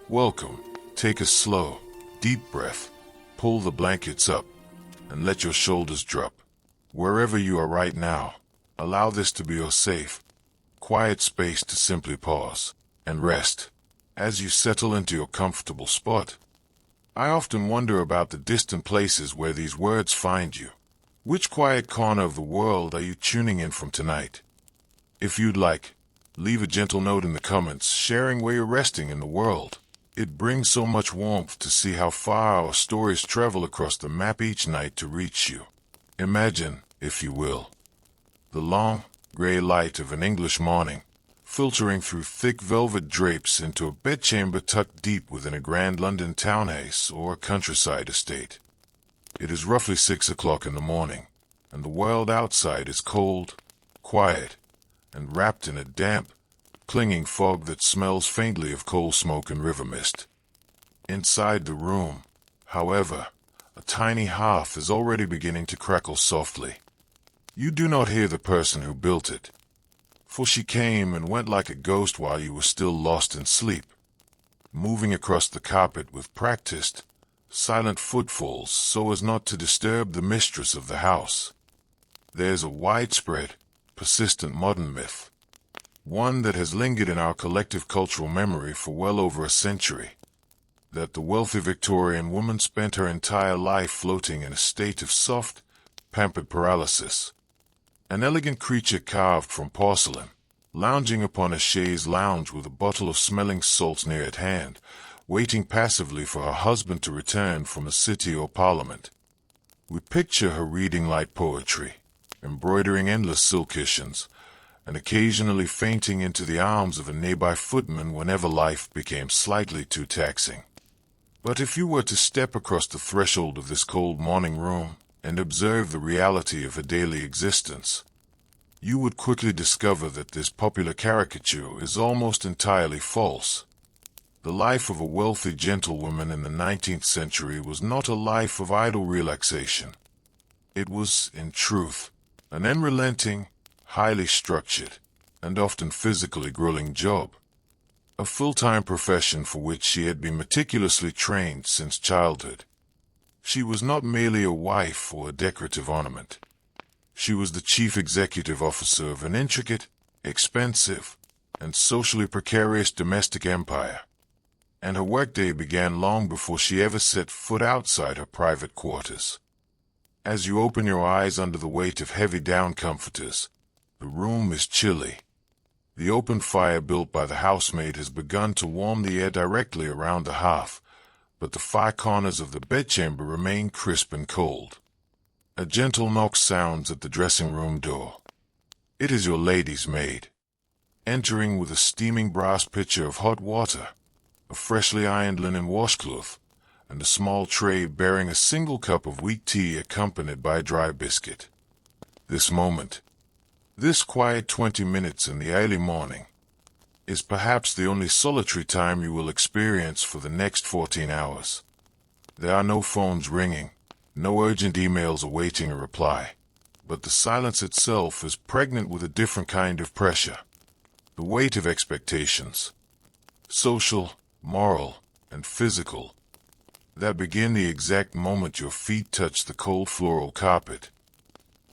Welcome. Take a slow, deep breath. Pull the blankets up and let your shoulders drop. Wherever you are right now, allow this to be your safe, quiet space to simply pause and rest. As you settle into your comfortable spot, I often wonder about the distant places where these words find you. Which quiet corner of the world are you tuning in from tonight? If you'd like, leave a gentle note in the comments sharing where you're resting in the world. It brings so much warmth to see how far our stories travel across the map each night to reach you. Imagine, if you will, the long, gray light of an English morning, filtering through thick velvet drapes into a bedchamber tucked deep within a grand London townhouse or countryside estate. It is roughly 6 o'clock in the morning, and the world outside is cold, quiet, and wrapped in a damp, clinging fog that smells faintly of coal smoke and river mist. Inside the room, however, a tiny hearth is already beginning to crackle softly. You do not hear the person who built it, for she came and went like a ghost while you were still lost in sleep, moving across the carpet with practiced, silent footfalls so as not to disturb the mistress of the house. There's a widespread, persistent modern myth, one that has lingered in our collective cultural memory for well over a century, that the wealthy Victorian woman spent her entire life floating in a state of soft, pampered paralysis. An elegant creature carved from porcelain, lounging upon a chaise lounge with a bottle of smelling salts near at hand, waiting passively for her husband to return from a city or parliament. We picture her reading light poetry, embroidering endless silk cushions, and occasionally fainting into the arms of a nearby footman whenever life became slightly too taxing. But if you were to step across the threshold of this cold morning room and observe the reality of her daily existence, you would quickly discover that this popular caricature is almost entirely false. The life of a wealthy gentlewoman in the 19th century was not a life of idle relaxation. It was, in truth, an unrelenting, highly structured, and often physically grueling job, a full-time profession for which she had been meticulously trained since childhood. She was not merely a wife or a decorative ornament. She was the chief executive officer of an intricate, expensive, and socially precarious domestic empire, and her workday began long before she ever set foot outside her private quarters. As you open your eyes under the weight of heavy down comforters, the room is chilly. The open fire built by the housemaid has begun to warm the air directly around the hearth, but the far corners of the bedchamber remain crisp and cold. A gentle knock sounds at the dressing room door. It is your lady's maid, entering with a steaming brass pitcher of hot water, a freshly ironed linen washcloth, and a small tray bearing a single cup of weak tea accompanied by a dry biscuit. This moment, this quiet 20 minutes in the early morning, is perhaps the only solitary time you will experience for the next 14 hours. There are no phones ringing, no urgent emails awaiting a reply, but the silence itself is pregnant with a different kind of pressure, the weight of expectations, social, moral, and physical, that begin the exact moment your feet touch the cold floral carpet.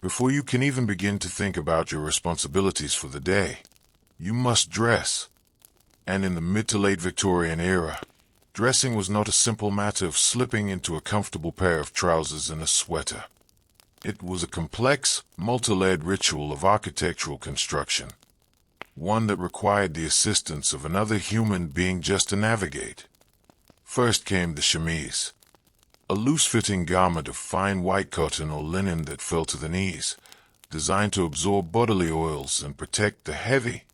Before you can even begin to think about your responsibilities for the day, you must dress. And in the mid to late Victorian era, dressing was not a simple matter of slipping into a comfortable pair of trousers and a sweater. It was a complex, multi-layered ritual of architectural construction, one that required the assistance of another human being just to navigate. First came the chemise, a loose-fitting garment of fine white cotton or linen that fell to the knees, designed to absorb bodily oils and protect the heavy,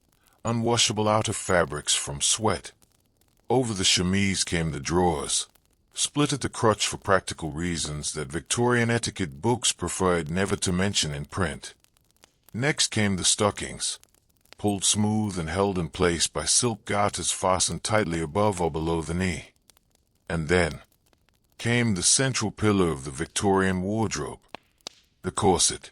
unwashable outer fabrics from sweat. Over the chemise came the drawers, split at the crotch for practical reasons that Victorian etiquette books preferred never to mention in print. Next came the stockings, pulled smooth and held in place by silk garters fastened tightly above or below the knee. And then came the central pillar of the Victorian wardrobe, the corset.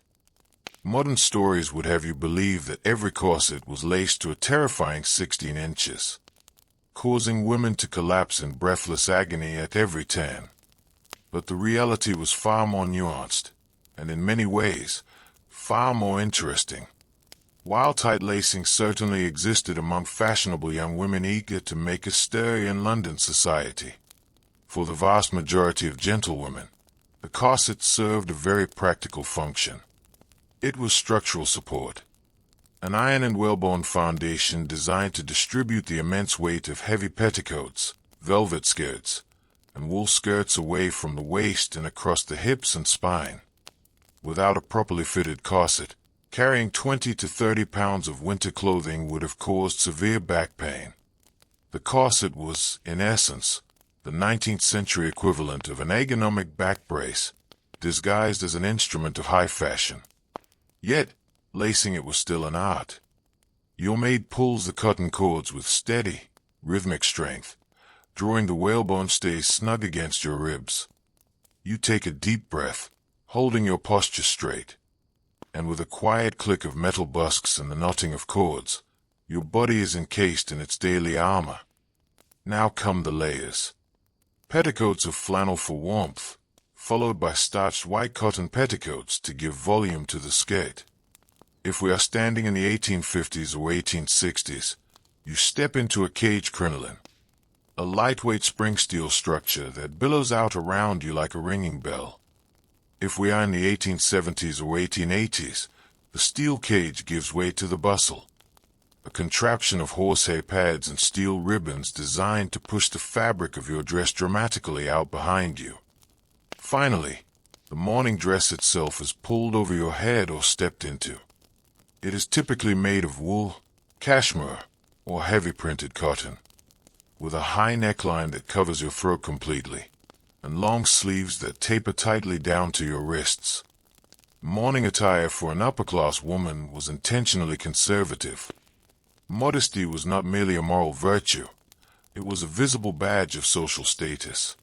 Modern stories would have you believe that every corset was laced to a terrifying 16 inches. causing women to collapse in breathless agony at every turn. But the reality was far more nuanced, and in many ways, far more interesting. While tight lacing certainly existed among fashionable young women eager to make a stir in London society, for the vast majority of gentlewomen, the corset served a very practical function. It was structural support, an iron and whalebone foundation designed to distribute the immense weight of heavy petticoats, velvet skirts, and wool skirts away from the waist and across the hips and spine. Without a properly fitted corset, carrying 20 to 30 pounds of winter clothing would have caused severe back pain. The corset was, in essence, the 19th century equivalent of an ergonomic back brace, disguised as an instrument of high fashion. Yet, lacing it was still an art. Your maid pulls the cotton cords with steady, rhythmic strength, drawing the whalebone stays snug against your ribs. You take a deep breath, holding your posture straight, and with a quiet click of metal busks and the knotting of cords, your body is encased in its daily armor. Now come the layers. Petticoats of flannel for warmth, followed by starched white cotton petticoats to give volume to the skirt. If we are standing in the 1850s or 1860s, you step into a cage crinoline, a lightweight spring steel structure that billows out around you like a ringing bell. If we are in the 1870s or 1880s, the steel cage gives way to the bustle, a contraption of horsehair pads and steel ribbons designed to push the fabric of your dress dramatically out behind you. Finally, the morning dress itself is pulled over your head or stepped into. It is typically made of wool, cashmere, or heavy printed cotton, with a high neckline that covers your throat completely, and long sleeves that taper tightly down to your wrists. Morning attire for an upper-class woman was intentionally conservative. Modesty was not merely a moral virtue, it was a visible badge of social status.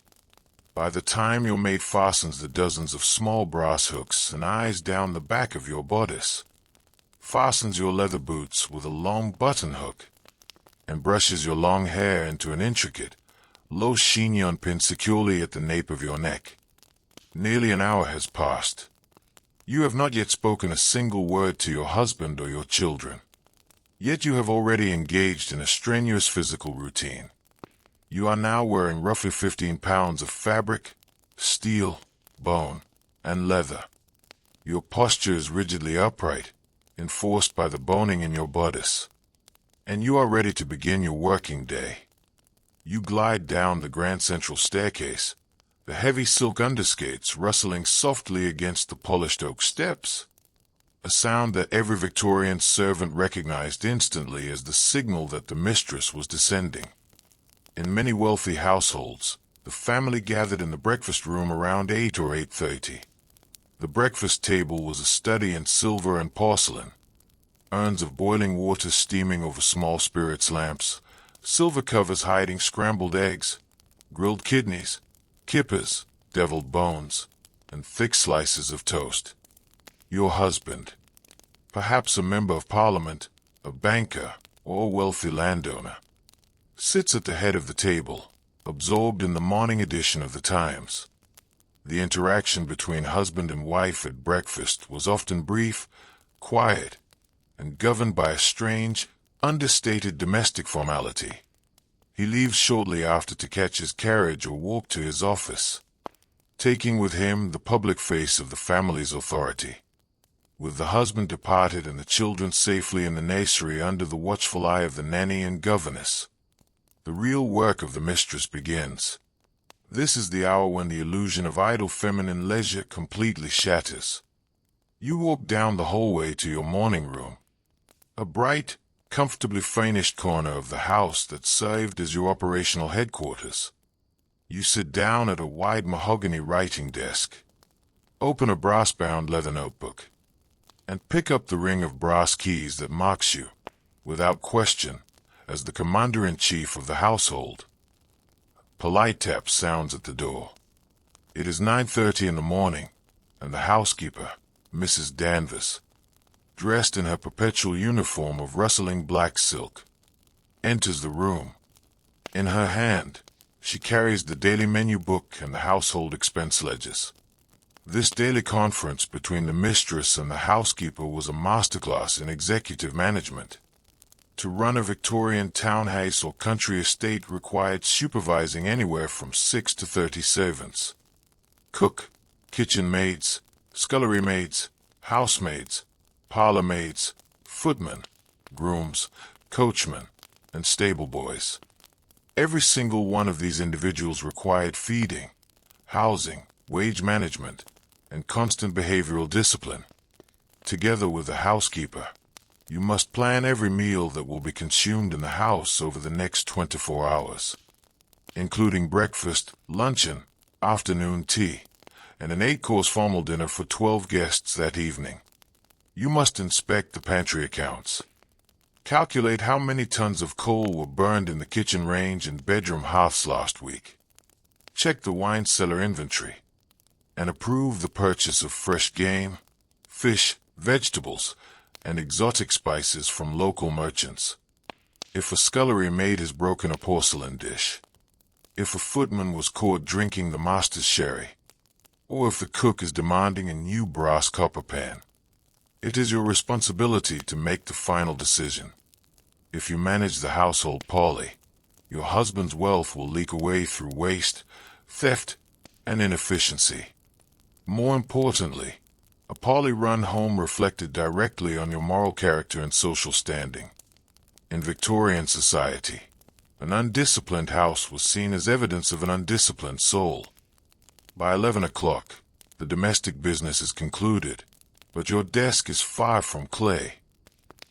By the time your maid fastens the dozens of small brass hooks and eyes down the back of your bodice, fastens your leather boots with a long button hook, and brushes your long hair into an intricate, low chignon pin securely at the nape of your neck, nearly an hour has passed. You have not yet spoken a single word to your husband or your children. Yet you have already engaged in a strenuous physical routine. You are now wearing roughly 15 pounds of fabric, steel, bone, and leather. Your posture is rigidly upright, enforced by the boning in your bodice. And you are ready to begin your working day. You glide down the grand central staircase, the heavy silk underskates rustling softly against the polished oak steps, a sound that every Victorian servant recognized instantly as the signal that the mistress was descending. In many wealthy households, the family gathered in the breakfast room around 8 or 8:30. The breakfast table was a study in silver and porcelain, urns of boiling water steaming over small spirits lamps, silver covers hiding scrambled eggs, grilled kidneys, kippers, deviled bones, and thick slices of toast. Your husband, perhaps a member of Parliament, a banker, or a wealthy landowner, sits at the head of the table, absorbed in the morning edition of the Times. The interaction between husband and wife at breakfast was often brief, quiet, and governed by a strange, understated domestic formality. He leaves shortly after to catch his carriage or walk to his office, taking with him the public face of the family's authority. With the husband departed and the children safely in the nursery under the watchful eye of the nanny and governess, the real work of the mistress begins. This is the hour when the illusion of idle feminine leisure completely shatters. You walk down the hallway to your morning room, a bright, comfortably furnished corner of the house that served as your operational headquarters. You sit down at a wide mahogany writing desk, open a brass-bound leather notebook, and pick up the ring of brass keys that marks you, without question, as the commander-in-chief of the household. Polite tap sounds at the door. It is 9:30 in the morning, and the housekeeper, Mrs. Danvers, dressed in her perpetual uniform of rustling black silk, enters the room. In her hand, she carries the daily menu book and the household expense ledgers. This daily conference between the mistress and the housekeeper was a masterclass in executive management. To run a Victorian townhouse or country estate required supervising anywhere from 6 to 30 servants. Cook, kitchen maids, scullery maids, housemaids, parlor maids, footmen, grooms, coachmen, and stable boys. Every single one of these individuals required feeding, housing, wage management, and constant behavioral discipline. Together with the housekeeper, you must plan every meal that will be consumed in the house over the next 24 hours, including breakfast, luncheon, afternoon tea, and an 8-course formal dinner for 12 guests that evening. You must inspect the pantry accounts. Calculate how many tons of coal were burned in the kitchen range and bedroom hearths last week. Check the wine cellar inventory, and approve the purchase of fresh game, fish, vegetables, and exotic spices from local merchants. If a scullery maid has broken a porcelain dish, if a footman was caught drinking the master's sherry, or if the cook is demanding a new brass copper pan, it is your responsibility to make the final decision. If you manage the household poorly, your husband's wealth will leak away through waste, theft, and inefficiency. More importantly, a poorly run home reflected directly on your moral character and social standing. In Victorian society, an undisciplined house was seen as evidence of an undisciplined soul. By 11 o'clock, the domestic business is concluded, but your desk is far from clay.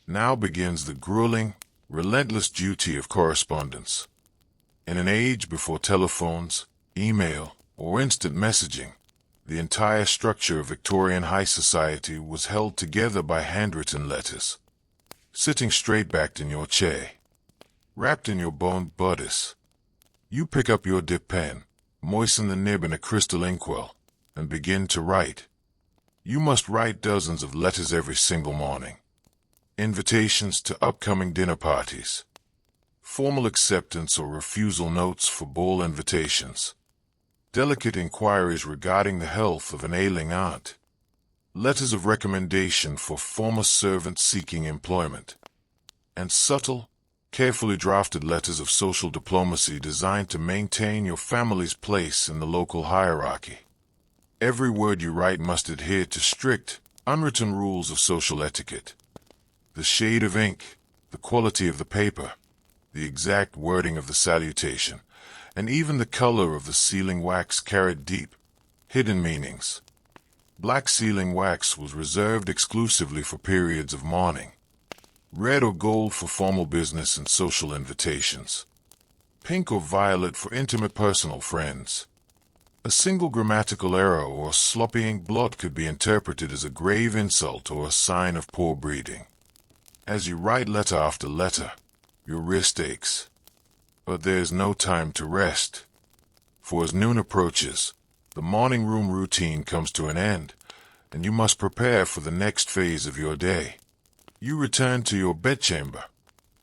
Now begins the grueling, relentless duty of correspondence. In an age before telephones, email, or instant messaging, the entire structure of Victorian high society was held together by handwritten letters. Sitting straight-backed in your chair, wrapped in your boned bodice, you pick up your dip pen, moisten the nib in a crystal inkwell, and begin to write. You must write dozens of letters every single morning. Invitations to upcoming dinner parties, formal acceptance or refusal notes for ball invitations, delicate inquiries regarding the health of an ailing aunt, letters of recommendation for former servants seeking employment, and subtle, carefully drafted letters of social diplomacy designed to maintain your family's place in the local hierarchy. Every word you write must adhere to strict, unwritten rules of social etiquette. The shade of ink, the quality of the paper, the exact wording of the salutation, and even the color of the sealing wax carried deep, hidden meanings. Black sealing wax was reserved exclusively for periods of mourning. Red or gold for formal business and social invitations. Pink or violet for intimate personal friends. A single grammatical error or sloppy ink blot could be interpreted as a grave insult or a sign of poor breeding. As you write letter after letter, your wrist aches. But there is no time to rest. For as noon approaches, the morning room routine comes to an end, and you must prepare for the next phase of your day. You return to your bedchamber,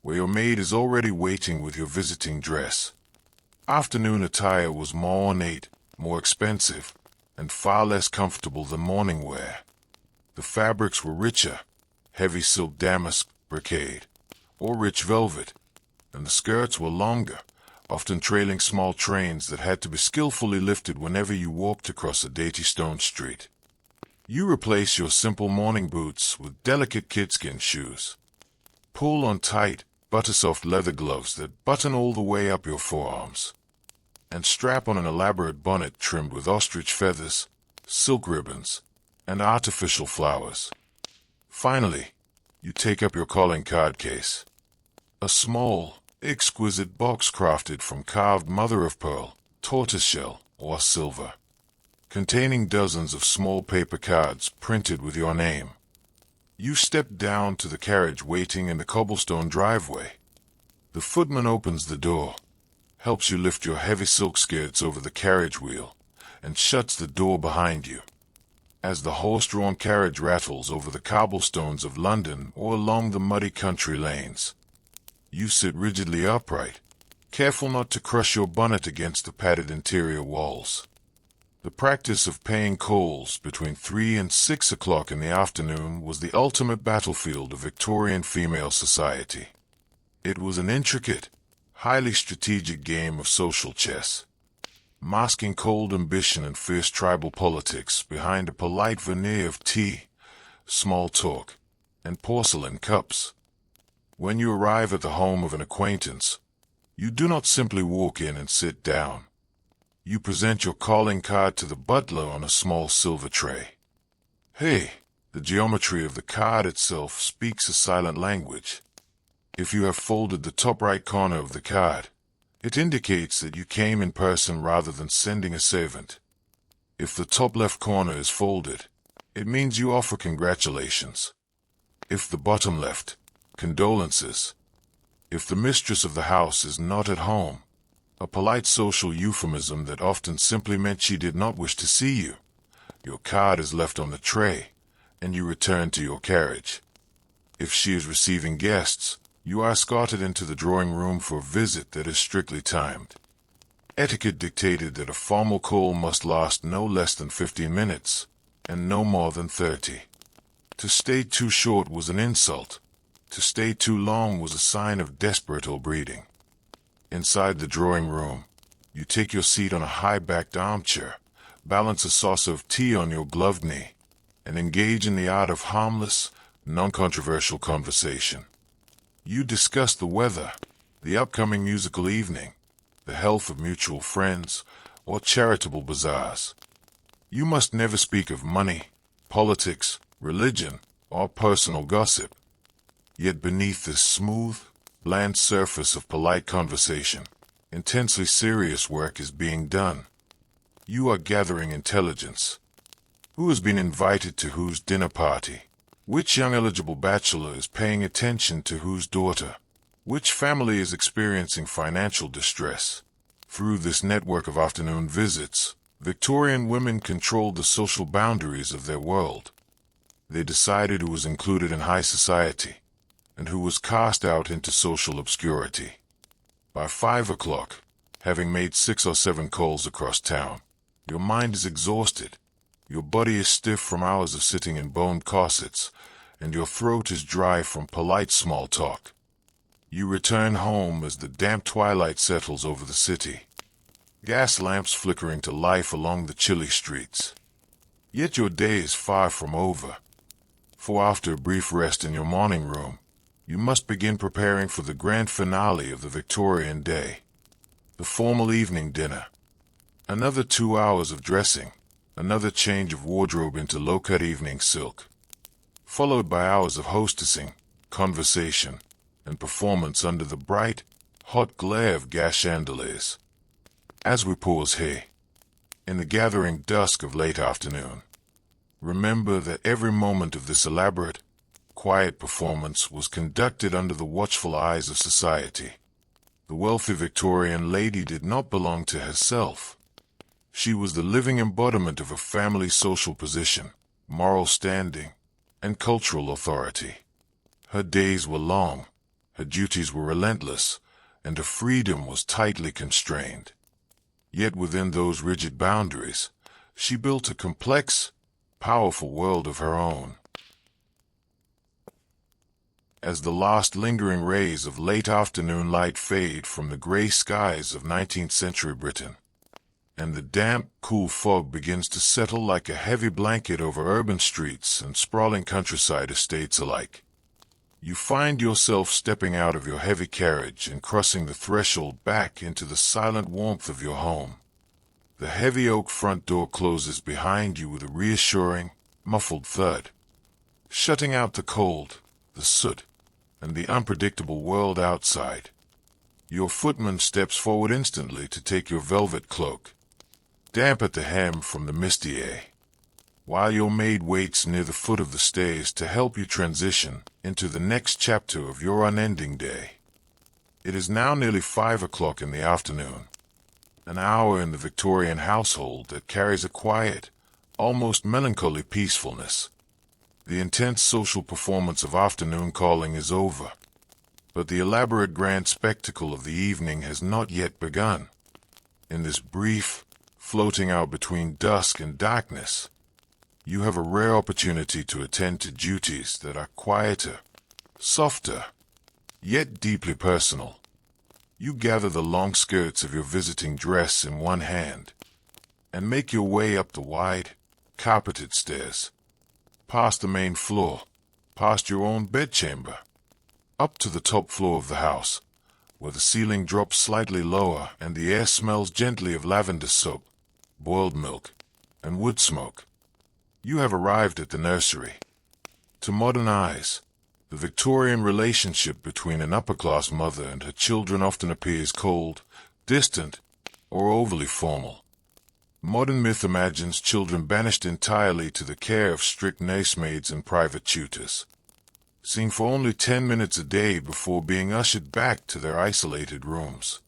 where your maid is already waiting with your visiting dress. Afternoon attire was more ornate, more expensive, and far less comfortable than morning wear. The fabrics were richer, heavy silk damask, brocade, or rich velvet, and the skirts were longer, often trailing small trains that had to be skillfully lifted whenever you walked across a dainty stone street. You replace your simple morning boots with delicate kidskin shoes. Pull on tight, butter-soft leather gloves that button all the way up your forearms, and strap on an elaborate bonnet trimmed with ostrich feathers, silk ribbons, and artificial flowers. Finally, you take up your calling card case. A small, exquisite box crafted from carved mother-of-pearl, tortoiseshell, or silver, containing dozens of small paper cards printed with your name. You step down to the carriage waiting in the cobblestone driveway. The footman opens the door, helps you lift your heavy silk skirts over the carriage wheel, and shuts the door behind you. As the horse-drawn carriage rattles over the cobblestones of London or along the muddy country lanes, you sit rigidly upright, careful not to crush your bonnet against the padded interior walls. The practice of paying calls between 3 and 6 o'clock in the afternoon was the ultimate battlefield of Victorian female society. It was an intricate, highly strategic game of social chess, masking cold ambition and fierce tribal politics behind a polite veneer of tea, small talk, and porcelain cups. When you arrive at the home of an acquaintance, you do not simply walk in and sit down. You present your calling card to the butler on a small silver tray. Hey, the geometry of the card itself speaks a silent language. If you have folded the top right corner of the card, it indicates that you came in person rather than sending a servant. If the top left corner is folded, it means you offer congratulations. If the bottom left, condolences. If the mistress of the house is not at home, a polite social euphemism that often simply meant she did not wish to see you. Your card is left on the tray, and you return to your carriage. If she is receiving guests, you are escorted into the drawing room for a visit that is strictly timed. Etiquette dictated that a formal call must last no less than 15 minutes, and no more than 30. To stay too short was an insult. To stay too long was a sign of desperate ill-breeding. Inside the drawing room, you take your seat on a high-backed armchair, balance a saucer of tea on your gloved knee, and engage in the art of harmless, non-controversial conversation. You discuss the weather, the upcoming musical evening, the health of mutual friends, or charitable bazaars. You must never speak of money, politics, religion, or personal gossip. Yet beneath this smooth, bland surface of polite conversation, intensely serious work is being done. You are gathering intelligence. Who has been invited to whose dinner party? Which young eligible bachelor is paying attention to whose daughter? Which family is experiencing financial distress? Through this network of afternoon visits, Victorian women controlled the social boundaries of their world. They decided who was included in high society, and who was cast out into social obscurity. By 5 o'clock, having made 6 or 7 calls across town, your mind is exhausted, your body is stiff from hours of sitting in boned corsets, and your throat is dry from polite small talk. You return home as the damp twilight settles over the city, gas lamps flickering to life along the chilly streets. Yet your day is far from over, for after a brief rest in your morning room, you must begin preparing for the grand finale of the Victorian day, the formal evening dinner. Another 2 hours of dressing, another change of wardrobe into low-cut evening silk, followed by hours of hostessing, conversation, and performance under the bright, hot glare of gas chandeliers. As we pause here, in the gathering dusk of late afternoon, remember that every moment of this elaborate, quiet performance was conducted under the watchful eyes of society. The wealthy Victorian lady did not belong to herself. She was the living embodiment of a family's social position, moral standing, and cultural authority. Her days were long, her duties were relentless, and her freedom was tightly constrained. Yet within those rigid boundaries, she built a complex, powerful world of her own. As the last lingering rays of late afternoon light fade from the gray skies of 19th century Britain, and the damp, cool fog begins to settle like a heavy blanket over urban streets and sprawling countryside estates alike, you find yourself stepping out of your heavy carriage and crossing the threshold back into the silent warmth of your home. The heavy oak front door closes behind you with a reassuring, muffled thud, shutting out the cold, the soot, and the unpredictable world outside. Your footman steps forward instantly to take your velvet cloak, damp at the hem from the misty air, while your maid waits near the foot of the stairs to help you transition into the next chapter of your unending day. It is now nearly 5 o'clock in the afternoon, an hour in the Victorian household that carries a quiet, almost melancholy peacefulness. The intense social performance of afternoon calling is over. But the elaborate grand spectacle of the evening has not yet begun. In this brief, floating out between dusk and darkness, you have a rare opportunity to attend to duties that are quieter, softer, yet deeply personal. You gather the long skirts of your visiting dress in one hand and make your way up the wide, carpeted stairs, past the main floor, past your own bedchamber, up to the top floor of the house, where the ceiling drops slightly lower and the air smells gently of lavender soap, boiled milk, and wood smoke. You have arrived at the nursery. To modern eyes, the Victorian relationship between an upper-class mother and her children often appears cold, distant, or overly formal. Modern myth imagines children banished entirely to the care of strict nursemaids and private tutors, seen for only 10 minutes a day before being ushered back to their isolated rooms.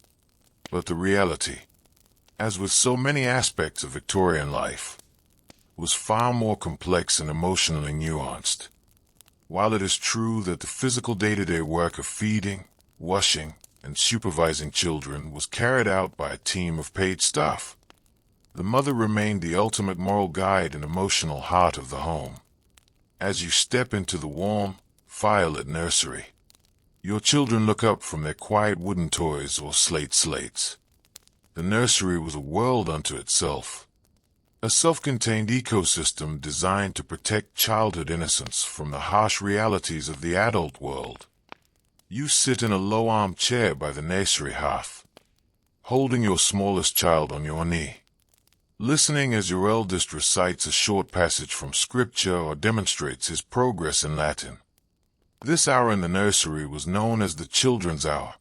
But the reality, as with so many aspects of Victorian life, was far more complex and emotionally nuanced. While it is true that the physical day-to-day work of feeding, washing, and supervising children was carried out by a team of paid staff, the mother remained the ultimate moral guide and emotional heart of the home. As you step into the warm, firelit nursery, your children look up from their quiet wooden toys or slate slates. The nursery was a world unto itself, a self-contained ecosystem designed to protect childhood innocence from the harsh realities of the adult world. You sit in a low armchair by the nursery hearth, holding your smallest child on your knee, listening as your eldest recites a short passage from scripture or demonstrates his progress in Latin. This hour in the nursery was known as the children's hour,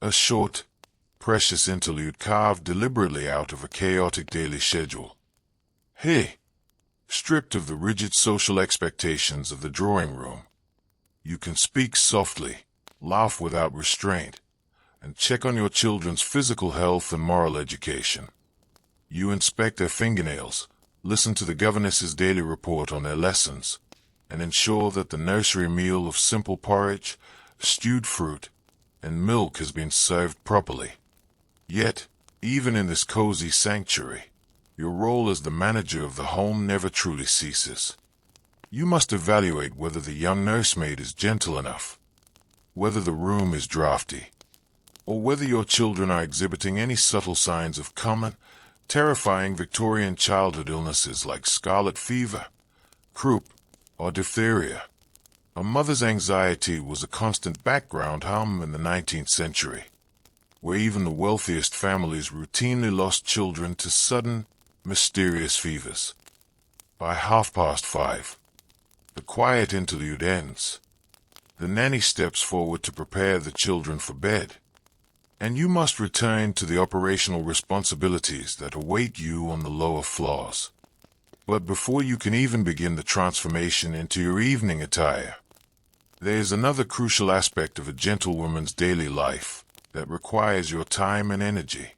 a short, precious interlude carved deliberately out of a chaotic daily schedule. Hey, stripped of the rigid social expectations of the drawing room, you can speak softly, laugh without restraint, and check on your children's physical health and moral education. You inspect their fingernails, listen to the governess's daily report on their lessons, and ensure that the nursery meal of simple porridge, stewed fruit, and milk has been served properly. Yet, even in this cozy sanctuary, your role as the manager of the home never truly ceases. You must evaluate whether the young nursemaid is gentle enough, whether the room is drafty, or whether your children are exhibiting any subtle signs of common, terrifying Victorian childhood illnesses like scarlet fever, croup, or diphtheria. A mother's anxiety was a constant background hum in the 19th century, where even the wealthiest families routinely lost children to sudden, mysterious fevers. By 5:30, the quiet interlude ends. The nanny steps forward to prepare the children for bed, and you must return to the operational responsibilities that await you on the lower floors. But before you can even begin the transformation into your evening attire, there is another crucial aspect of a gentlewoman's daily life that requires your time and energy: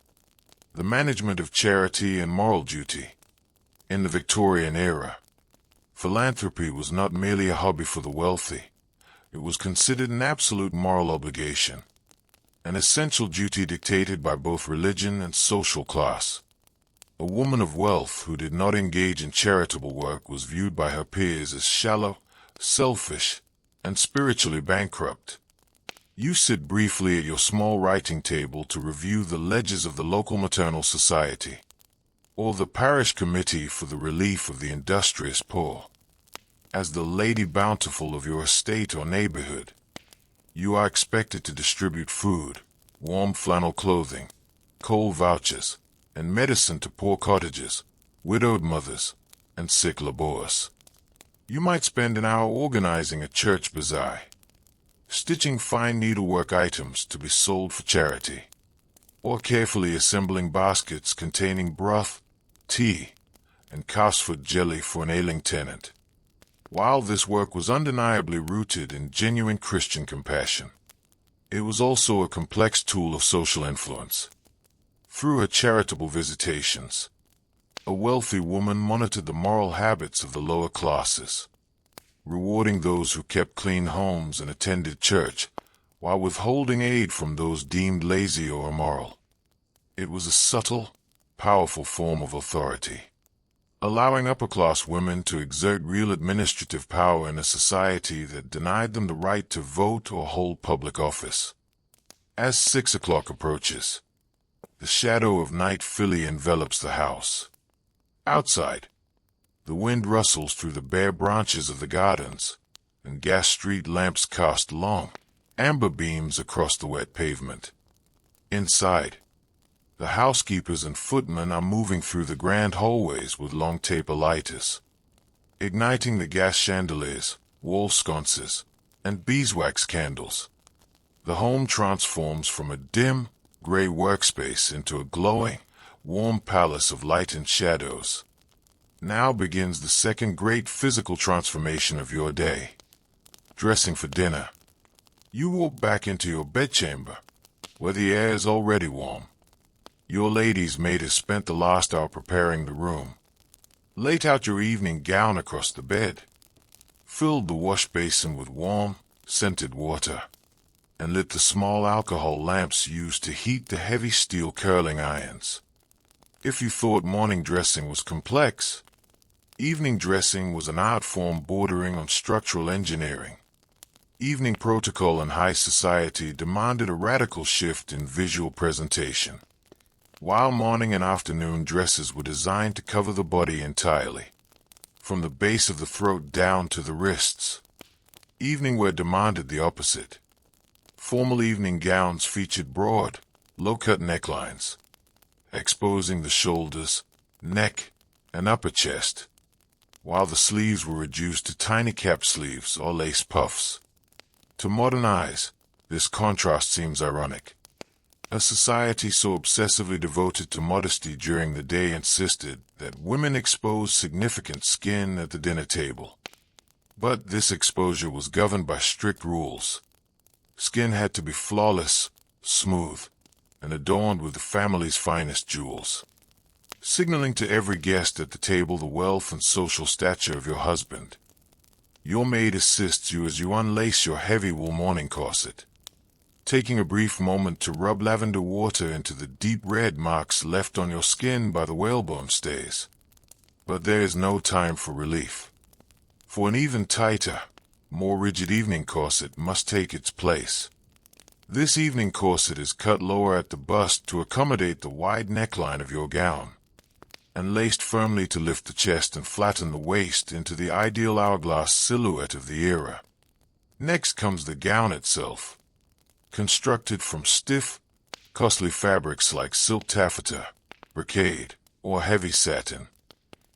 the management of charity and moral duty. In the Victorian era, philanthropy was not merely a hobby for the wealthy. It was considered an absolute moral obligation, an essential duty dictated by both religion and social class. A woman of wealth who did not engage in charitable work was viewed by her peers as shallow, selfish, and spiritually bankrupt. You sit briefly at your small writing table to review the ledgers of the local maternal society, or the parish committee for the relief of the industrious poor. As the Lady Bountiful of your estate or neighborhood, you are expected to distribute food, warm flannel clothing, coal vouchers, and medicine to poor cottagers, widowed mothers, and sick laborers. You might spend an hour organizing a church bazaar, stitching fine needlework items to be sold for charity, or carefully assembling baskets containing broth, tea, and cowsfoot jelly for an ailing tenant. While this work was undeniably rooted in genuine Christian compassion, it was also a complex tool of social influence. Through her charitable visitations, a wealthy woman monitored the moral habits of the lower classes, rewarding those who kept clean homes and attended church, while withholding aid from those deemed lazy or immoral. It was a subtle, powerful form of authority, allowing upper-class women to exert real administrative power in a society that denied them the right to vote or hold public office. As 6 o'clock approaches, the shadow of night fully envelops the house. Outside, the wind rustles through the bare branches of the gardens, and gas street lamps cast long, amber beams across the wet pavement. Inside, the housekeepers and footmen are moving through the grand hallways with long taper lighters, igniting the gas chandeliers, wall sconces, and beeswax candles. The home transforms from a dim, gray workspace into a glowing, warm palace of light and shadows. Now begins the second great physical transformation of your day. Dressing for dinner. You walk back into your bedchamber, where the air is already warm. Your lady's maid has spent the last hour preparing the room, laid out your evening gown across the bed, filled the wash basin with warm, scented water, and lit the small alcohol lamps used to heat the heavy steel curling irons. If you thought morning dressing was complex, evening dressing was an art form bordering on structural engineering. Evening protocol in high society demanded a radical shift in visual presentation, while morning and afternoon dresses were designed to cover the body entirely, from the base of the throat down to the wrists. Evening wear demanded the opposite. Formal evening gowns featured broad, low-cut necklines, exposing the shoulders, neck, and upper chest, while the sleeves were reduced to tiny cap sleeves or lace puffs. To modern eyes, this contrast seems ironic. A society so obsessively devoted to modesty during the day insisted that women expose significant skin at the dinner table. But this exposure was governed by strict rules. Skin had to be flawless, smooth, and adorned with the family's finest jewels, signaling to every guest at the table the wealth and social stature of your husband. Your maid assists you as you unlace your heavy wool morning corset, taking a brief moment to rub lavender water into the deep red marks left on your skin by the whalebone stays. But there is no time for relief. For an even tighter, more rigid evening corset must take its place. This evening corset is cut lower at the bust to accommodate the wide neckline of your gown, and laced firmly to lift the chest and flatten the waist into the ideal hourglass silhouette of the era. Next comes the gown itself, constructed from stiff, costly fabrics like silk taffeta, brocade, or heavy satin,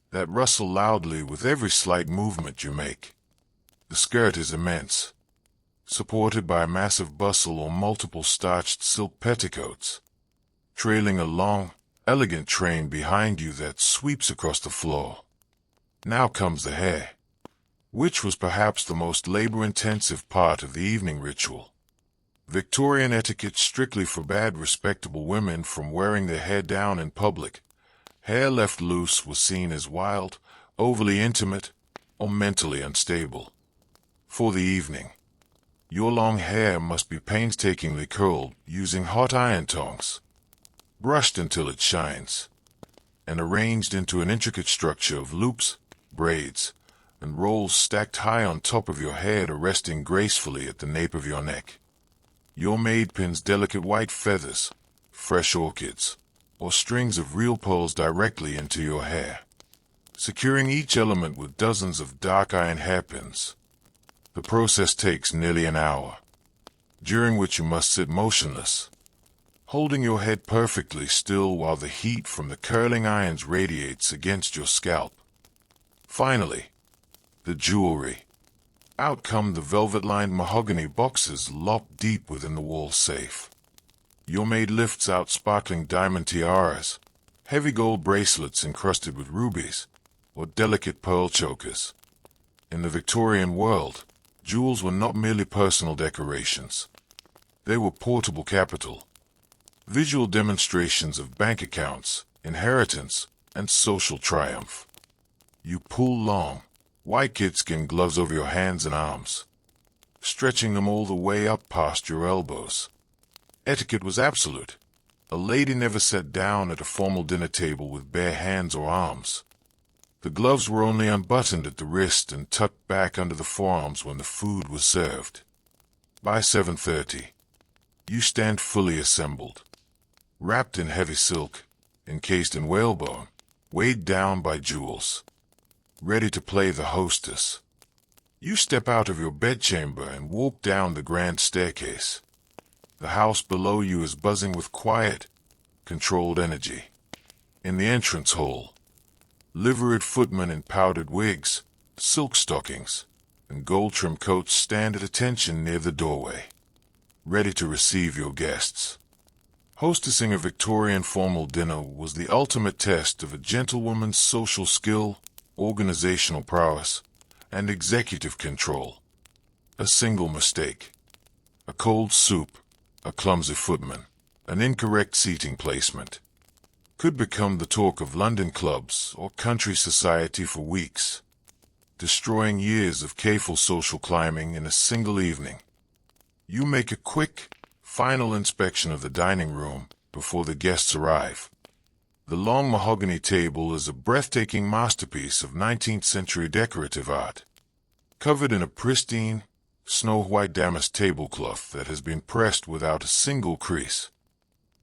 that rustle loudly with every slight movement you make. The skirt is immense, supported by a massive bustle or multiple starched silk petticoats, trailing a long, elegant train behind you that sweeps across the floor. Now comes the hair, which was perhaps the most labor-intensive part of the evening ritual. Victorian etiquette strictly forbade respectable women from wearing their hair down in public. Hair left loose was seen as wild, overly intimate, or mentally unstable. For the evening, your long hair must be painstakingly curled using hot iron tongs, brushed until it shines, and arranged into an intricate structure of loops, braids, and rolls stacked high on top of your head or resting gracefully at the nape of your neck. Your maid pins delicate white feathers, fresh orchids, or strings of real pearls directly into your hair, securing each element with dozens of dark iron hairpins. The process takes nearly an hour, during which you must sit motionless, holding your head perfectly still while the heat from the curling irons radiates against your scalp. Finally, the jewelry. Out come the velvet-lined mahogany boxes locked deep within the wall safe. Your maid lifts out sparkling diamond tiaras, heavy gold bracelets encrusted with rubies, or delicate pearl chokers. In the Victorian world, jewels were not merely personal decorations. They were portable capital, visual demonstrations of bank accounts, inheritance, and social triumph. You pull long, white kid-skin gloves over your hands and arms, stretching them all the way up past your elbows. Etiquette was absolute. A lady never sat down at a formal dinner table with bare hands or arms. The gloves were only unbuttoned at the wrist and tucked back under the forearms when the food was served. By 7:30, you stand fully assembled, wrapped in heavy silk, encased in whalebone, weighed down by jewels, ready to play the hostess. You step out of your bedchamber and walk down the grand staircase. The house below you is buzzing with quiet, controlled energy. In the entrance hall, liveried footmen in powdered wigs, silk stockings, and gold-trimmed coats stand at attention near the doorway, ready to receive your guests. Hostessing a Victorian formal dinner was the ultimate test of a gentlewoman's social skill, organizational prowess, and executive control. A single mistake, a cold soup, a clumsy footman, an incorrect seating placement, could become the talk of London clubs or country society for weeks, destroying years of careful social climbing in a single evening. You make a quick, final inspection of the dining room before the guests arrive. The long mahogany table is a breathtaking masterpiece of 19th century decorative art, covered in a pristine, snow-white damask tablecloth that has been pressed without a single crease.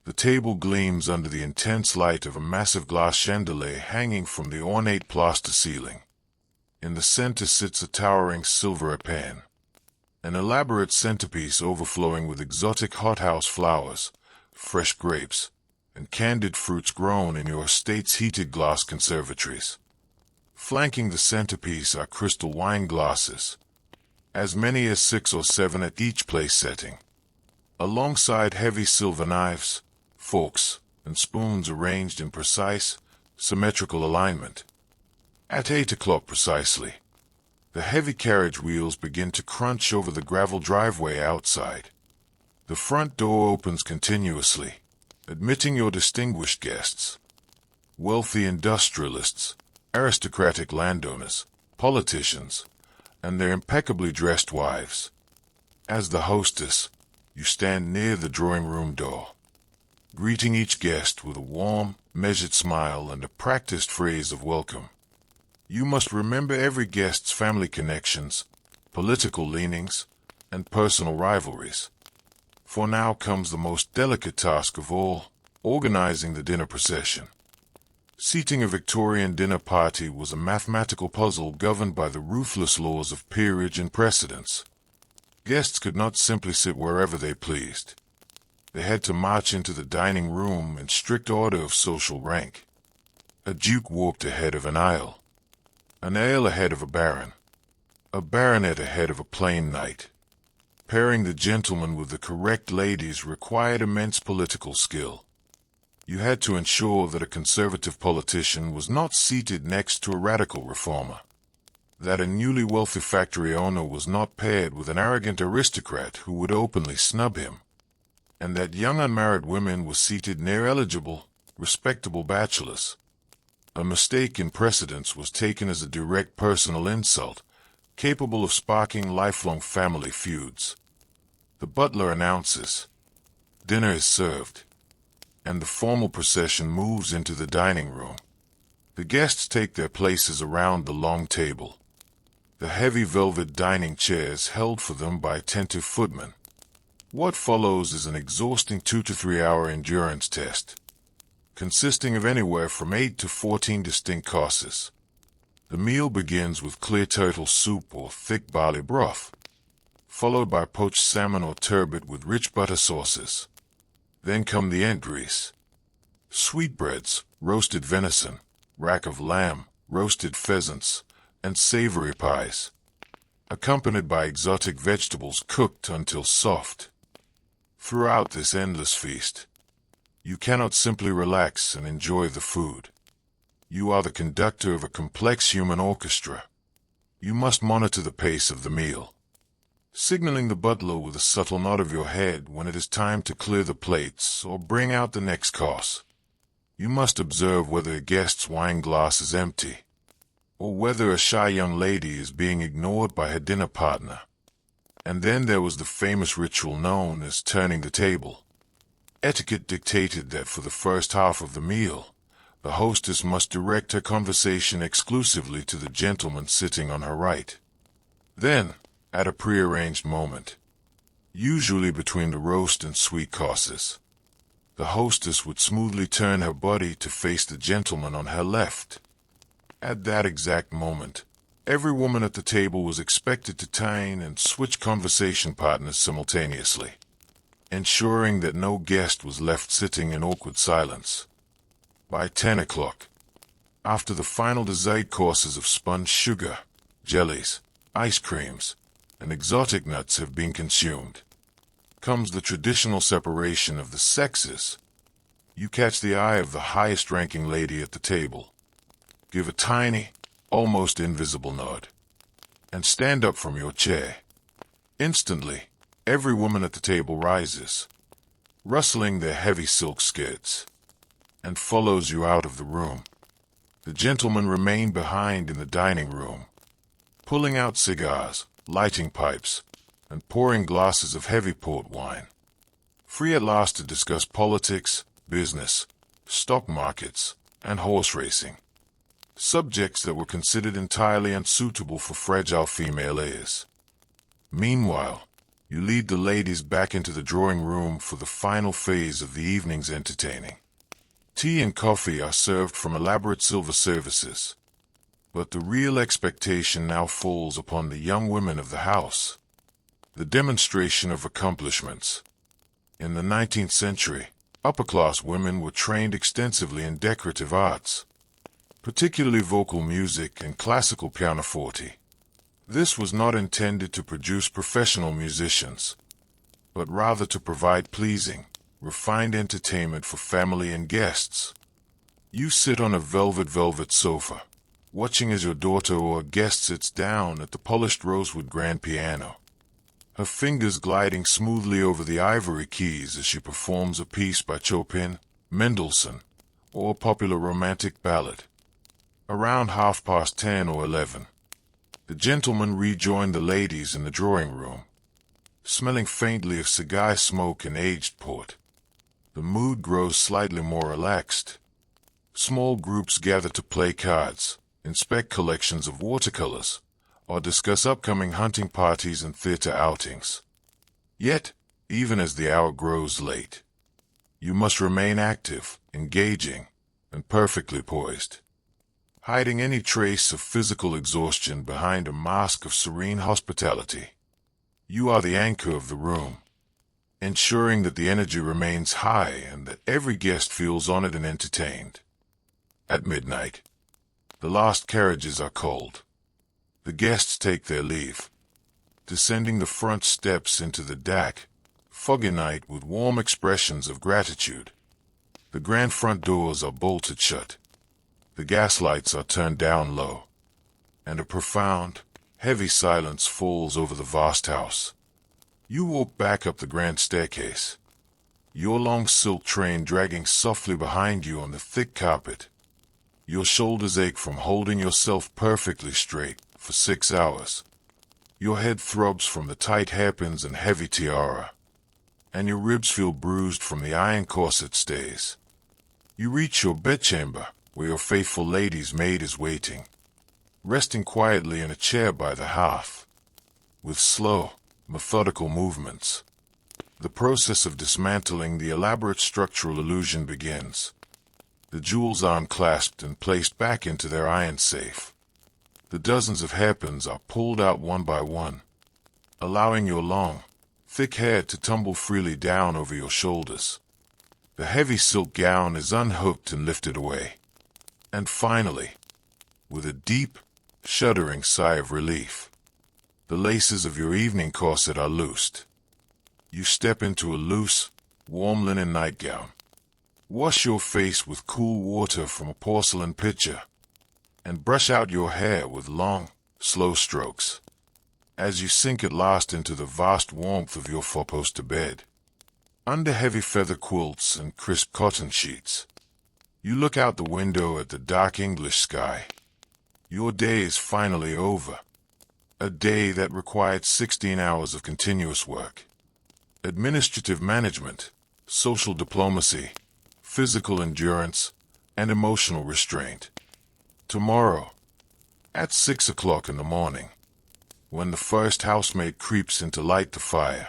The table gleams under the intense light of a massive glass chandelier hanging from the ornate plaster ceiling. In the center sits a towering silver pan, an elaborate centerpiece overflowing with exotic hothouse flowers, fresh grapes, and candied fruits grown in your estate's heated glass conservatories. Flanking the centerpiece are crystal wine glasses, as many as 6 or 7 at each place setting, alongside heavy silver knives, forks, and spoons arranged in precise, symmetrical alignment. At 8 o'clock precisely, the heavy carriage wheels begin to crunch over the gravel driveway outside. The front door opens continuously, admitting your distinguished guests. Wealthy industrialists, aristocratic landowners, politicians, and their impeccably dressed wives. As the hostess, you stand near the drawing-room door, greeting each guest with a warm, measured smile and a practiced phrase of welcome. You must remember every guest's family connections, political leanings, and personal rivalries. For now comes the most delicate task of all, organizing the dinner procession. Seating a Victorian dinner party was a mathematical puzzle governed by the ruthless laws of peerage and precedence. Guests could not simply sit wherever they pleased. They had to march into the dining room in strict order of social rank. A duke walked ahead of an earl ahead of a baronet ahead of a plain knight. Pairing the gentlemen with the correct ladies required immense political skill. You had to ensure that a conservative politician was not seated next to a radical reformer, that a newly wealthy factory owner was not paired with an arrogant aristocrat who would openly snub him, and that young unmarried women were seated near eligible, respectable bachelors. A mistake in precedence was taken as a direct personal insult, capable of sparking lifelong family feuds. The butler announces, "Dinner is served," and the formal procession moves into the dining room. The guests take their places around the long table, the heavy velvet dining chairs held for them by attentive footmen. What follows is an exhausting 2 to 3 hour endurance test, consisting of anywhere from 8 to 14 distinct courses. The meal begins with clear turtle soup or thick barley broth, followed by poached salmon or turbot with rich butter sauces. Then come the entries: sweetbreads, roasted venison, rack of lamb, roasted pheasants, and savory pies, accompanied by exotic vegetables cooked until soft. Throughout this endless feast, you cannot simply relax and enjoy the food. You are the conductor of a complex human orchestra. You must monitor the pace of the meal, signaling the butler with a subtle nod of your head when it is time to clear the plates or bring out the next course. You must observe whether a guest's wine glass is empty, or whether a shy young lady is being ignored by her dinner partner. And then there was the famous ritual known as turning the table. Etiquette dictated that for the first half of the meal, the hostess must direct her conversation exclusively to the gentleman sitting on her right. Then, at a prearranged moment, usually between the roast and sweet courses, the hostess would smoothly turn her body to face the gentleman on her left. At that exact moment, every woman at the table was expected to turn and switch conversation partners simultaneously, ensuring that no guest was left sitting in awkward silence. By 10 o'clock, after the final dessert courses of spun sugar, jellies, ice creams, and exotic nuts have been consumed, comes the traditional separation of the sexes. You catch the eye of the highest-ranking lady at the table, give a tiny, almost invisible nod, and stand up from your chair. Instantly, every woman at the table rises, rustling their heavy silk skirts, and follows you out of the room. The gentlemen remain behind in the dining room, pulling out cigars, lighting pipes, and pouring glasses of heavy port wine, free at last to discuss politics, business, stock markets, and horse racing, subjects that were considered entirely unsuitable for fragile female ears. Meanwhile, you lead the ladies back into the drawing room for the final phase of the evening's entertaining. Tea and coffee are served from elaborate silver services, but the real expectation now falls upon the young women of the house. The demonstration of accomplishments. In the 19th century, upper-class women were trained extensively in decorative arts, particularly vocal music and classical pianoforte. This was not intended to produce professional musicians, but rather to provide pleasing, refined entertainment for family and guests. You sit on a velvet sofa, watching as your daughter or a guest sits down at the polished rosewood grand piano, her fingers gliding smoothly over the ivory keys as she performs a piece by Chopin, Mendelssohn, or a popular romantic ballad. Around 10:30 or 11, the gentlemen rejoin the ladies in the drawing room, smelling faintly of cigar smoke and aged port. The mood grows slightly more relaxed. Small groups gather to play cards, inspect collections of watercolors, or discuss upcoming hunting parties and theater outings. Yet, even as the hour grows late, you must remain active, engaging, and perfectly poised, hiding any trace of physical exhaustion behind a mask of serene hospitality. You are the anchor of the room, ensuring that the energy remains high and that every guest feels honored and entertained. At midnight, the last carriages are called. The guests take their leave, descending the front steps into the dark, foggy night with warm expressions of gratitude. The grand front doors are bolted shut. The gas lights are turned down low, and a profound, heavy silence falls over the vast house. You walk back up the grand staircase, your long silk train dragging softly behind you on the thick carpet. Your shoulders ache from holding yourself perfectly straight for 6 hours. Your head throbs from the tight hairpins and heavy tiara, and your ribs feel bruised from the iron corset stays. You reach your bedchamber, where your faithful lady's maid is waiting, resting quietly in a chair by the hearth. With slow, methodical movements, the process of dismantling the elaborate structural illusion begins. The jewels are unclasped and placed back into their iron safe. The dozens of hairpins are pulled out one by one, allowing your long, thick hair to tumble freely down over your shoulders. The heavy silk gown is unhooked and lifted away. And finally, with a deep, shuddering sigh of relief, the laces of your evening corset are loosed. You step into a loose, warm linen nightgown. Wash your face with cool water from a porcelain pitcher, and brush out your hair with long, slow strokes. As you sink at last into the vast warmth of your four-poster bed, under heavy feather quilts and crisp cotton sheets, you look out the window at the dark English sky. Your day is finally over. A day that required 16 hours of continuous work. Administrative management, social diplomacy, physical endurance, and emotional restraint. Tomorrow, at 6 o'clock in the morning, when the first housemaid creeps in to light the fire,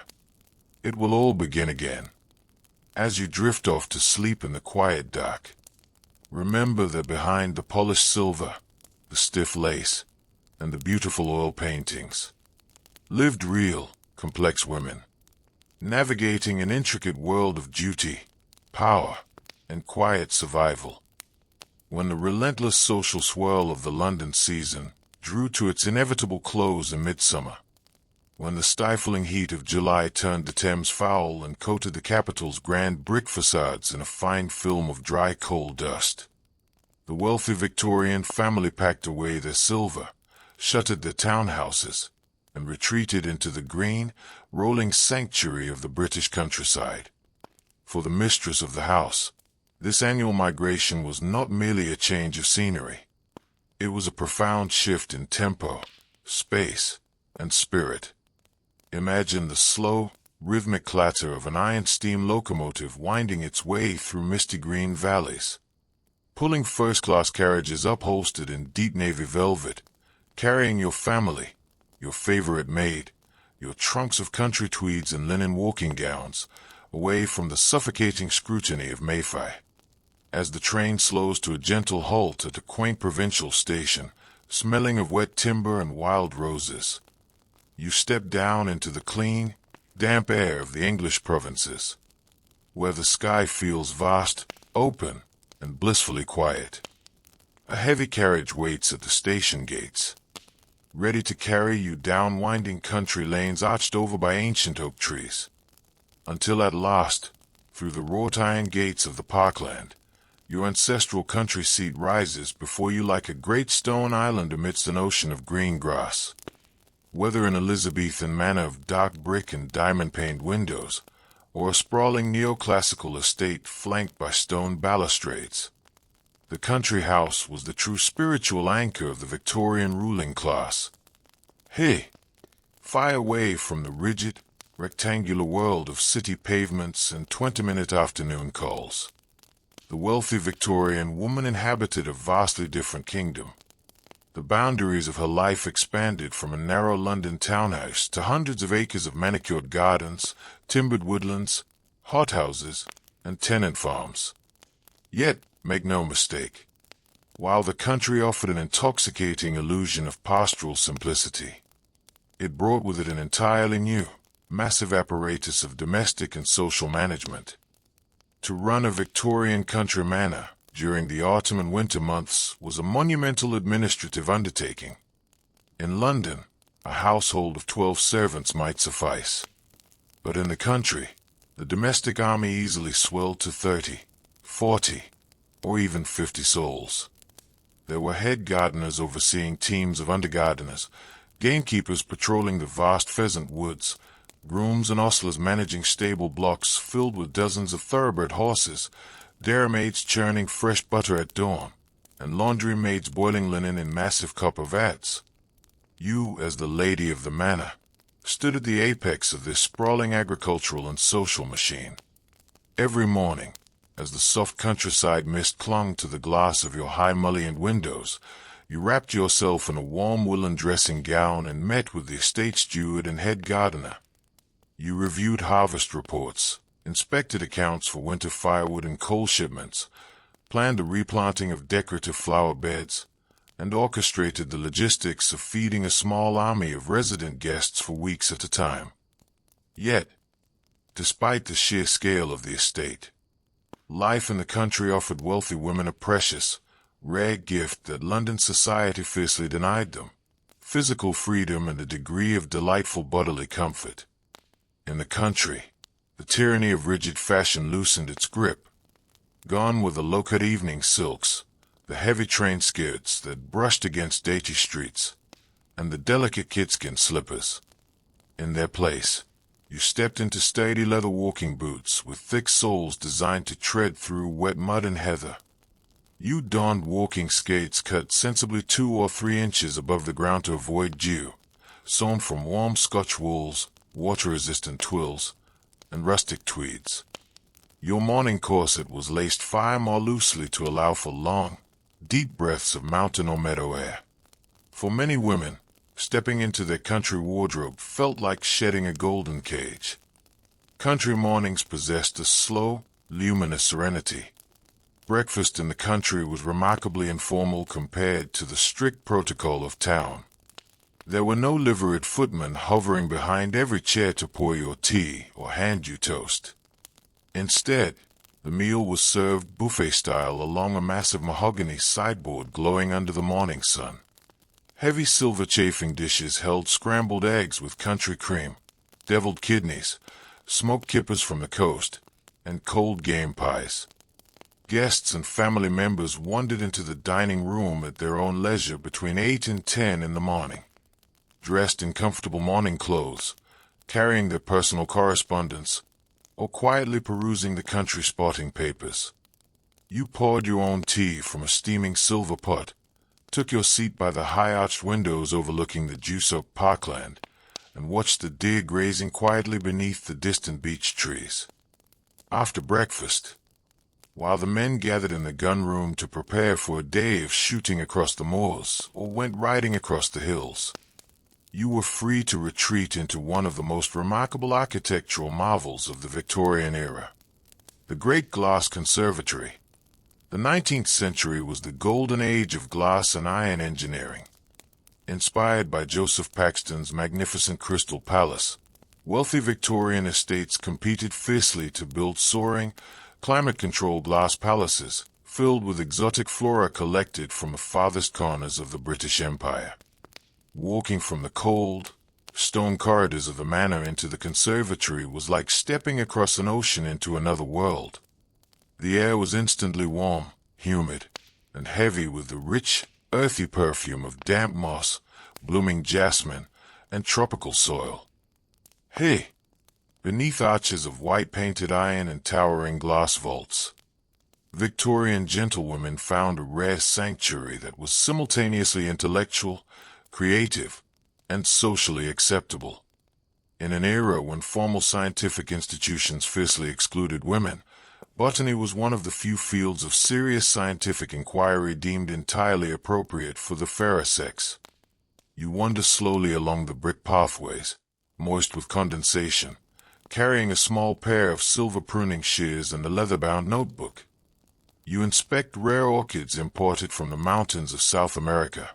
it will all begin again. As you drift off to sleep in the quiet dark, remember that behind the polished silver, the stiff lace, and the beautiful oil paintings, lived real, complex women, navigating an intricate world of duty, power, and quiet survival. When the relentless social swirl of the London season drew to its inevitable close in midsummer, when the stifling heat of July turned the Thames foul and coated the capital's grand brick facades in a fine film of dry coal dust, the wealthy Victorian family packed away their silver, shuttered their townhouses, and retreated into the green, rolling sanctuary of the British countryside. For the mistress of the house, this annual migration was not merely a change of scenery. It was a profound shift in tempo, space, and spirit. Imagine the slow, rhythmic clatter of an iron steam locomotive winding its way through misty green valleys, pulling first-class carriages upholstered in deep navy velvet, carrying your family, your favorite maid, your trunks of country tweeds and linen walking gowns, away from the suffocating scrutiny of Mayfair. As the train slows to a gentle halt at a quaint provincial station, smelling of wet timber and wild roses, you step down into the clean, damp air of the English provinces, where the sky feels vast, open, and blissfully quiet. A heavy carriage waits at the station gates, ready to carry you down winding country lanes arched over by ancient oak trees, until at last, through the wrought iron gates of the parkland, your ancestral country seat rises before you like a great stone island amidst an ocean of green grass. Whether an Elizabethan manor of dark brick and diamond-paned windows, or a sprawling neoclassical estate flanked by stone balustrades, the country house was the true spiritual anchor of the Victorian ruling class. Hey, fly away from the rigid, rectangular world of city pavements and 20-minute afternoon calls. The wealthy Victorian woman inhabited a vastly different kingdom. The boundaries of her life expanded from a narrow London townhouse to hundreds of acres of manicured gardens, timbered woodlands, hothouses, and tenant farms. Yet, make no mistake, while the country offered an intoxicating illusion of pastoral simplicity, it brought with it an entirely new, massive apparatus of domestic and social management. To run a Victorian country manor during the autumn and winter months was a monumental administrative undertaking. In London, a household of 12 servants might suffice. But in the country, the domestic army easily swelled to 30, 40, or even 50 souls. There were head gardeners overseeing teams of undergardeners, gamekeepers patrolling the vast pheasant woods, grooms and ostlers managing stable blocks filled with dozens of thoroughbred horses, dairymaids churning fresh butter at dawn, and laundry maids boiling linen in massive copper vats. You, as the lady of the manor, stood at the apex of this sprawling agricultural and social machine. Every morning, as the soft countryside mist clung to the glass of your high mullioned windows, you wrapped yourself in a warm woolen dressing gown and met with the estate steward and head gardener. You reviewed harvest reports, inspected accounts for winter firewood and coal shipments, planned the replanting of decorative flower beds, and orchestrated the logistics of feeding a small army of resident guests for weeks at a time. Yet, despite the sheer scale of the estate, life in the country offered wealthy women a precious, rare gift that London society fiercely denied them: physical freedom and a degree of delightful bodily comfort. In the country, the tyranny of rigid fashion loosened its grip. Gone were the low-cut evening silks, the heavy train skirts that brushed against dainty streets, and the delicate kidskin slippers. In their place, you stepped into sturdy leather walking boots with thick soles designed to tread through wet mud and heather. You donned walking skates cut sensibly 2 or 3 inches above the ground to avoid dew, sewn from warm Scotch wools, water-resistant twills, and rustic tweeds. Your morning corset was laced far more loosely to allow for long, deep breaths of mountain or meadow air. For many women, stepping into their country wardrobe felt like shedding a golden cage. Country mornings possessed a slow, luminous serenity. Breakfast in the country was remarkably informal compared to the strict protocol of town. There were no liveried footmen hovering behind every chair to pour your tea or hand you toast. Instead, the meal was served buffet-style along a massive mahogany sideboard glowing under the morning sun. Heavy silver chafing dishes held scrambled eggs with country cream, deviled kidneys, smoked kippers from the coast, and cold game pies. Guests and family members wandered into the dining room at their own leisure between 8 and 10 in the morning, dressed in comfortable morning clothes, carrying their personal correspondence, or quietly perusing the country sporting papers. You poured your own tea from a steaming silver pot, took your seat by the high-arched windows overlooking the dew-soaked parkland, and watched the deer grazing quietly beneath the distant beech trees. After breakfast, while the men gathered in the gun room to prepare for a day of shooting across the moors or went riding across the hills, you were free to retreat into one of the most remarkable architectural marvels of the Victorian era, the Great Glass Conservatory. The 19th century was the golden age of glass and iron engineering. Inspired by Joseph Paxton's magnificent Crystal Palace, wealthy Victorian estates competed fiercely to build soaring, climate-controlled glass palaces filled with exotic flora collected from the farthest corners of the British Empire. Walking from the cold, stone corridors of the manor into the conservatory was like stepping across an ocean into another world. The air was instantly warm, humid, and heavy with the rich, earthy perfume of damp moss, blooming jasmine, and tropical soil. Hey! Beneath arches of white-painted iron and towering glass vaults, Victorian gentlewomen found a rare sanctuary that was simultaneously intellectual, creative, and socially acceptable. In an era when formal scientific institutions fiercely excluded women, botany was one of the few fields of serious scientific inquiry deemed entirely appropriate for the fairer sex. You wander slowly along the brick pathways, moist with condensation, carrying a small pair of silver pruning shears and a leather-bound notebook. You inspect rare orchids imported from the mountains of South America,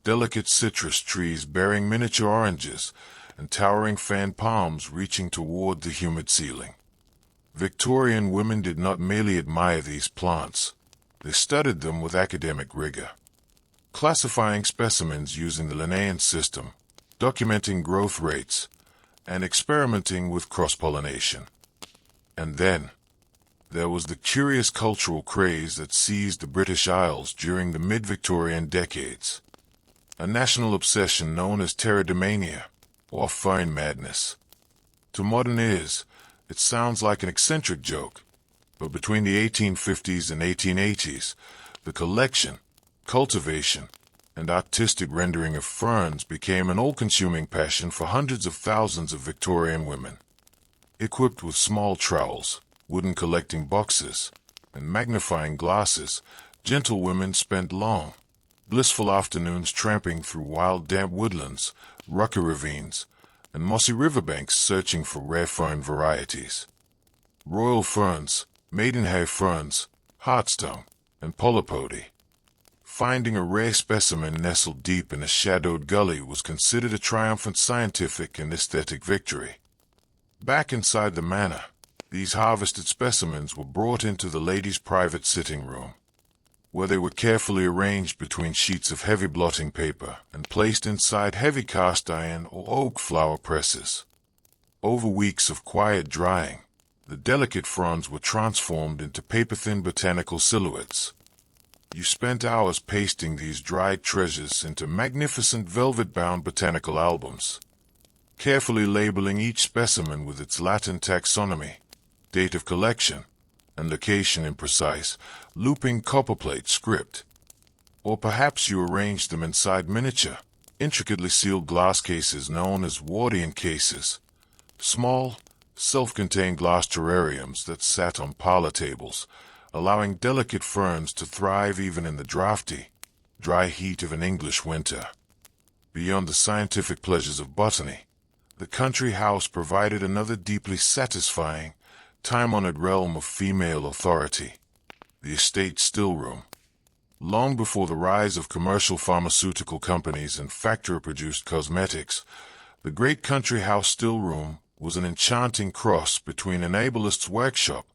delicate citrus trees bearing miniature oranges, and towering fan palms reaching toward the humid ceiling. Victorian women did not merely admire these plants, they studied them with academic rigor, classifying specimens using the Linnaean system, documenting growth rates, and experimenting with cross-pollination. And then, there was the curious cultural craze that seized the British Isles during the mid-Victorian decades, a national obsession known as terradomania, or fine madness. To modern ears, it sounds like an eccentric joke, but between the 1850s and 1880s, the collection, cultivation, and artistic rendering of ferns became an all-consuming passion for hundreds of thousands of Victorian women. Equipped with small trowels, wooden collecting boxes, and magnifying glasses, gentlewomen spent long, blissful afternoons tramping through wild damp woodlands, rocky ravines, and mossy riverbanks searching for rare fern varieties. Royal ferns, maidenhair ferns, hartstongue, and polypody. Finding a rare specimen nestled deep in a shadowed gully was considered a triumphant scientific and aesthetic victory. Back inside the manor, these harvested specimens were brought into the lady's private sitting room, where they were carefully arranged between sheets of heavy blotting paper and placed inside heavy cast iron or oak flower presses. Over weeks of quiet drying, the delicate fronds were transformed into paper-thin botanical silhouettes. You spent hours pasting these dried treasures into magnificent velvet-bound botanical albums, carefully labeling each specimen with its Latin taxonomy, date of collection, and location in precise, looping copperplate script. Or perhaps you arranged them inside miniature, intricately sealed glass cases known as Wardian cases, small, self-contained glass terrariums that sat on parlor tables, allowing delicate ferns to thrive even in the drafty, dry heat of an English winter. Beyond the scientific pleasures of botany, the country house provided another deeply satisfying, time-honored realm of female authority, the estate stillroom. Long before the rise of commercial pharmaceutical companies and factory-produced cosmetics, the great country house stillroom was an enchanting cross between an ableist's workshop,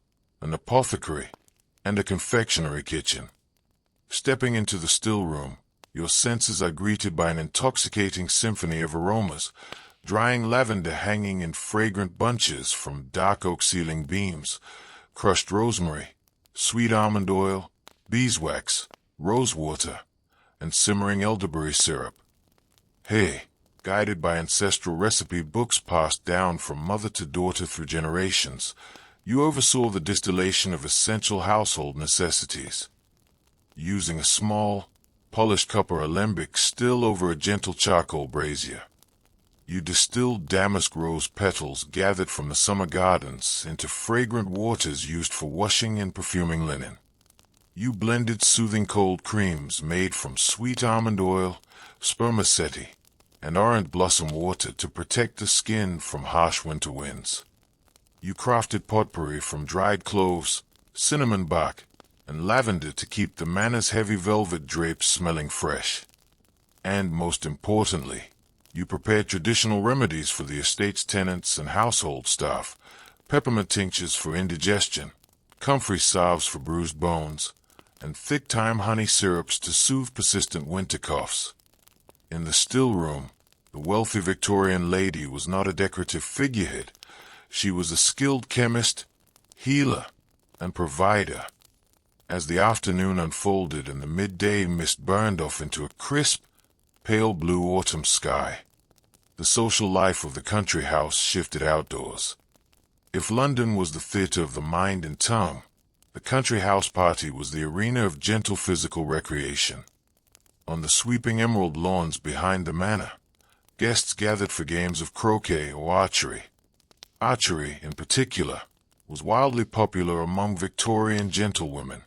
an apothecary, and a confectionery kitchen. Stepping into the stillroom, your senses are greeted by an intoxicating symphony of aromas, drying lavender hanging in fragrant bunches from dark oak ceiling beams, crushed rosemary, sweet almond oil, beeswax, rosewater, and simmering elderberry syrup. Hey, guided by ancestral recipe books passed down from mother to daughter through generations, you oversaw the distillation of essential household necessities. Using a small, polished copper alembic still over a gentle charcoal brazier, you distilled damask rose petals gathered from the summer gardens into fragrant waters used for washing and perfuming linen. You blended soothing cold creams made from sweet almond oil, spermaceti, and orange blossom water to protect the skin from harsh winter winds. You crafted potpourri from dried cloves, cinnamon bark, and lavender to keep the manor's heavy velvet drapes smelling fresh. And most importantly, you prepared traditional remedies for the estate's tenants and household staff, peppermint tinctures for indigestion, comfrey salves for bruised bones, and thick thyme honey syrups to soothe persistent winter coughs. In the still room, the wealthy Victorian lady was not a decorative figurehead. She was a skilled chemist, healer, and provider. As the afternoon unfolded and the midday mist burned off into a crisp, pale blue autumn sky, the social life of the country house shifted outdoors. If London was the theatre of the mind and tongue, the country house party was the arena of gentle physical recreation. On the sweeping emerald lawns behind the manor, guests gathered for games of croquet or archery. Archery, in particular, was wildly popular among Victorian gentlewomen.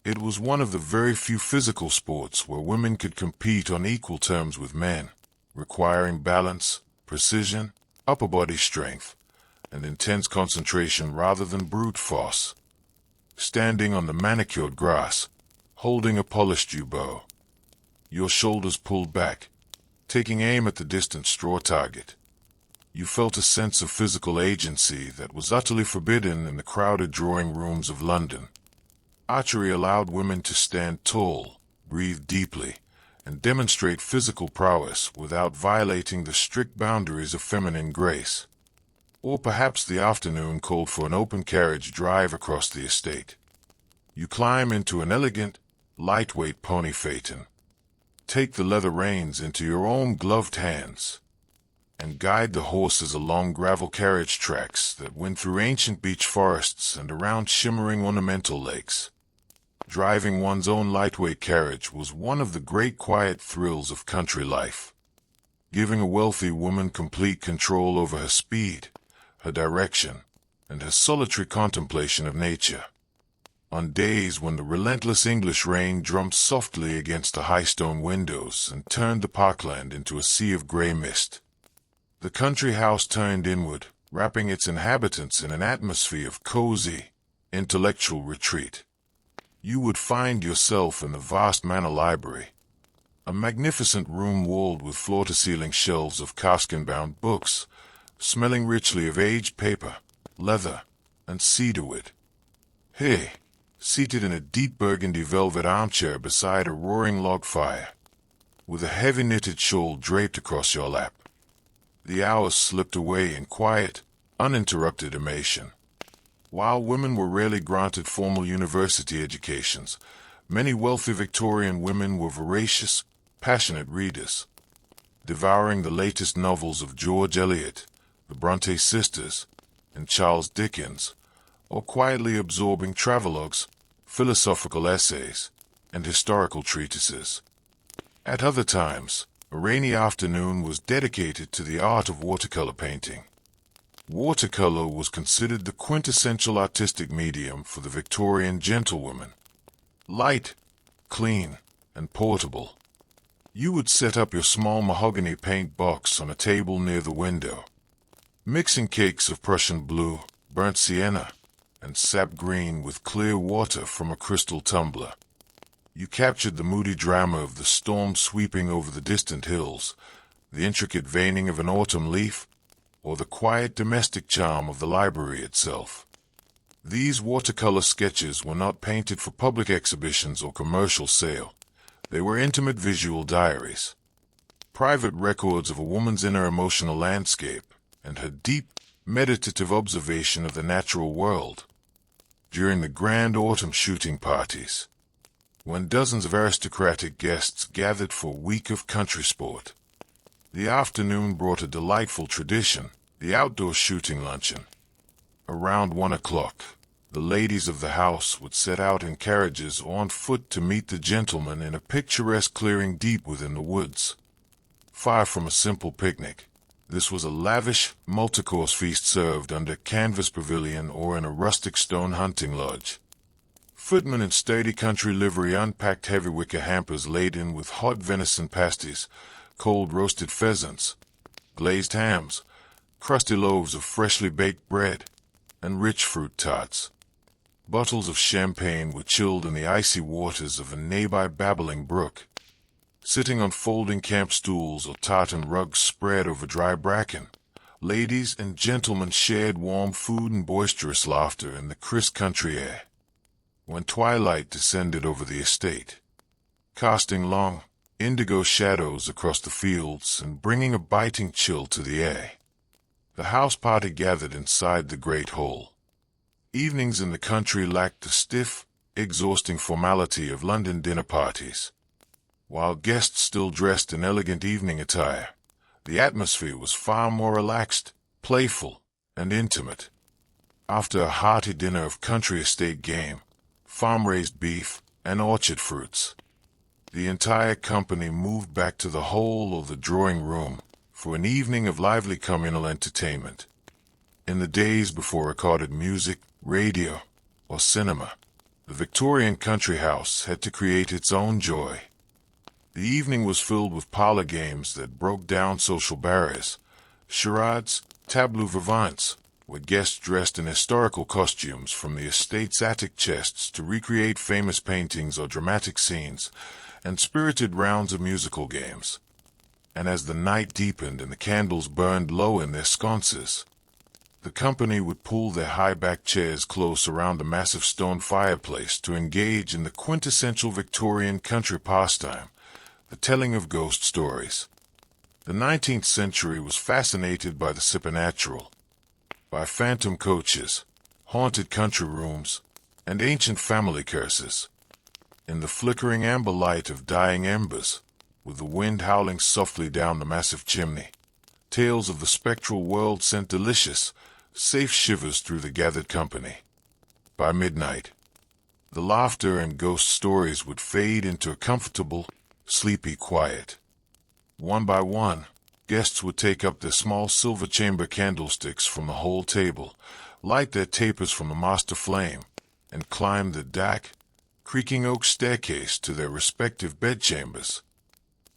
It was one of the very few physical sports where women could compete on equal terms with men, requiring balance, precision, upper body strength, and intense concentration rather than brute force. Standing on the manicured grass, holding a polished yew bow, your shoulders pulled back, taking aim at the distant straw target, you felt a sense of physical agency that was utterly forbidden in the crowded drawing rooms of London. Archery allowed women to stand tall, breathe deeply, and demonstrate physical prowess without violating the strict boundaries of feminine grace. Or perhaps the afternoon called for an open carriage drive across the estate. You climb into an elegant, lightweight pony phaeton, take the leather reins into your own gloved hands, and guide the horses along gravel carriage tracks that went through ancient beech forests and around shimmering ornamental lakes. Driving one's own lightweight carriage was one of the great quiet thrills of country life, giving a wealthy woman complete control over her speed, her direction, and her solitary contemplation of nature. On days when the relentless English rain drummed softly against the high stone windows and turned the parkland into a sea of grey mist, the country house turned inward, wrapping its inhabitants in an atmosphere of cozy, intellectual retreat. You would find yourself in the vast manor library, a magnificent room walled with floor-to-ceiling shelves of calfskin-bound books, smelling richly of aged paper, leather, and cedarwood. Hey, seated in a deep burgundy velvet armchair beside a roaring log fire, with a heavy knitted shawl draped across your lap. The hours slipped away in quiet, uninterrupted immersion. While women were rarely granted formal university educations, many wealthy Victorian women were voracious, passionate readers, devouring the latest novels of George Eliot, the Bronte sisters, and Charles Dickens, or quietly absorbing travelogues, philosophical essays, and historical treatises. At other times, A rainy afternoon was dedicated to the art of watercolor painting. Watercolor was considered the quintessential artistic medium for the Victorian gentlewoman. Light, clean, and portable. You would set up your small mahogany paint box on a table near the window, mixing cakes of Prussian blue, burnt sienna, and sap green with clear water from a crystal tumbler. You captured the moody drama of the storm sweeping over the distant hills, the intricate veining of an autumn leaf, or the quiet domestic charm of the library itself. These watercolor sketches were not painted for public exhibitions or commercial sale. They were intimate visual diaries, private records of a woman's inner emotional landscape and her deep, meditative observation of the natural world. During the grand autumn shooting parties, when dozens of aristocratic guests gathered for a week of country sport, the afternoon brought a delightful tradition, the outdoor shooting luncheon. Around 1 o'clock, the ladies of the house would set out in carriages or on foot to meet the gentlemen in a picturesque clearing deep within the woods. Far from a simple picnic, this was a lavish, multi-course feast served under a canvas pavilion or in a rustic stone hunting lodge. Footmen in sturdy country livery unpacked heavy wicker hampers laden with hot venison pasties, cold roasted pheasants, glazed hams, crusty loaves of freshly baked bread, and rich fruit tarts. Bottles of champagne were chilled in the icy waters of a nearby babbling brook. Sitting on folding camp stools or tartan rugs spread over dry bracken, ladies and gentlemen shared warm food and boisterous laughter in the crisp country air. When twilight descended over the estate, casting long, indigo shadows across the fields and bringing a biting chill to the air, the house party gathered inside the great hall. Evenings in the country lacked the stiff, exhausting formality of London dinner parties. While guests still dressed in elegant evening attire, the atmosphere was far more relaxed, playful, and intimate. After a hearty dinner of country estate game, farm-raised beef, and orchard fruits, the entire company moved back to the hall or the drawing room for an evening of lively communal entertainment. In the days before recorded music, radio, or cinema, the Victorian country house had to create its own joy. The evening was filled with parlor games that broke down social barriers, charades, tableaux vivants, where guests dressed in historical costumes from the estate's attic chests to recreate famous paintings or dramatic scenes, and spirited rounds of musical games. And as the night deepened and the candles burned low in their sconces, the company would pull their high-backed chairs close around the massive stone fireplace to engage in the quintessential Victorian country pastime, the telling of ghost stories. The 19th century was fascinated by the supernatural, by phantom coaches, haunted country rooms, and ancient family curses. In the flickering amber light of dying embers, with the wind howling softly down the massive chimney, tales of the spectral world sent delicious, safe shivers through the gathered company. By midnight, the laughter and ghost stories would fade into a comfortable, sleepy quiet. One by one, guests would take up their small silver chamber candlesticks from the whole table, light their tapers from the master flame, and climb the dark, creaking oak staircase to their respective bedchambers.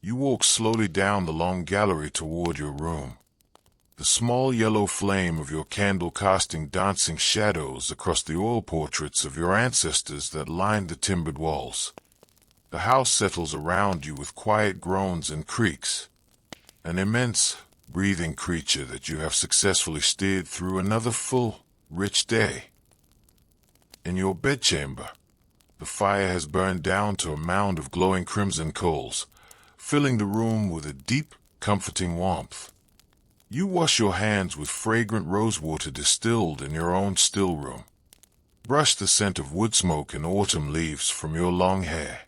You walk slowly down the long gallery toward your room, the small yellow flame of your candle casting dancing shadows across the oil portraits of your ancestors that lined the timbered walls. The house settles around you with quiet groans and creaks, an immense, breathing creature that you have successfully steered through another full, rich day. In your bedchamber, the fire has burned down to a mound of glowing crimson coals, filling the room with a deep, comforting warmth. You wash your hands with fragrant rosewater distilled in your own still room. Brush the scent of wood smoke and autumn leaves from your long hair,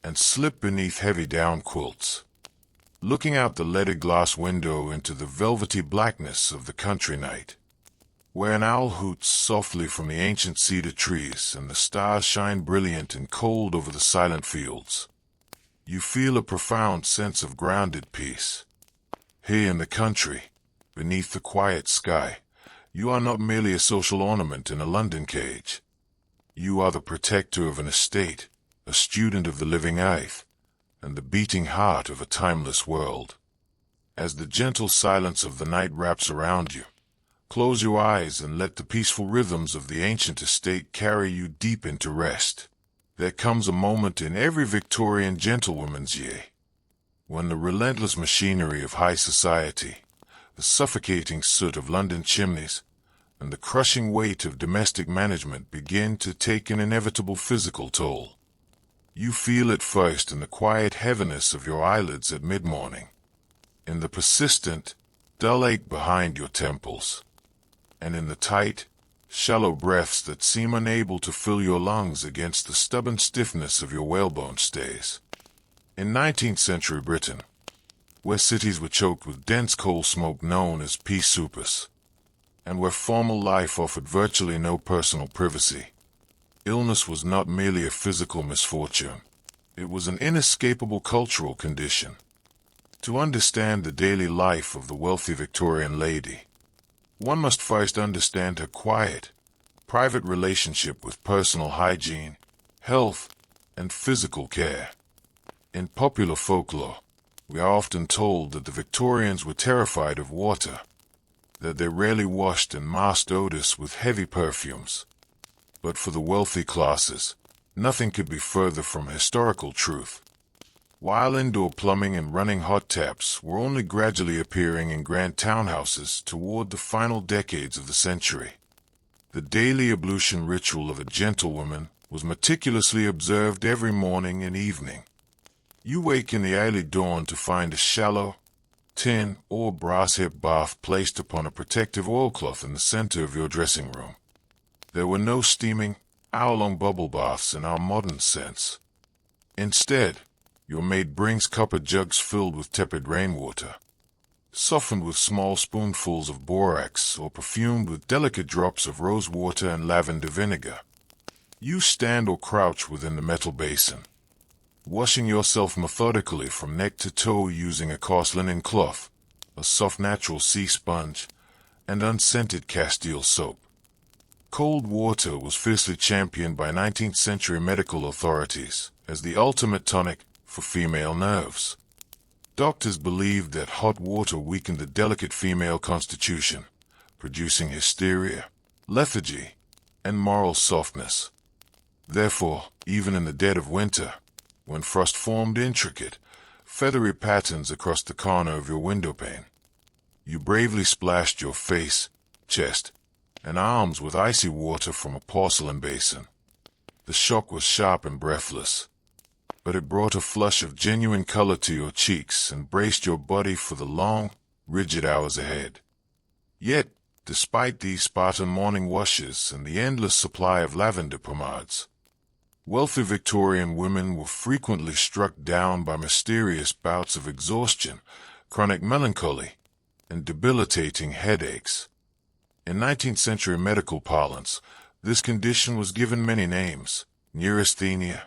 and slip beneath heavy down quilts, looking out the leaded glass window into the velvety blackness of the country night, where an owl hoots softly from the ancient cedar trees and the stars shine brilliant and cold over the silent fields. You feel a profound sense of grounded peace. Here in the country, beneath the quiet sky, you are not merely a social ornament in a London cage. You are the protector of an estate, a student of the living earth, and the beating heart of a timeless world. As the gentle silence of the night wraps around you, close your eyes and let the peaceful rhythms of the ancient estate carry you deep into rest. There comes a moment in every Victorian gentlewoman's year when the relentless machinery of high society, the suffocating soot of London chimneys, and the crushing weight of domestic management begin to take an inevitable physical toll. You feel it first in the quiet heaviness of your eyelids at mid-morning, in the persistent, dull ache behind your temples, and in the tight, shallow breaths that seem unable to fill your lungs against the stubborn stiffness of your whalebone stays. In 19th century Britain, where cities were choked with dense coal smoke known as pea soupers, and where formal life offered virtually no personal privacy, illness was not merely a physical misfortune. It was an inescapable cultural condition. To understand the daily life of the wealthy Victorian lady, one must first understand her quiet, private relationship with personal hygiene, health, and physical care. In popular folklore, we are often told that the Victorians were terrified of water, that they rarely washed and masked odors with heavy perfumes. But for the wealthy classes, nothing could be further from historical truth. While indoor plumbing and running hot taps were only gradually appearing in grand townhouses toward the final decades of the century, the daily ablution ritual of a gentlewoman was meticulously observed every morning and evening. You wake in the early dawn to find a shallow, tin or brass hip bath placed upon a protective oilcloth in the center of your dressing room. There were no steaming, hour-long bubble baths in our modern sense. Instead, your maid brings copper jugs filled with tepid rainwater, softened with small spoonfuls of borax or perfumed with delicate drops of rose water and lavender vinegar. You stand or crouch within the metal basin, washing yourself methodically from neck to toe using a coarse linen cloth, a soft natural sea sponge, and unscented Castile soap. Cold water was fiercely championed by 19th century medical authorities as the ultimate tonic for female nerves. Doctors believed that hot water weakened the delicate female constitution, producing hysteria, lethargy, and moral softness. Therefore, even in the dead of winter, when frost formed intricate, feathery patterns across the corner of your windowpane, you bravely splashed your face, chest, and arms with icy water from a porcelain basin. The shock was sharp and breathless, but it brought a flush of genuine color to your cheeks and braced your body for the long, rigid hours ahead. Yet, despite these Spartan morning washes and the endless supply of lavender pomades, wealthy Victorian women were frequently struck down by mysterious bouts of exhaustion, chronic melancholy, and debilitating headaches. In 19th century medical parlance, this condition was given many names: neurasthenia,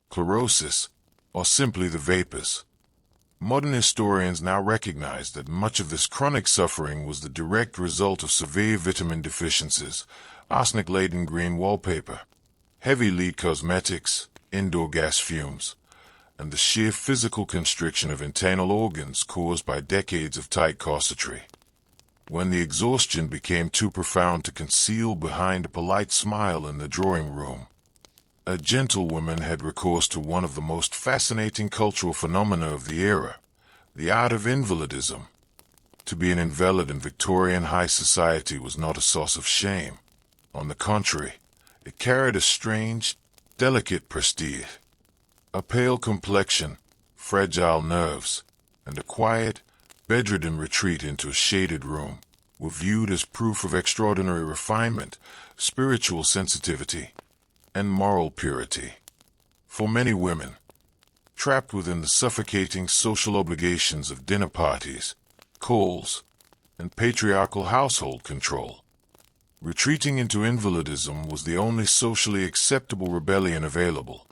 chlorosis, or simply the vapors. Modern historians now recognize that much of this chronic suffering was the direct result of severe vitamin deficiencies, arsenic-laden green wallpaper, heavy lead cosmetics, indoor gas fumes, and the sheer physical constriction of internal organs caused by decades of tight corsetry. When the exhaustion became too profound to conceal behind a polite smile in the drawing room, a gentlewoman had recourse to one of the most fascinating cultural phenomena of the era, the art of invalidism. To be an invalid in Victorian high society was not a source of shame. On the contrary, it carried a strange, delicate prestige. A pale complexion, fragile nerves, and a quiet, bedridden retreat into a shaded room were viewed as proof of extraordinary refinement, spiritual sensitivity, and moral purity. For many women, trapped within the suffocating social obligations of dinner parties, calls, and patriarchal household control, retreating into invalidism was the only socially acceptable rebellion available.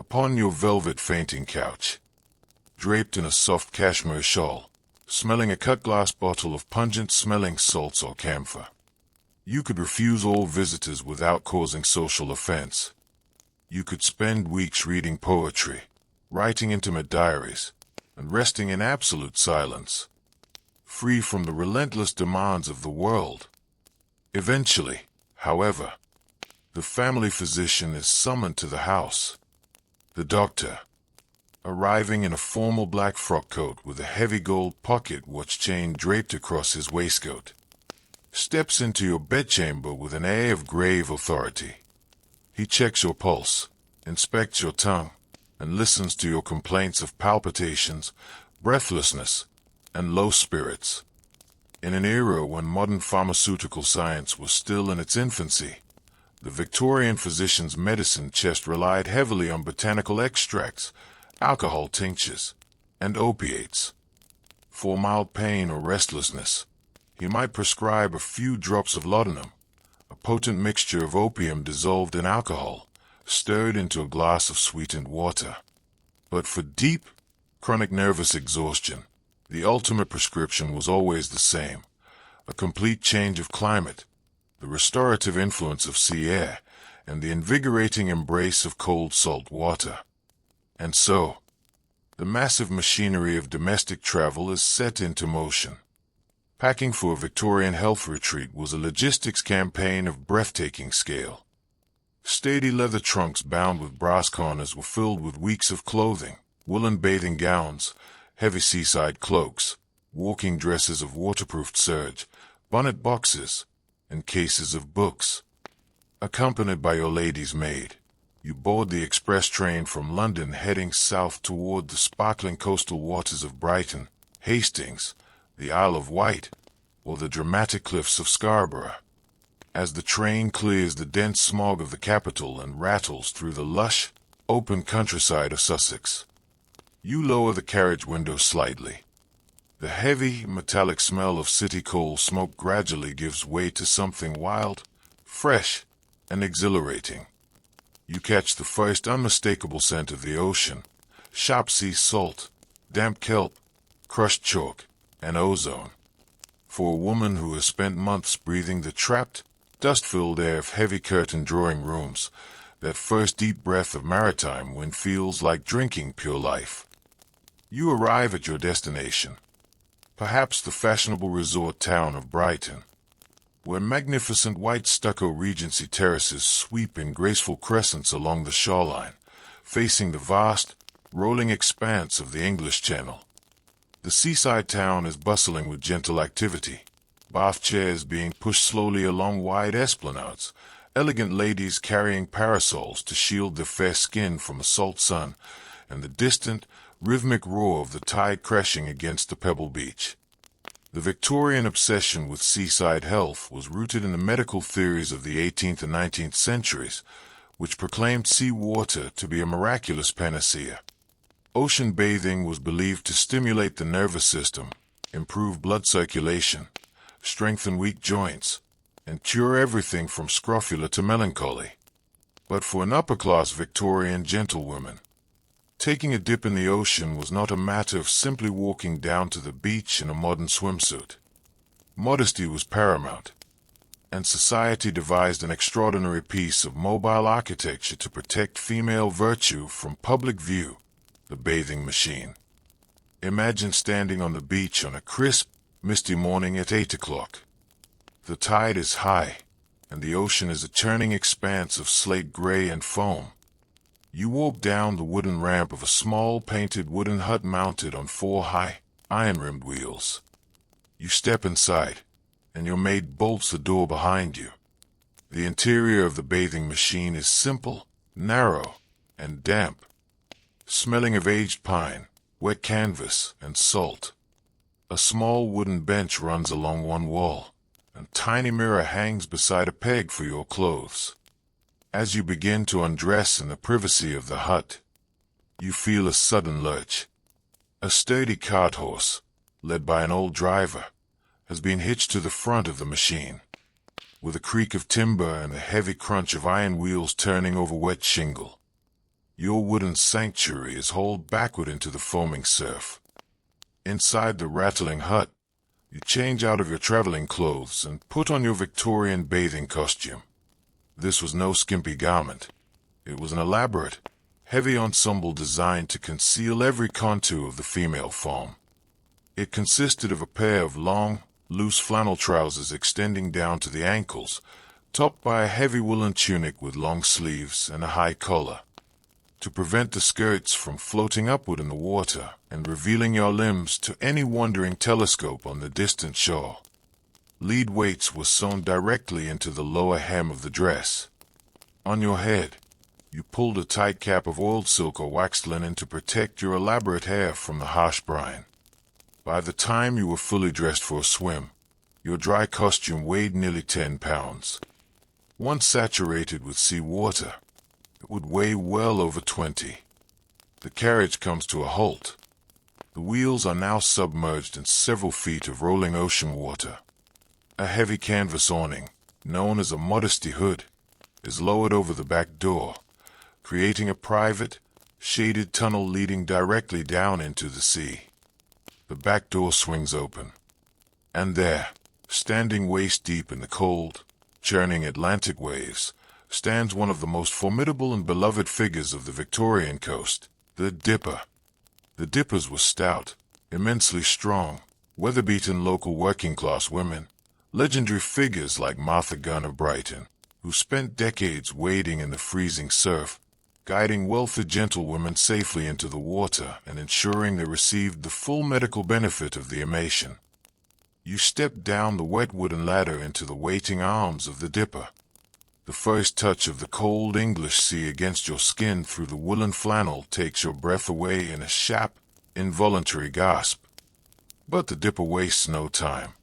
Upon your velvet fainting couch, draped in a soft cashmere shawl, smelling a cut-glass bottle of pungent-smelling salts or camphor, you could refuse all visitors without causing social offense. You could spend weeks reading poetry, writing intimate diaries, and resting in absolute silence, free from the relentless demands of the world. Eventually, however, the family physician is summoned to the house. The doctor, arriving in a formal black frock coat with a heavy gold pocket watch chain draped across his waistcoat, steps into your bedchamber with an air of grave authority. He checks your pulse, inspects your tongue, and listens to your complaints of palpitations, breathlessness, and low spirits. In an era when modern pharmaceutical science was still in its infancy, the Victorian physician's medicine chest relied heavily on botanical extracts, alcohol tinctures, and opiates. For mild pain or restlessness, he might prescribe a few drops of laudanum, a potent mixture of opium dissolved in alcohol, stirred into a glass of sweetened water. But for deep, chronic nervous exhaustion, the ultimate prescription was always the same: a complete change of climate, the restorative influence of sea air, and the invigorating embrace of cold salt water. And so, the massive machinery of domestic travel is set into motion. Packing for a Victorian health retreat was a logistics campaign of breathtaking scale. Sturdy leather trunks bound with brass corners were filled with weeks of clothing, woolen bathing gowns, heavy seaside cloaks, walking dresses of waterproofed serge, bonnet boxes, and cases of books. Accompanied by your lady's maid, you board the express train from London heading south toward the sparkling coastal waters of Brighton, Hastings, the Isle of Wight, or the dramatic cliffs of Scarborough. As the train clears the dense smog of the capital and rattles through the lush, open countryside of Sussex, you lower the carriage window slightly. The heavy, metallic smell of city coal smoke gradually gives way to something wild, fresh, and exhilarating. You catch the first unmistakable scent of the ocean: sharp sea salt, damp kelp, crushed chalk, and ozone. For a woman who has spent months breathing the trapped, dust-filled air of heavy-curtained drawing rooms, that first deep breath of maritime wind feels like drinking pure life. You arrive at your destination, perhaps the fashionable resort town of Brighton, where magnificent white stucco Regency terraces sweep in graceful crescents along the shoreline, facing the vast, rolling expanse of the English Channel. The seaside town is bustling with gentle activity, bath chairs being pushed slowly along wide esplanades, elegant ladies carrying parasols to shield their fair skin from a salt sun, and the distant, rhythmic roar of the tide crashing against the pebble beach. The Victorian obsession with seaside health was rooted in the medical theories of the 18th and 19th centuries, which proclaimed sea water to be a miraculous panacea. Ocean bathing was believed to stimulate the nervous system, improve blood circulation, strengthen weak joints, and cure everything from scrofula to melancholy. But for an upper-class Victorian gentlewoman, taking a dip in the ocean was not a matter of simply walking down to the beach in a modern swimsuit. Modesty was paramount, and society devised an extraordinary piece of mobile architecture to protect female virtue from public view: the bathing machine. Imagine standing on the beach on a crisp, misty morning at 8 o'clock. The tide is high, and the ocean is a churning expanse of slate gray and foam. You walk down the wooden ramp of a small painted wooden hut mounted on 4 high, iron-rimmed wheels. You step inside, and your maid bolts the door behind you. The interior of the bathing machine is simple, narrow, and damp, smelling of aged pine, wet canvas, and salt. A small wooden bench runs along one wall, and a tiny mirror hangs beside a peg for your clothes. As you begin to undress in the privacy of the hut, you feel a sudden lurch. A sturdy cart horse, led by an old driver, has been hitched to the front of the machine. With a creak of timber and a heavy crunch of iron wheels turning over wet shingle, Your wooden sanctuary is hauled backward into the foaming surf. Inside the rattling hut, you change out of your traveling clothes and put on your Victorian bathing costume. This was no skimpy garment. It was an elaborate, heavy ensemble designed to conceal every contour of the female form. It consisted of a pair of long, loose flannel trousers extending down to the ankles, topped by a heavy woolen tunic with long sleeves and a high collar. To prevent the skirts from floating upward in the water and revealing your limbs to any wandering telescope on the distant shore, lead weights were sewn directly into the lower hem of the dress. On your head, you pulled a tight cap of oiled silk or waxed linen to protect your elaborate hair from the harsh brine. By the time you were fully dressed for a swim, your dry costume weighed nearly 10 pounds. Once saturated with sea water, it would weigh well over 20. The carriage comes to a halt. The wheels are now submerged in several feet of rolling ocean water. A heavy canvas awning, known as a modesty hood, is lowered over the back door, creating a private, shaded tunnel leading directly down into the sea. The back door swings open, and there, standing waist-deep in the cold, churning Atlantic waves, stands one of the most formidable and beloved figures of the Victorian coast, the Dipper. The Dippers were stout, immensely strong, weather-beaten local working-class women, legendary figures like Martha Gunn of Brighton, who spent decades wading in the freezing surf, guiding wealthy gentlewomen safely into the water and ensuring they received the full medical benefit of the immersion. You stepped down the wet wooden ladder into the waiting arms of the Dipper. The first touch of the cold English sea against your skin through the woolen flannel takes your breath away in a sharp, involuntary gasp. But the Dipper wastes no time.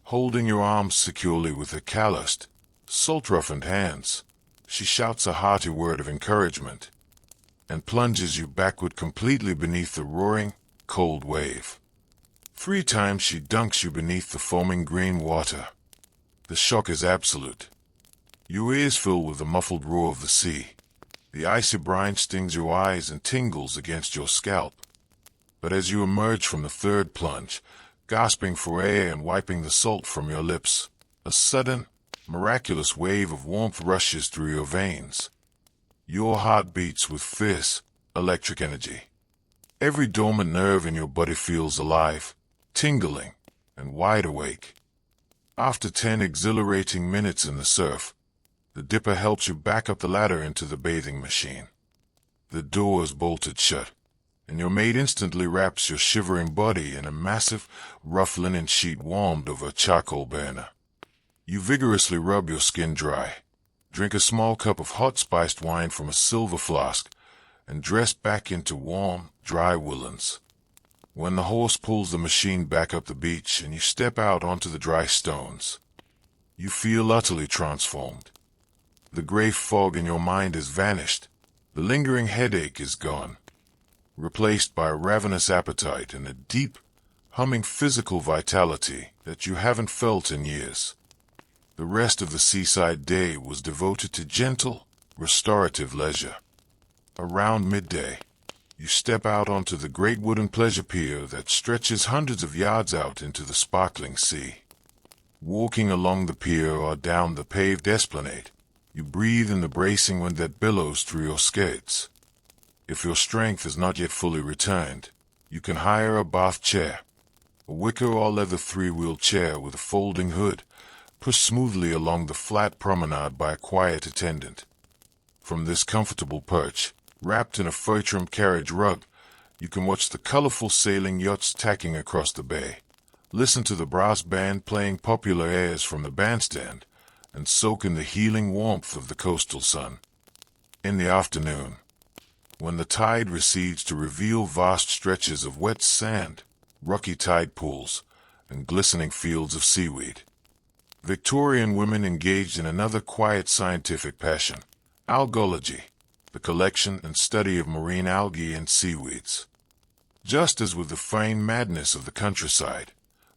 Holding your arms securely with her calloused, salt-roughened hands, she shouts a hearty word of encouragement and plunges you backward completely beneath the roaring, cold wave. 3 times she dunks you beneath the foaming green water. The shock is absolute. Your ears fill with the muffled roar of the sea. The icy brine stings your eyes and tingles against your scalp. But as you emerge from the third plunge, gasping for air and wiping the salt from your lips, a sudden, miraculous wave of warmth rushes through your veins. Your heart beats with fierce, electric energy. Every dormant nerve in your body feels alive, tingling, and wide awake. After 10 exhilarating minutes in the surf, the Dipper helps you back up the ladder into the bathing machine. The door is bolted shut, and your maid instantly wraps your shivering body in a massive, rough linen sheet warmed over a charcoal burner. You vigorously rub your skin dry, drink a small cup of hot spiced wine from a silver flask, and dress back into warm, dry woolens. When the horse pulls the machine back up the beach and you step out onto the dry stones, you feel utterly transformed. The gray fog in your mind has vanished. The lingering headache is gone, replaced by a ravenous appetite and a deep, humming physical vitality that you haven't felt in years. The rest of the seaside day was devoted to gentle, restorative leisure. Around midday, you step out onto the great wooden pleasure pier that stretches hundreds of yards out into the sparkling sea. Walking along the pier or down the paved esplanade, you breathe in the bracing wind that billows through your skirts. If your strength is not yet fully returned, you can hire a bath chair, a wicker or leather 3-wheel chair with a folding hood, pushed smoothly along the flat promenade by a quiet attendant. From this comfortable perch, wrapped in a fur-trimmed carriage rug, you can watch the colorful sailing yachts tacking across the bay, listen to the brass band playing popular airs from the bandstand, and soak in the healing warmth of the coastal sun. In the afternoon, when the tide recedes to reveal vast stretches of wet sand, rocky tide pools, and glistening fields of seaweed, Victorian women engaged in another quiet scientific passion, algology, the collection and study of marine algae and seaweeds. Just as with the fine madness of the countryside,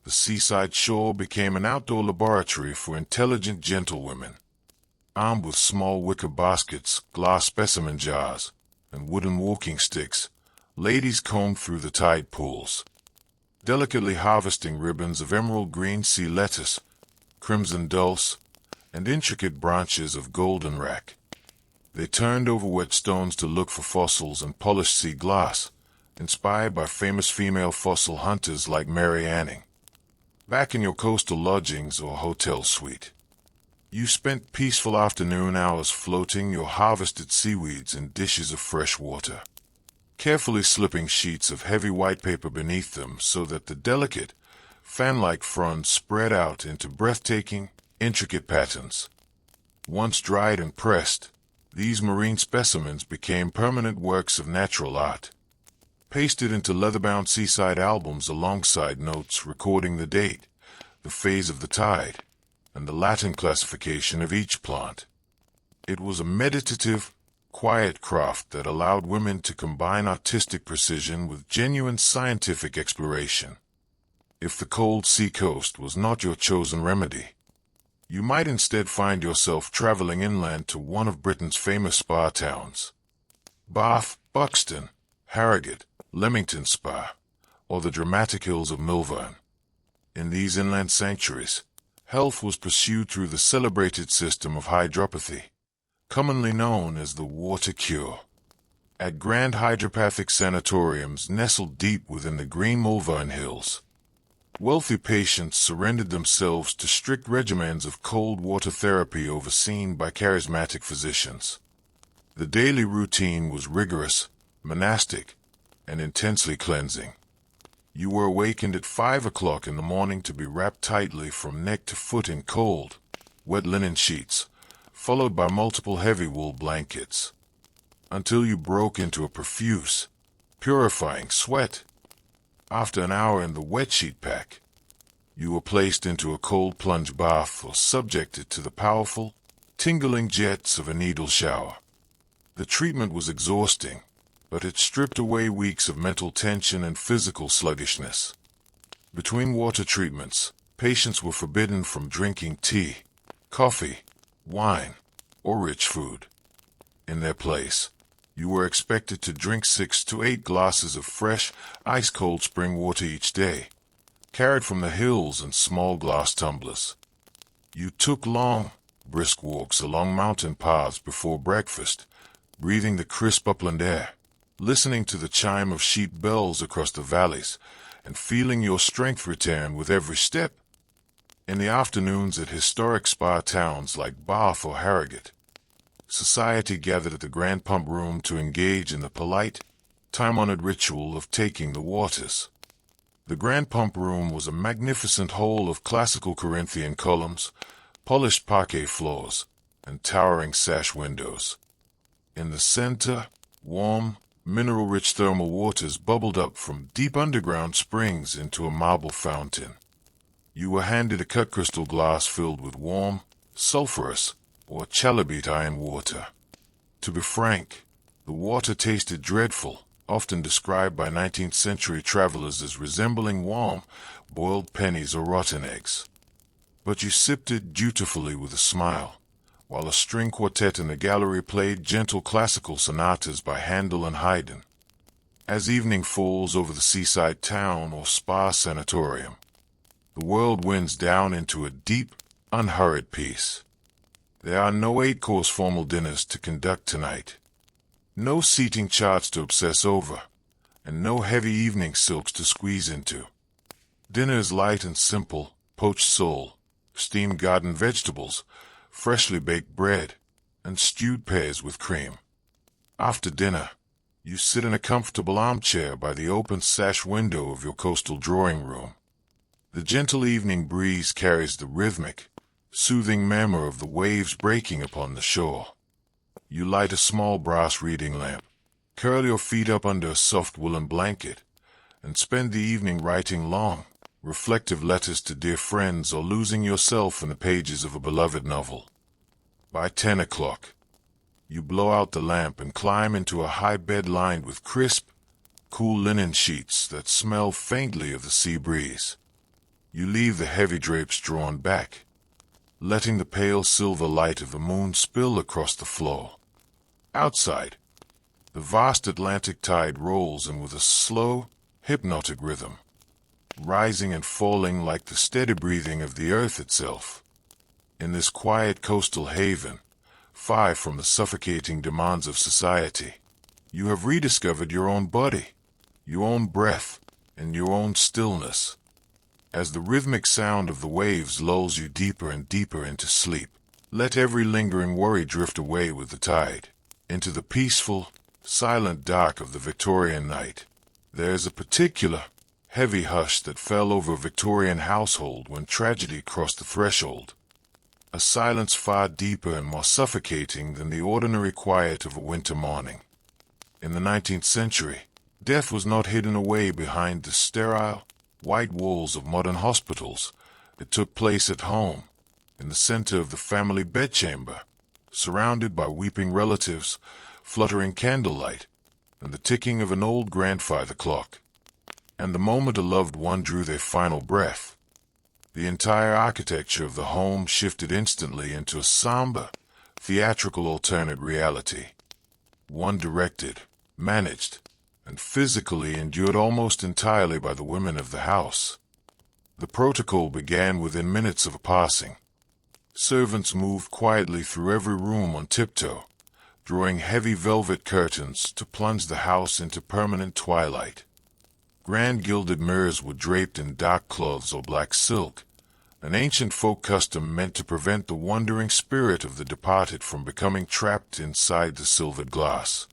the seaside shore became an outdoor laboratory for intelligent gentlewomen. Armed with small wicker baskets, glass specimen jars, and wooden walking sticks, ladies combed through the tide pools, delicately harvesting ribbons of emerald green sea lettuce, crimson dulse, and intricate branches of goldenrod. They turned over wet stones to look for fossils and polished sea glass, inspired by famous female fossil hunters like Mary Anning. Back in your coastal lodgings or hotel suite, you spent peaceful afternoon hours floating your harvested seaweeds in dishes of fresh water, carefully slipping sheets of heavy white paper beneath them so that the delicate, fan-like fronds spread out into breathtaking, intricate patterns. Once dried and pressed, these marine specimens became permanent works of natural art, pasted into leather-bound seaside albums alongside notes recording the date, the phase of the tide, and the Latin classification of each plant. It was a meditative, quiet craft that allowed women to combine artistic precision with genuine scientific exploration. If the cold seacoast was not your chosen remedy, you might instead find yourself traveling inland to one of Britain's famous spa towns. Bath, Buxton, Harrogate, Leamington Spa, or the dramatic hills of Malvern. In these inland sanctuaries, health was pursued through the celebrated system of hydropathy, commonly known as the water cure. At grand hydropathic sanatoriums nestled deep within the green Malvern Hills, wealthy patients surrendered themselves to strict regimens of cold water therapy overseen by charismatic physicians. The daily routine was rigorous, monastic, and intensely cleansing. You were awakened at 5 o'clock in the morning to be wrapped tightly from neck to foot in cold, wet linen sheets, followed by multiple heavy wool blankets, until you broke into a profuse, purifying sweat. After an hour in the wet sheet pack, you were placed into a cold plunge bath or subjected to the powerful, tingling jets of a needle shower. The treatment was exhausting, but it stripped away weeks of mental tension and physical sluggishness. Between water treatments, patients were forbidden from drinking tea, coffee, wine, or rich food. In their place, you were expected to drink 6 to 8 glasses of fresh, ice-cold spring water each day, carried from the hills in small glass tumblers. You took long, brisk walks along mountain paths before breakfast, breathing the crisp upland air, listening to the chime of sheep bells across the valleys, and feeling your strength return with every step. In the afternoons at historic spa towns like Bath or Harrogate, society gathered at the Grand Pump Room to engage in the polite, time-honored ritual of taking the waters. The Grand Pump Room was a magnificent hall of classical Corinthian columns, polished parquet floors, and towering sash windows. In the center, warm, mineral-rich thermal waters bubbled up from deep underground springs into a marble fountain. You were handed a cut crystal glass filled with warm, sulphurous, or chalybeate iron water. To be frank, the water tasted dreadful, often described by 19th century travelers as resembling warm, boiled pennies or rotten eggs. But you sipped it dutifully with a smile, while a string quartet in the gallery played gentle classical sonatas by Handel and Haydn. As evening falls over the seaside town or spa sanatorium, the world winds down into a deep, unhurried peace. There are no 8-course formal dinners to conduct tonight, no seating charts to obsess over, and no heavy evening silks to squeeze into. Dinner is light and simple: poached sole, steamed garden vegetables, freshly baked bread, and stewed pears with cream. After dinner, you sit in a comfortable armchair by the open sash window of your coastal drawing room. The gentle evening breeze carries the rhythmic, soothing murmur of the waves breaking upon the shore. You light a small brass reading lamp, curl your feet up under a soft woolen blanket, and spend the evening writing long, reflective letters to dear friends or losing yourself in the pages of a beloved novel. By 10 o'clock, you blow out the lamp and climb into a high bed lined with crisp, cool linen sheets that smell faintly of the sea breeze. You leave the heavy drapes drawn back, letting the pale silver light of the moon spill across the floor. Outside, The vast Atlantic tide rolls in with a slow, hypnotic rhythm, rising and falling like the steady breathing of the earth itself. In this quiet coastal haven, far from the suffocating demands of society, you have rediscovered your own body, your own breath, and your own stillness. As the rhythmic sound of the waves lulls you deeper and deeper into sleep, let every lingering worry drift away with the tide, into the peaceful, silent dark of the Victorian night. There is a particular, heavy hush that fell over a Victorian household when tragedy crossed the threshold. A silence far deeper and more suffocating than the ordinary quiet of a winter morning. In the 19th century, death was not hidden away behind the sterile, white walls of modern hospitals. It took place at home, in the center of the family bedchamber, surrounded by weeping relatives, fluttering candlelight, and the ticking of an old grandfather clock. And the moment a loved one drew their final breath, the entire architecture of the home shifted instantly into a somber, theatrical alternate reality. One directed, managed, and physically endured almost entirely by the women of the house. The protocol began within minutes of a passing. Servants moved quietly through every room on tiptoe, drawing heavy velvet curtains to plunge the house into permanent twilight. Grand gilded mirrors were draped in dark cloths or black silk, an ancient folk custom meant to prevent the wandering spirit of the departed from becoming trapped inside the silvered glass.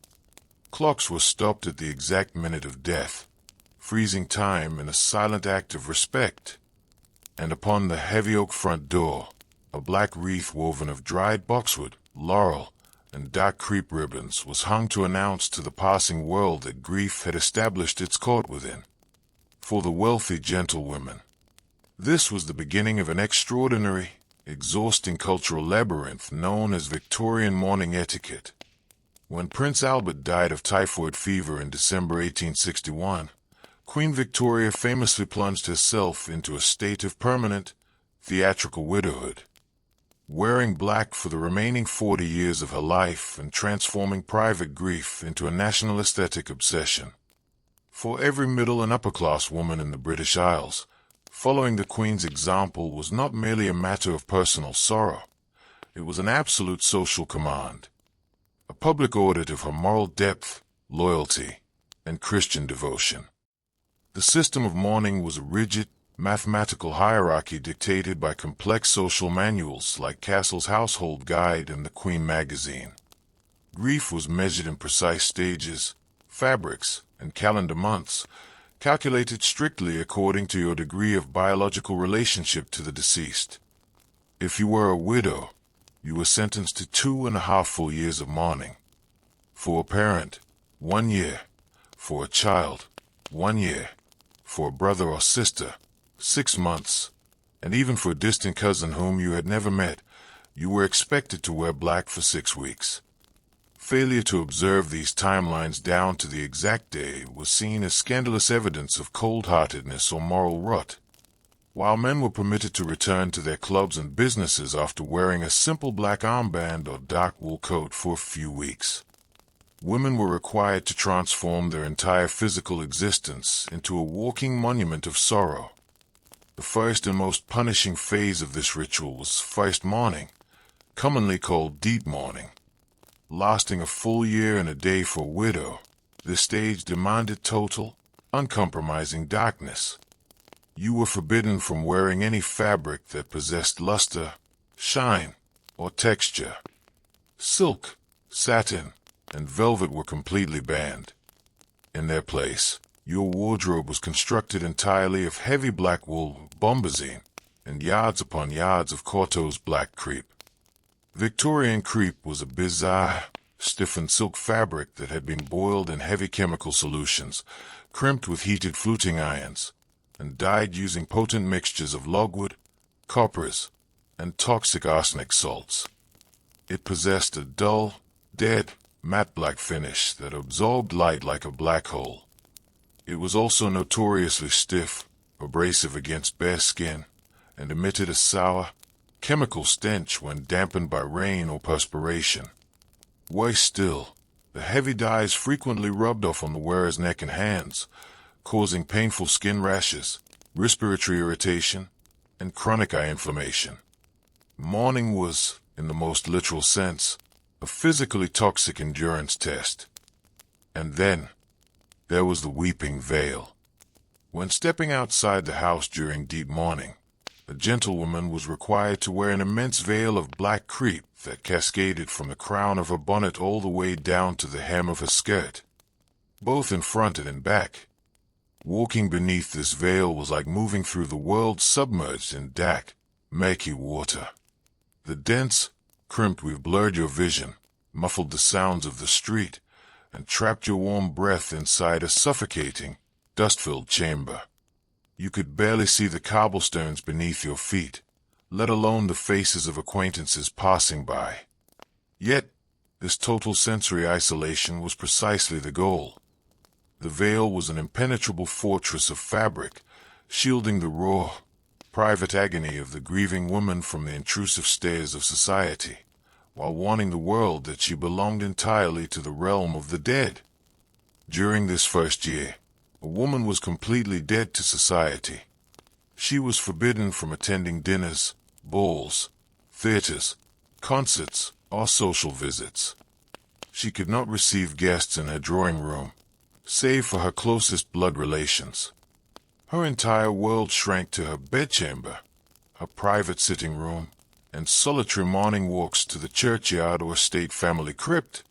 Clocks were stopped at the exact minute of death, freezing time in a silent act of respect. And upon the heavy oak front door, a black wreath woven of dried boxwood, laurel, and dark crepe ribbons was hung to announce to the passing world that grief had established its court within. For the wealthy gentlewomen, this was the beginning of an extraordinary, exhausting cultural labyrinth known as Victorian mourning etiquette. When Prince Albert died of typhoid fever in December 1861, Queen Victoria famously plunged herself into a state of permanent, theatrical widowhood, wearing black for the remaining 40 years of her life and transforming private grief into a national aesthetic obsession. For every middle and upper-class woman in the British Isles, following the Queen's example was not merely a matter of personal sorrow, it was an absolute social command, a public audit of her moral depth, loyalty, and Christian devotion. The system of mourning was a rigid, mathematical hierarchy dictated by complex social manuals like Castle's Household Guide and the Queen magazine. Grief was measured in precise stages, fabrics, and calendar months, calculated strictly according to your degree of biological relationship to the deceased. If you were a widow, you were sentenced to 2.5 full years of mourning. For a parent, 1 year. For a child, 1 year. For a brother or sister, 6 months. And even for a distant cousin whom you had never met, you were expected to wear black for 6 weeks. Failure to observe these timelines down to the exact day was seen as scandalous evidence of cold-heartedness or moral rot. While men were permitted to return to their clubs and businesses after wearing a simple black armband or dark wool coat for a few weeks, women were required to transform their entire physical existence into a walking monument of sorrow. The first and most punishing phase of this ritual was first mourning, commonly called deep mourning. Lasting a full year and a day for a widow, this stage demanded total, uncompromising darkness. You were forbidden from wearing any fabric that possessed luster, shine, or texture. Silk, satin, and velvet were completely banned. In their place, your wardrobe was constructed entirely of heavy black wool, bombazine, and yards upon yards of Corto's black crepe. Victorian crepe was a bizarre, stiffened silk fabric that had been boiled in heavy chemical solutions, crimped with heated fluting irons, and dyed using potent mixtures of logwood, copperas, and toxic arsenic salts. It possessed a dull, dead, matte black finish that absorbed light like a black hole. It was also notoriously stiff, abrasive against bare skin, and emitted a sour, chemical stench when dampened by rain or perspiration. Worse still, The heavy dyes frequently rubbed off on the wearer's neck and hands, causing painful skin rashes, respiratory irritation, and chronic eye inflammation. Mourning was, in the most literal sense, a physically toxic endurance test. And then, there was the weeping veil. When stepping outside the house during deep mourning, a gentlewoman was required to wear an immense veil of black crepe that cascaded from the crown of her bonnet all the way down to the hem of her skirt, both in front and in back. Walking beneath this veil was like moving through the world submerged in dark, murky water. The dense, crimped weave blurred your vision, muffled the sounds of the street, and trapped your warm breath inside a suffocating, dust-filled chamber. You could barely see the cobblestones beneath your feet, let alone the faces of acquaintances passing by. Yet, this total sensory isolation was precisely the goal. The veil was an impenetrable fortress of fabric, shielding the raw, private agony of the grieving woman from the intrusive stares of society, while warning the world that she belonged entirely to the realm of the dead. During this first year, a woman was completely dead to society. She was forbidden from attending dinners, balls, theaters, concerts, or social visits. She could not receive guests in her drawing room, save for her closest blood relations. Her entire world shrank to her bedchamber, her private sitting room, and solitary morning walks to the churchyard or state family crypt.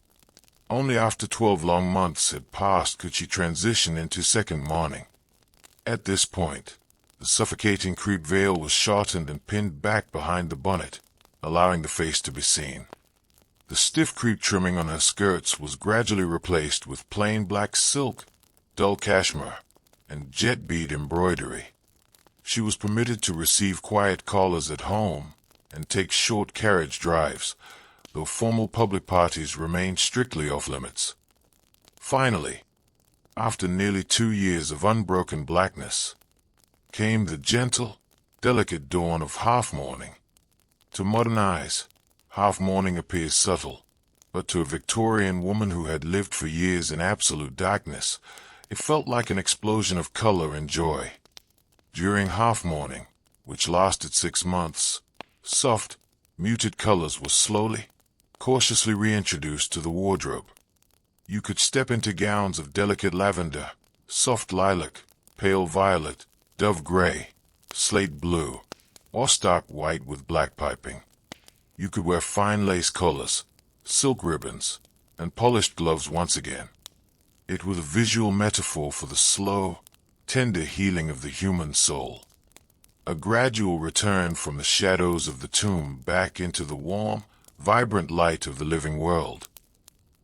Only after 12 long months had passed could she transition into second mourning. At this point, the suffocating crepe veil was shortened and pinned back behind the bonnet, allowing the face to be seen. The stiff crepe trimming on her skirts was gradually replaced with plain black silk, dull cashmere, and jet bead embroidery. She was permitted to receive quiet callers at home and take short carriage drives, though formal public parties remained strictly off-limits. Finally, after nearly 2 years of unbroken blackness, came the gentle, delicate dawn of half-mourning. To modern eyes, half-mourning appears subtle, but to a Victorian woman who had lived for years in absolute darkness, it felt like an explosion of color and joy. During half-mourning, which lasted 6 months, soft, muted colors were slowly, cautiously reintroduced to the wardrobe. You could step into gowns of delicate lavender, soft lilac, pale violet, dove gray, slate blue, or stark white with black piping. You could wear fine lace collars, silk ribbons, and polished gloves once again. It was a visual metaphor for the slow, tender healing of the human soul. A gradual return from the shadows of the tomb back into the warm, vibrant light of the living world.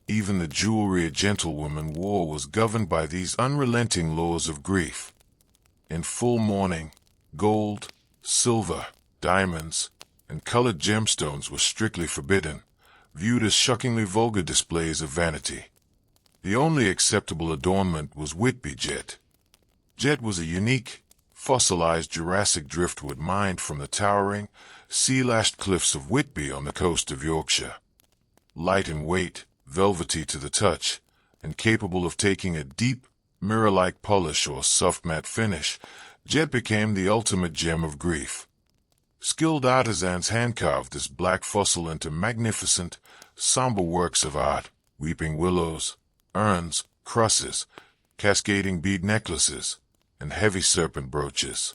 Even the jewelry a gentlewoman wore was governed by these unrelenting laws of grief. In full mourning, gold, silver, diamonds, and colored gemstones were strictly forbidden, viewed as shockingly vulgar displays of vanity. The only acceptable adornment was Whitby jet. Jet was a unique, fossilized Jurassic driftwood mined from the towering, sea-lashed cliffs of Whitby on the coast of Yorkshire. Light in weight, velvety to the touch, and capable of taking a deep, mirror-like polish or soft matte finish, jet became the ultimate gem of grief. Skilled artisans hand-carved this black fossil into magnificent, somber works of art, weeping willows, urns, crosses, cascading bead necklaces, and heavy serpent brooches.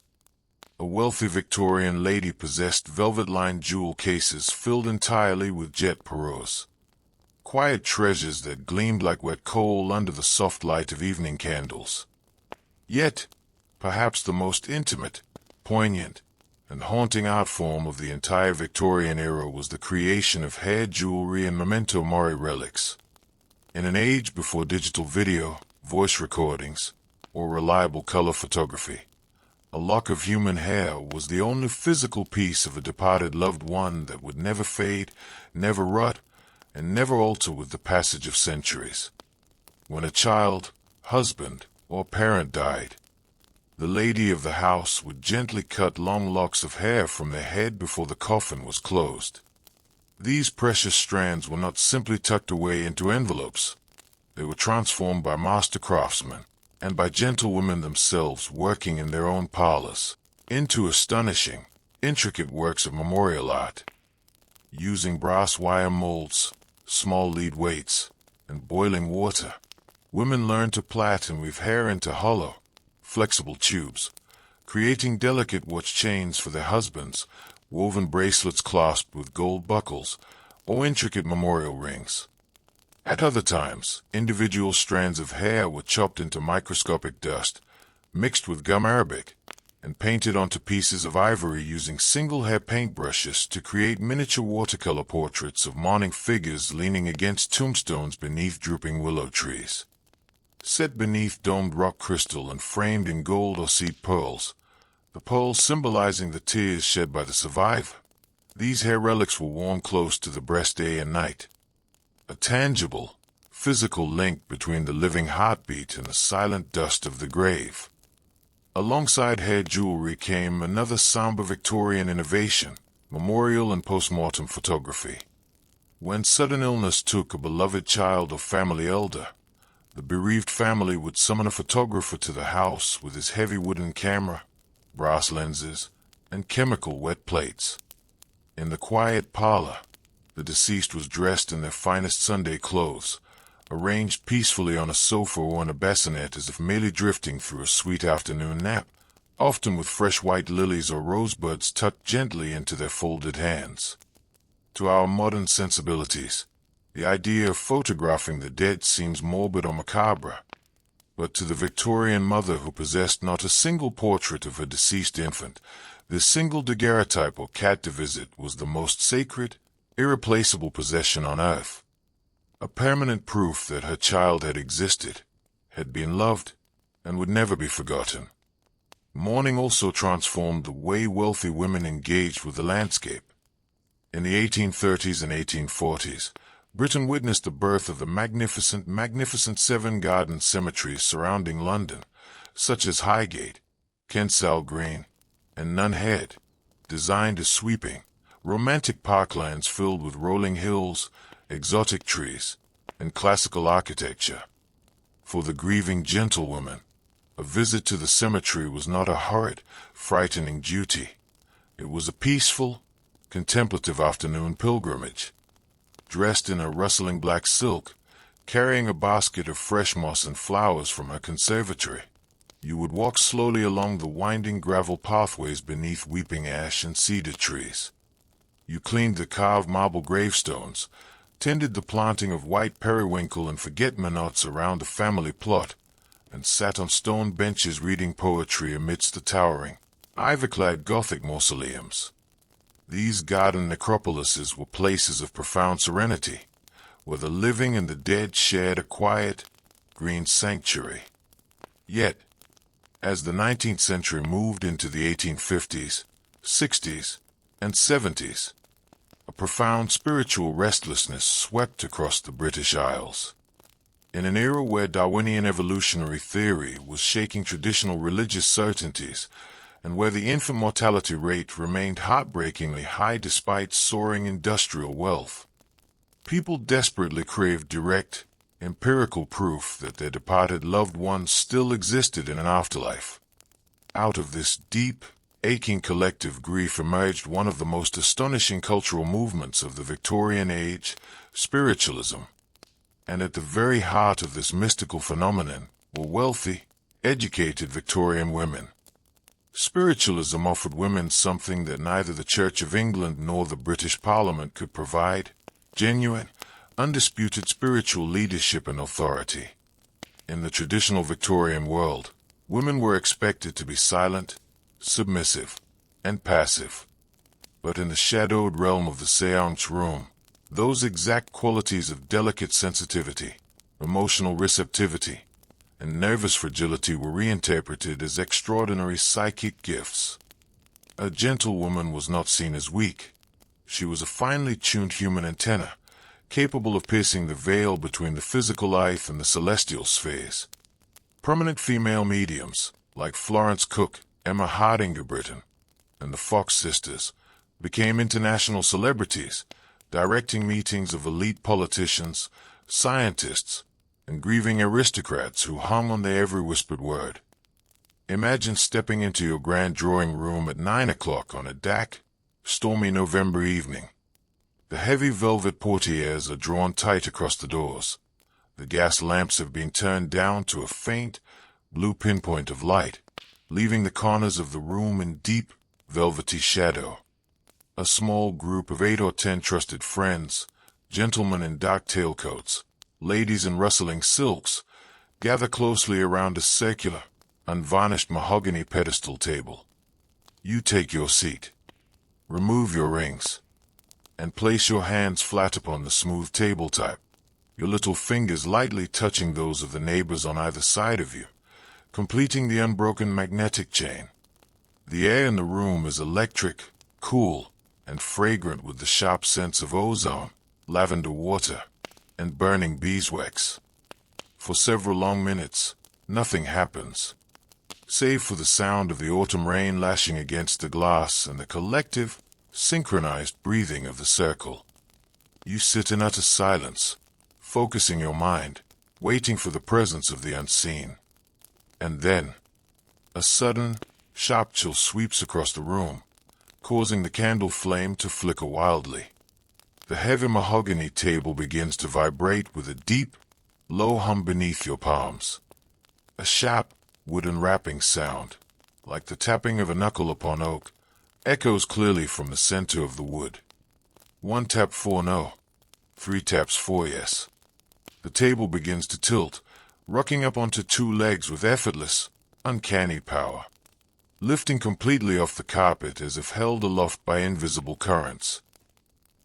A wealthy Victorian lady possessed velvet-lined jewel cases filled entirely with jet pearls. Quiet treasures that gleamed like wet coal under the soft light of evening candles. Yet, perhaps the most intimate, poignant, and haunting art form of the entire Victorian era was the creation of hair jewelry and memento mori relics. In an age before digital video, voice recordings, or reliable color photography, a lock of human hair was the only physical piece of a departed loved one that would never fade, never rot, and never alter with the passage of centuries. When a child, husband, or parent died, the lady of the house would gently cut long locks of hair from their head before the coffin was closed. These precious strands were not simply tucked away into envelopes. They were transformed by master craftsmen and by gentlewomen themselves working in their own parlors into astonishing, intricate works of memorial art. Using brass wire molds, small lead weights, and boiling water, women learned to plait and weave hair into hollow, flexible tubes, creating delicate watch chains for their husbands, woven bracelets clasped with gold buckles, or intricate memorial rings. At other times, individual strands of hair were chopped into microscopic dust, mixed with gum arabic, and painted onto pieces of ivory using single-hair paintbrushes to create miniature watercolor portraits of mourning figures leaning against tombstones beneath drooping willow trees. Set beneath domed rock crystal and framed in gold or seed pearls, the pearls symbolizing the tears shed by the survivor. These hair relics were worn close to the breast day and night. A tangible, physical link between the living heartbeat and the silent dust of the grave. Alongside hair jewelry came another somber Victorian innovation, memorial and post-mortem photography. When sudden illness took a beloved child or family elder, the bereaved family would summon a photographer to the house with his heavy wooden camera, brass lenses, and chemical wet plates. In the quiet parlor, the deceased was dressed in their finest Sunday clothes, arranged peacefully on a sofa or in a bassinet as if merely drifting through a sweet afternoon nap, often with fresh white lilies or rosebuds tucked gently into their folded hands. To our modern sensibilities, the idea of photographing the dead seems morbid or macabre, but to the Victorian mother who possessed not a single portrait of her deceased infant, this single daguerreotype or cat-to-visit was the most sacred, irreplaceable possession on earth. A permanent proof that her child had existed, had been loved, and would never be forgotten. Mourning also transformed the way wealthy women engaged with the landscape. In the 1830s and 1840s, Britain witnessed the birth of the magnificent seven-garden cemeteries surrounding London, such as Highgate, Kensal Green, and Nunhead, designed as sweeping, romantic parklands filled with rolling hills, exotic trees, and classical architecture. For the grieving gentlewoman, a visit to the cemetery was not a horrid, frightening duty. It was a peaceful, contemplative afternoon pilgrimage. Dressed in a rustling black silk, carrying a basket of fresh moss and flowers from her conservatory, you would walk slowly along the winding gravel pathways beneath weeping ash and cedar trees. You cleaned the carved marble gravestones, tended the planting of white periwinkle and forget-me-nots around the family plot, and sat on stone benches reading poetry amidst the towering, ivy-clad Gothic mausoleums. These garden necropolises were places of profound serenity, where the living and the dead shared a quiet, green sanctuary. Yet, as the 19th century moved into the 1850s, 60s, and 70s, a profound spiritual restlessness swept across the British Isles. In an era where Darwinian evolutionary theory was shaking traditional religious certainties, and where the infant mortality rate remained heartbreakingly high despite soaring industrial wealth, people desperately craved direct, empirical proof that their departed loved ones still existed in an afterlife. Out of this deep, aching collective grief emerged one of the most astonishing cultural movements of the Victorian age, spiritualism. And at the very heart of this mystical phenomenon were wealthy, educated Victorian women. Spiritualism offered women something that neither the Church of England nor the British Parliament could provide: genuine, undisputed spiritual leadership and authority. In the traditional Victorian world, women were expected to be silent, submissive, and passive. But in the shadowed realm of the seance room, those exact qualities of delicate sensitivity, emotional receptivity, and nervous fragility were reinterpreted as extraordinary psychic gifts. A gentlewoman was not seen as weak. She was a finely tuned human antenna, capable of piercing the veil between the physical life and the celestial spheres. Prominent female mediums, like Florence Cook, Emma Hardinge-Britton, and the Fox sisters, became international celebrities, directing meetings of elite politicians, scientists, and grieving aristocrats who hung on their every whispered word. Imagine stepping into your grand drawing room at 9 o'clock on a dark, stormy November evening. The heavy velvet portieres are drawn tight across the doors. The gas lamps have been turned down to a faint, blue pinpoint of light, leaving the corners of the room in deep, velvety shadow. A small group of 8 or 10 trusted friends, gentlemen in dark tailcoats, ladies in rustling silks, gather closely around a circular, unvarnished mahogany pedestal table. You take your seat, remove your rings, and place your hands flat upon the smooth tabletop, your little fingers lightly touching those of the neighbors on either side of you, completing the unbroken magnetic chain. The air in the room is electric, cool, and fragrant with the sharp scents of ozone, lavender water, and burning beeswax. For several long minutes, nothing happens, save for the sound of the autumn rain lashing against the glass and the collective, synchronized breathing of the circle. You sit in utter silence, focusing your mind, waiting for the presence of the unseen. And then, a sudden, sharp chill sweeps across the room, causing the candle flame to flicker wildly. The heavy mahogany table begins to vibrate with a deep, low hum beneath your palms. A sharp, wooden rapping sound, like the tapping of a knuckle upon oak, echoes clearly from the center of the wood. 1 tap 4 no, 3 taps 4 yes. The table begins to tilt, rocking up onto 2 legs with effortless, uncanny power, lifting completely off the carpet as if held aloft by invisible currents.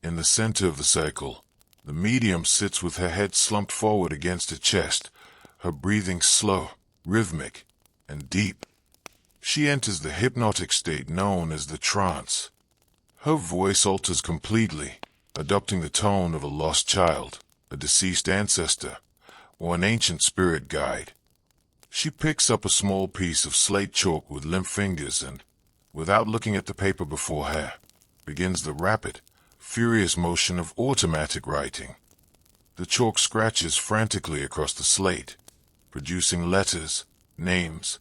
In the center of the circle, the medium sits with her head slumped forward against her chest, her breathing slow, rhythmic, and deep. She enters the hypnotic state known as the trance. Her voice alters completely, adopting the tone of a lost child, a deceased ancestor, or an ancient spirit guide. She picks up a small piece of slate chalk with limp fingers and, without looking at the paper before her, begins the rapid, furious motion of automatic writing. The chalk scratches frantically across the slate, producing letters, names,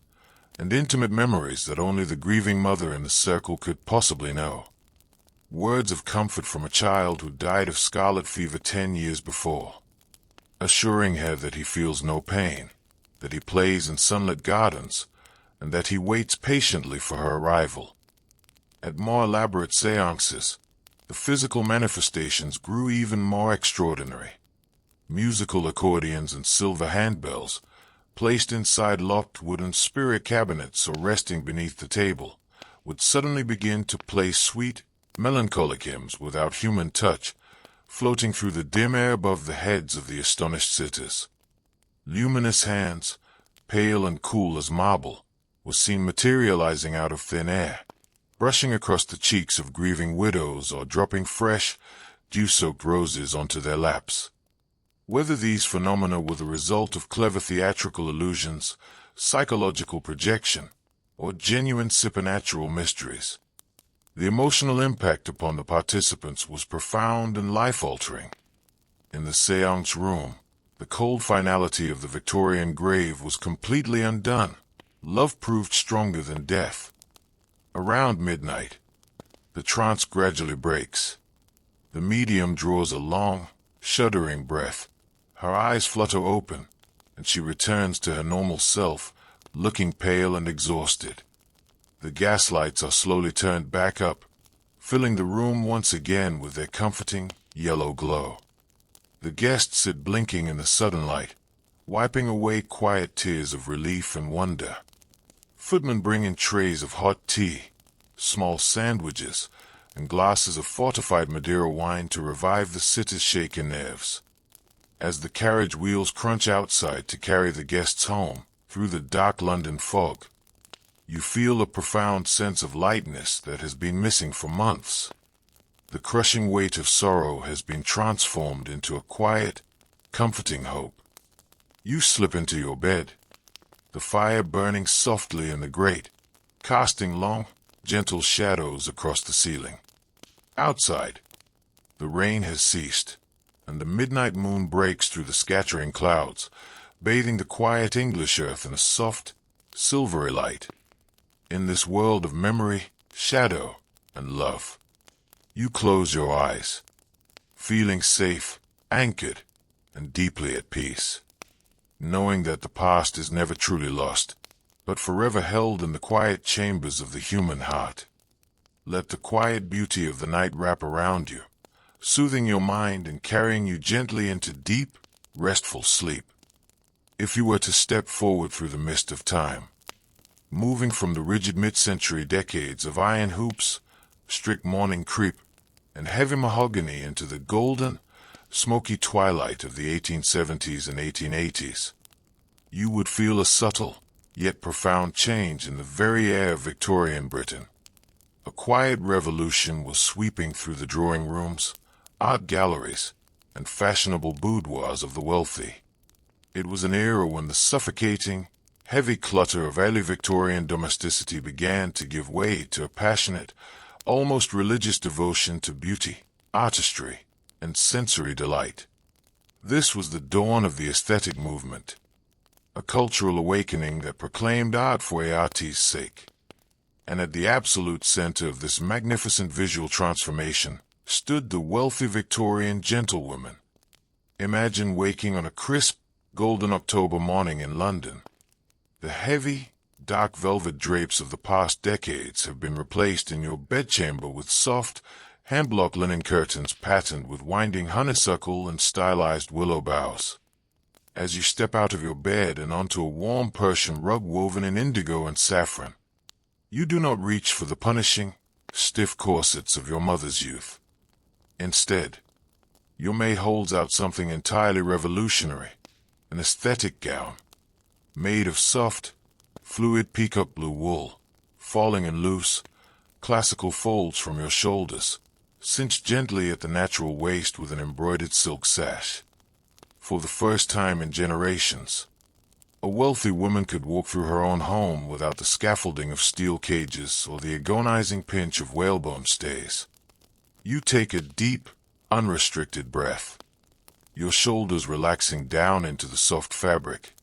and intimate memories that only the grieving mother in the circle could possibly know. Words of comfort from a child who died of scarlet fever 10 years before, assuring her that he feels no pain, that he plays in sunlit gardens, and that he waits patiently for her arrival. At more elaborate seances, the physical manifestations grew even more extraordinary. Musical accordions and silver handbells, placed inside locked wooden spirit cabinets or resting beneath the table, would suddenly begin to play sweet, melancholic hymns without human touch, floating through the dim air above the heads of the astonished sitters. Luminous hands, pale and cool as marble, were seen materializing out of thin air, brushing across the cheeks of grieving widows or dropping fresh, dew-soaked roses onto their laps. Whether these phenomena were the result of clever theatrical illusions, psychological projection, or genuine supernatural mysteries, the emotional impact upon the participants was profound and life-altering. In the séance room, the cold finality of the Victorian grave was completely undone. Love proved stronger than death. Around midnight, the trance gradually breaks. The medium draws a long, shuddering breath. Her eyes flutter open, and she returns to her normal self, looking pale and exhausted. The gaslights are slowly turned back up, filling the room once again with their comforting, yellow glow. The guests sit blinking in the sudden light, wiping away quiet tears of relief and wonder. Footmen bring in trays of hot tea, small sandwiches, and glasses of fortified Madeira wine to revive the sitters' shaken nerves. As the carriage wheels crunch outside to carry the guests home through the dark London fog, you feel a profound sense of lightness that has been missing for months. The crushing weight of sorrow has been transformed into a quiet, comforting hope. You slip into your bed, the fire burning softly in the grate, casting long, gentle shadows across the ceiling. Outside, the rain has ceased, and the midnight moon breaks through the scattering clouds, bathing the quiet English earth in a soft, silvery light. In this world of memory, shadow, and love, you close your eyes, feeling safe, anchored, and deeply at peace, knowing that the past is never truly lost, but forever held in the quiet chambers of the human heart. Let the quiet beauty of the night wrap around you, soothing your mind and carrying you gently into deep, restful sleep. If you were to step forward through the mist of time, moving from the rigid mid-century decades of iron hoops, strict mourning creep, and heavy mahogany into the golden, smoky twilight of the 1870s and 1880s, you would feel a subtle, yet profound change in the very air of Victorian Britain. A quiet revolution was sweeping through the drawing rooms, art galleries, and fashionable boudoirs of the wealthy. It was an era when the suffocating, heavy clutter of early Victorian domesticity began to give way to a passionate, almost religious devotion to beauty, artistry, and sensory delight. This was the dawn of the aesthetic movement, a cultural awakening that proclaimed art for art's sake. And at the absolute center of this magnificent visual transformation stood the wealthy Victorian gentlewoman. Imagine waking on a crisp, golden October morning in London. The heavy, dark velvet drapes of the past decades have been replaced in your bedchamber with soft, hand-block linen curtains patterned with winding honeysuckle and stylized willow boughs. As you step out of your bed and onto a warm Persian rug woven in indigo and saffron, you do not reach for the punishing, stiff corsets of your mother's youth. Instead, your maid holds out something entirely revolutionary, an aesthetic gown, made of soft, fluid peacock blue wool, falling in loose, classical folds from your shoulders, cinched gently at the natural waist with an embroidered silk sash. For the first time in generations, a wealthy woman could walk through her own home without the scaffolding of steel cages or the agonizing pinch of whalebone stays. You take a deep, unrestricted breath, your shoulders relaxing down into the soft fabric,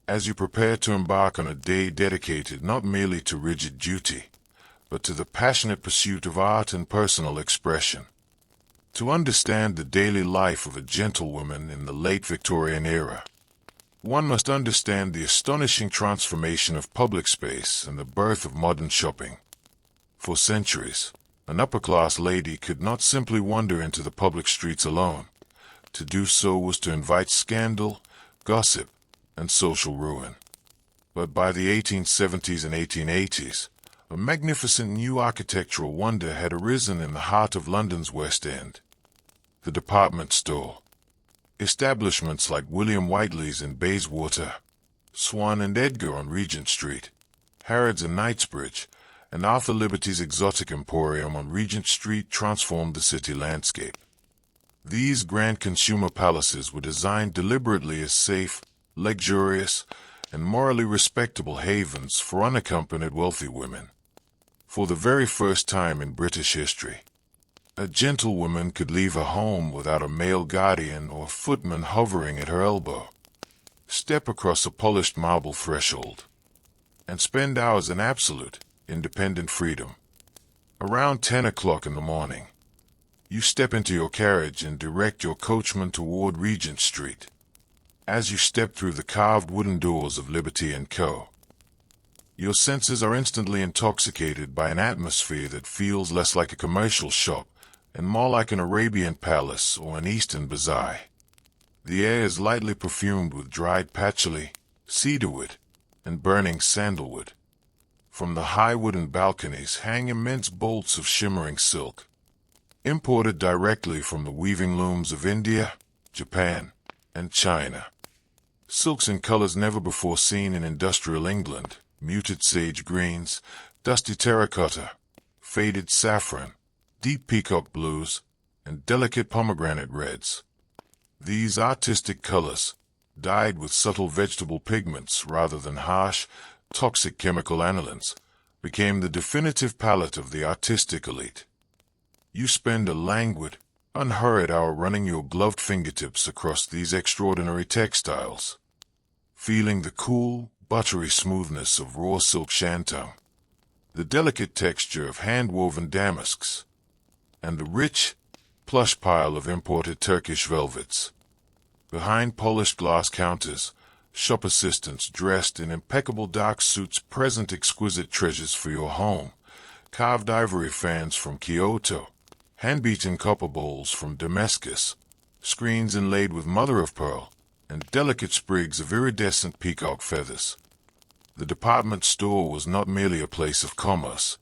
as you prepare to embark on a day dedicated not merely to rigid duty, but to the passionate pursuit of art and personal expression. To understand the daily life of a gentlewoman in the late Victorian era, one must understand the astonishing transformation of public space and the birth of modern shopping. For centuries, an upper-class lady could not simply wander into the public streets alone. To do so was to invite scandal, gossip, and social ruin. But by the 1870s and 1880s, a magnificent new architectural wonder had arisen in the heart of London's West End: the department store. Establishments like William Whiteley's in Bayswater, Swan and Edgar on Regent Street, Harrods in Knightsbridge, and Arthur Liberty's Exotic Emporium on Regent Street transformed the city landscape. These grand consumer palaces were designed deliberately as safe, luxurious, and morally respectable havens for unaccompanied wealthy women. For the very first time in British history, a gentlewoman could leave her home without a male guardian or footman hovering at her elbow, step across a polished marble threshold, and spend hours in absolute, independent freedom. Around 10 o'clock in the morning, you step into your carriage and direct your coachman toward Regent Street. As you step through the carved wooden doors of Liberty & Co., your senses are instantly intoxicated by an atmosphere that feels less like a commercial shop and more like an Arabian palace or an Eastern bazaar. The air is lightly perfumed with dried patchouli, cedarwood, and burning sandalwood. From the high wooden balconies hang immense bolts of shimmering silk, imported directly from the weaving looms of India, Japan, and China. Silks in colors never before seen in industrial England: muted sage greens, dusty terracotta, faded saffron, deep peacock blues, and delicate pomegranate reds. These artistic colors, dyed with subtle vegetable pigments rather than harsh, toxic chemical anilines, became the definitive palette of the artistic elite. You spend a languid, unhurried hour running your gloved fingertips across these extraordinary textiles, feeling the cool, buttery smoothness of raw silk shantung, the delicate texture of hand-woven damasks, and the rich, plush pile of imported Turkish velvets. Behind polished glass counters, shop assistants dressed in impeccable dark suits present exquisite treasures for your home, carved ivory fans from Kyoto, hand-beaten copper bowls from Damascus, screens inlaid with mother-of-pearl, and delicate sprigs of iridescent peacock feathers. The department store was not merely a place of commerce,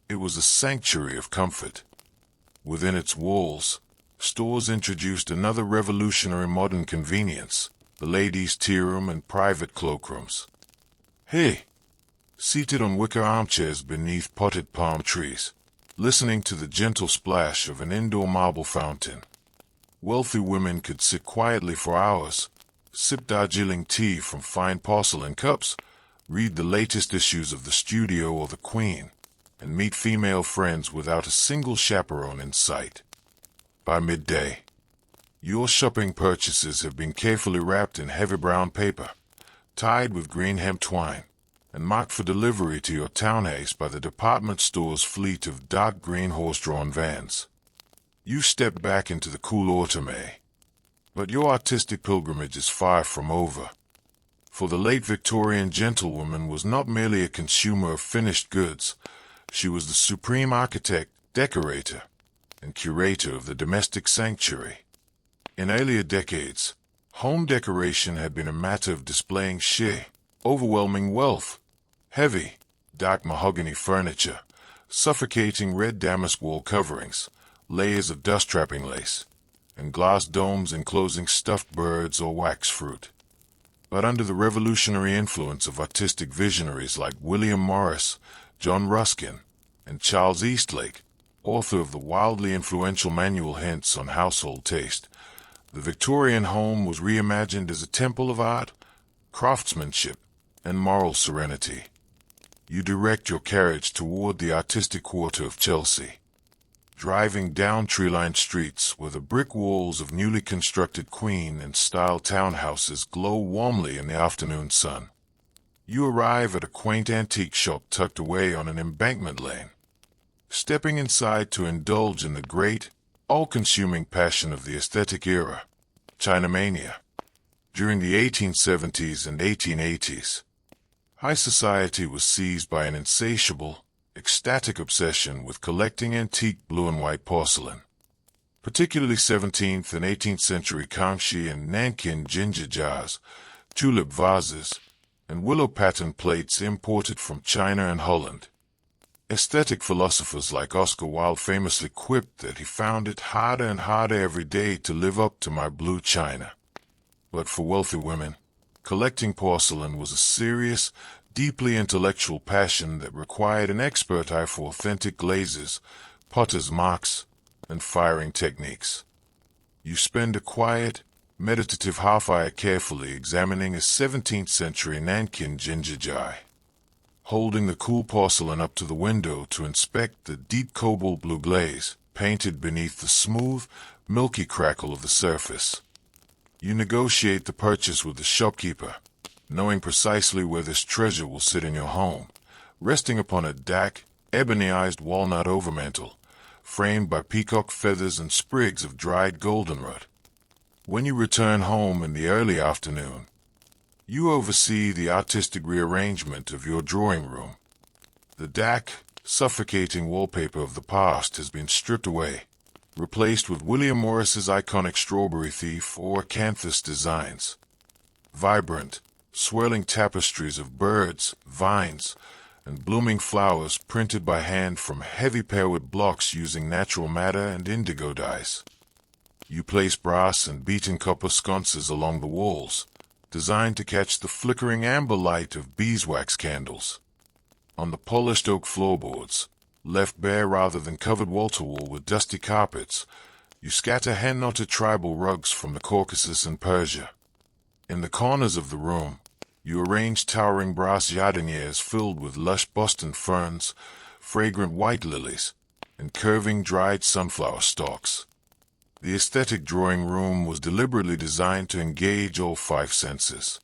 it was a sanctuary of comfort. Within its walls, stores introduced another revolutionary modern convenience, the ladies' tea room and private cloakrooms. Hey! Seated on wicker armchairs beneath potted palm trees, listening to the gentle splash of an indoor marble fountain, wealthy women could sit quietly for hours, sip Darjeeling tea from fine porcelain cups, read the latest issues of The Studio or The Queen, and meet female friends without a single chaperone in sight. By midday, your shopping purchases have been carefully wrapped in heavy brown paper, tied with green hemp twine, and marked for delivery to your townhouse by the department store's fleet of dark green horse-drawn vans. You step back into the cool autumn air, but your artistic pilgrimage is far from over. For the late Victorian gentlewoman was not merely a consumer of finished goods, she was the supreme architect, decorator, and curator of the domestic sanctuary. In earlier decades, home decoration had been a matter of displaying sheer, overwhelming wealth. Heavy, dark mahogany furniture, suffocating red damask wall coverings, layers of dust-trapping lace, and glass domes enclosing stuffed birds or wax fruit. But under the revolutionary influence of artistic visionaries like William Morris, John Ruskin, and Charles Eastlake, author of the wildly influential manual Hints on Household Taste, the Victorian home was reimagined as a temple of art, craftsmanship, and moral serenity. You direct your carriage toward the artistic quarter of Chelsea, driving down tree-lined streets where the brick walls of newly constructed Queen and style townhouses glow warmly in the afternoon sun. You arrive at a quaint antique shop tucked away on an embankment lane, stepping inside to indulge in the great, all-consuming passion of the aesthetic era, Chinamania. During the 1870s and 1880s, high society was seized by an insatiable, ecstatic obsession with collecting antique blue and white porcelain, particularly 17th and 18th century Kangxi and Nankin ginger jars, tulip vases, and willow pattern plates imported from China and Holland. Aesthetic philosophers like Oscar Wilde famously quipped that he found it harder and harder every day to live up to my blue china. But for wealthy women, collecting porcelain was a serious, deeply intellectual passion that required an expert eye for authentic glazes, potter's marks, and firing techniques. You spend a quiet, meditative half-hour carefully examining a 17th century Nankin ginger jar, holding the cool porcelain up to the window to inspect the deep cobalt blue glaze painted beneath the smooth, milky crackle of the surface. You negotiate the purchase with the shopkeeper, knowing precisely where this treasure will sit in your home, resting upon a dark, ebony-ized walnut overmantel, framed by peacock feathers and sprigs of dried goldenrod. When you return home in the early afternoon, you oversee the artistic rearrangement of your drawing room. The dark, suffocating wallpaper of the past has been stripped away, replaced with William Morris's iconic Strawberry Thief or Acanthus designs. Vibrant, swirling tapestries of birds, vines, and blooming flowers printed by hand from heavy pearwood blocks using natural madder and indigo dyes. You place brass and beaten copper sconces along the walls, designed to catch the flickering amber light of beeswax candles. On the polished oak floorboards, left bare rather than covered wall-to-wall with dusty carpets, you scatter hand-knotted tribal rugs from the Caucasus and Persia. In the corners of the room, you arrange towering brass jardinières filled with lush Boston ferns, fragrant white lilies, and curving dried sunflower stalks. The aesthetic drawing room was deliberately designed to engage all five senses.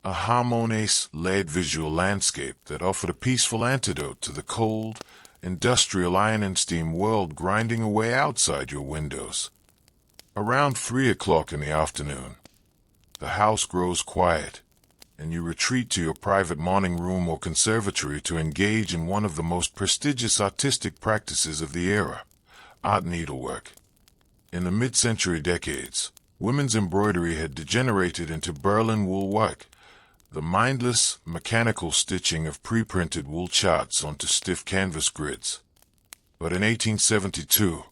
A harmonious-led visual landscape that offered a peaceful antidote to the cold, industrial iron and steam world grinding away outside your windows. Around 3 o'clock in the afternoon, the house grows quiet, and you retreat to your private morning room or conservatory to engage in one of the most prestigious artistic practices of the era, art needlework. In the mid-century decades, women's embroidery had degenerated into Berlin wool work, the mindless, mechanical stitching of pre-printed wool charts onto stiff canvas grids. But in 1872,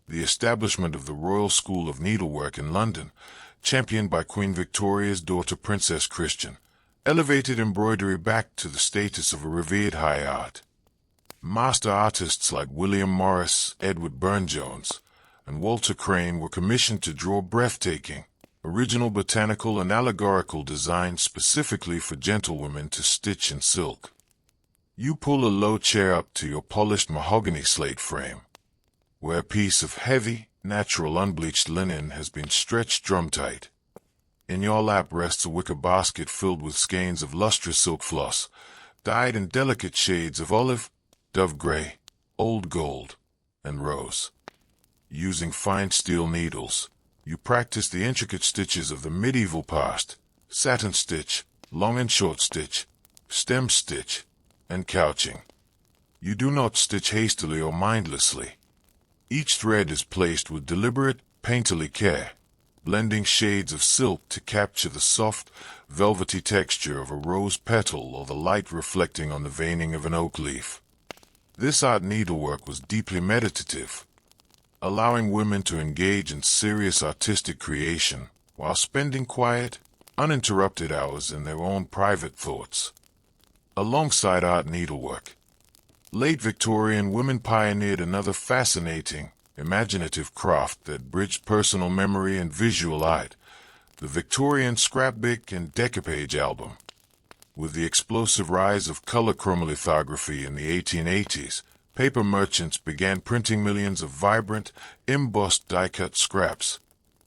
the establishment of the Royal School of Needlework in London, championed by Queen Victoria's daughter Princess Christian, elevated embroidery back to the status of a revered high art. Master artists like William Morris, Edward Burne-Jones, and Walter Crane were commissioned to draw breathtaking, original botanical and allegorical designs specifically for gentlewomen to stitch in silk. You pull a low chair up to your polished mahogany slate frame, where a piece of heavy, natural unbleached linen has been stretched drum-tight. In your lap rests a wicker basket filled with skeins of lustrous silk floss, dyed in delicate shades of olive, dove gray, old gold, and rose. Using fine steel needles, you practice the intricate stitches of the medieval past: satin stitch, long and short stitch, stem stitch, and couching. You do not stitch hastily or mindlessly. Each thread is placed with deliberate, painterly care, blending shades of silk to capture the soft, velvety texture of a rose petal or the light reflecting on the veining of an oak leaf. This art needlework was deeply meditative, allowing women to engage in serious artistic creation while spending quiet, uninterrupted hours in their own private thoughts. Alongside art needlework, late Victorian women pioneered another fascinating, imaginative craft that bridged personal memory and visual art: the Victorian scrapbook and decoupage album. With the explosive rise of color chromolithography in the 1880s, paper merchants began printing millions of vibrant, embossed die-cut scraps,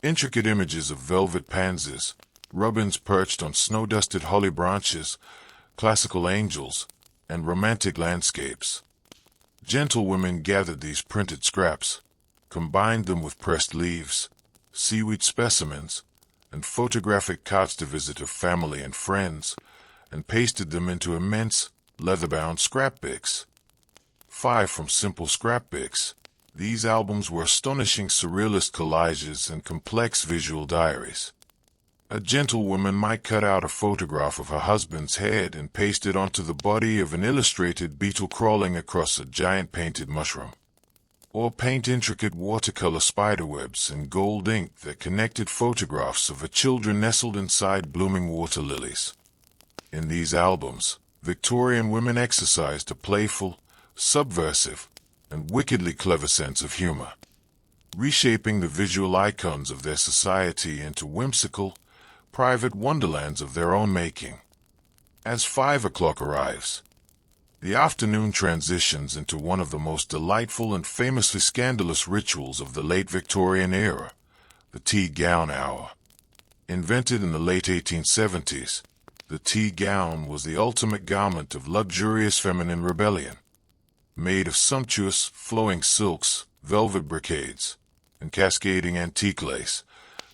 intricate images of velvet pansies, robins perched on snow-dusted holly branches, classical angels, and romantic landscapes. Gentlewomen gathered these printed scraps, combined them with pressed leaves, seaweed specimens, and photographic cards to visit of family and friends, and pasted them into immense, leather-bound scrapbooks. Far from simple scrapbooks, these albums were astonishing surrealist collages and complex visual diaries. A gentlewoman might cut out a photograph of her husband's head and paste it onto the body of an illustrated beetle crawling across a giant painted mushroom, or paint intricate watercolor spiderwebs in gold ink that connected photographs of her children nestled inside blooming water lilies. In these albums, Victorian women exercised a playful, subversive, and wickedly clever sense of humor, reshaping the visual icons of their society into whimsical, private wonderlands of their own making. As 5 o'clock arrives, the afternoon transitions into one of the most delightful and famously scandalous rituals of the late Victorian era, the tea gown hour. Invented in the late 1870s, the tea gown was the ultimate garment of luxurious feminine rebellion. Made of sumptuous, flowing silks, velvet brocades, and cascading antique lace,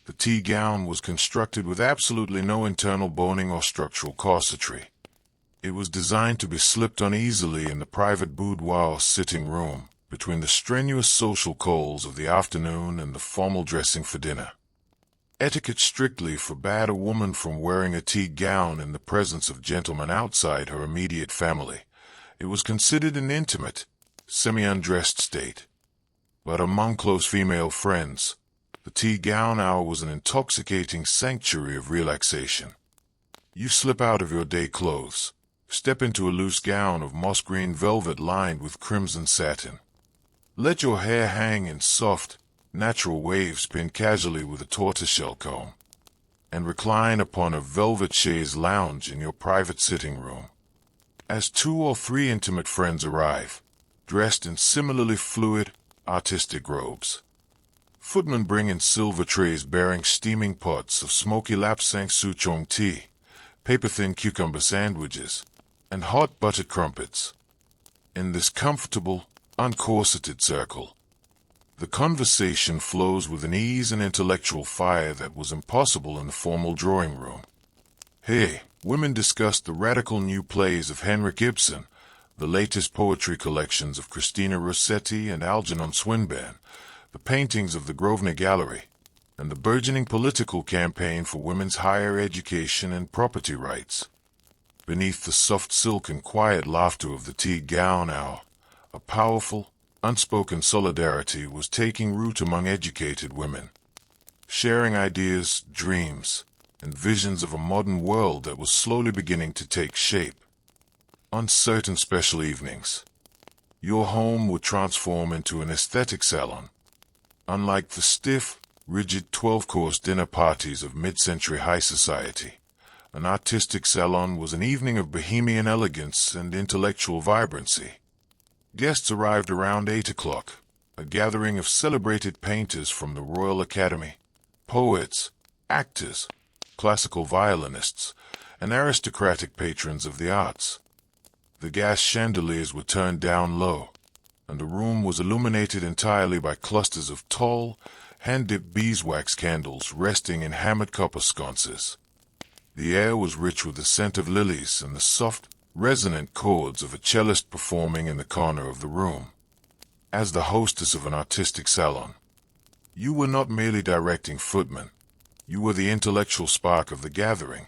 the tea gown was constructed with absolutely no internal boning or structural corsetry. It was designed to be slipped on easily in the private boudoir or sitting room, between the strenuous social calls of the afternoon and the formal dressing for dinner. Etiquette strictly forbade a woman from wearing a tea gown in the presence of gentlemen outside her immediate family. It was considered an intimate, semi-undressed state. But among close female friends, the tea gown hour was an intoxicating sanctuary of relaxation. You slip out of your day clothes, step into a loose gown of moss green velvet lined with crimson satin. Let your hair hang in soft, natural waves pinned casually with a tortoiseshell comb, and recline upon a velvet chaise lounge in your private sitting room. As 2 or 3 intimate friends arrive, dressed in similarly fluid, artistic robes, Footmen bring in silver trays bearing steaming pots of smoky lapsang souchong tea, paper-thin cucumber sandwiches, and hot buttered crumpets. In this comfortable, uncorseted circle, the conversation flows with an ease and intellectual fire that was impossible in the formal drawing room. Hey, women discuss the radical new plays of Henrik Ibsen, the latest poetry collections of Christina Rossetti and Algernon Swinburne, the paintings of the Grosvenor Gallery, and the burgeoning political campaign for women's higher education and property rights. Beneath the soft silk and quiet laughter of the tea gown hour, a powerful, unspoken solidarity was taking root among educated women, sharing ideas, dreams, and visions of a modern world that was slowly beginning to take shape. On certain special evenings, your home would transform into an aesthetic salon. Unlike the stiff, rigid 12-course dinner parties of mid-century high society, an artistic salon was an evening of bohemian elegance and intellectual vibrancy. Guests arrived around 8 o'clock, a gathering of celebrated painters from the Royal Academy, poets, actors, classical violinists, and aristocratic patrons of the arts. The gas chandeliers were turned down low, and the room was illuminated entirely by clusters of tall, hand-dipped beeswax candles resting in hammered copper sconces. The air was rich with the scent of lilies and the soft, resonant chords of a cellist performing in the corner of the room. As the hostess of an artistic salon, you were not merely directing footmen, you were the intellectual spark of the gathering.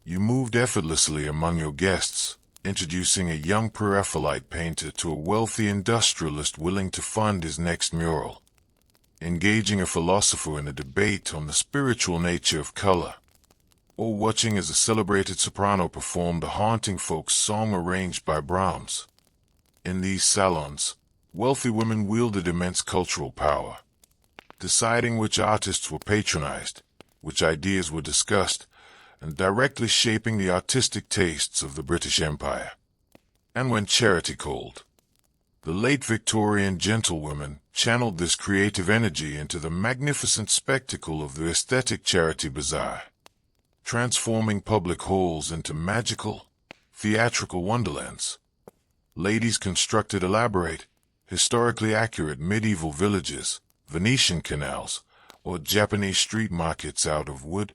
You moved effortlessly among your guests, introducing a young Preraphaelite painter to a wealthy industrialist willing to fund his next mural, engaging a philosopher in a debate on the spiritual nature of color, or watching as a celebrated soprano performed a haunting folk song arranged by Brahms. In these salons, wealthy women wielded immense cultural power, deciding which artists were patronized, which ideas were discussed, and directly shaping the artistic tastes of the British Empire. And when charity called, the late Victorian gentlewomen channeled this creative energy into the magnificent spectacle of the aesthetic charity bazaar, transforming public halls into magical, theatrical wonderlands. Ladies constructed elaborate, historically accurate medieval villages, Venetian canals, or Japanese street markets out of wood,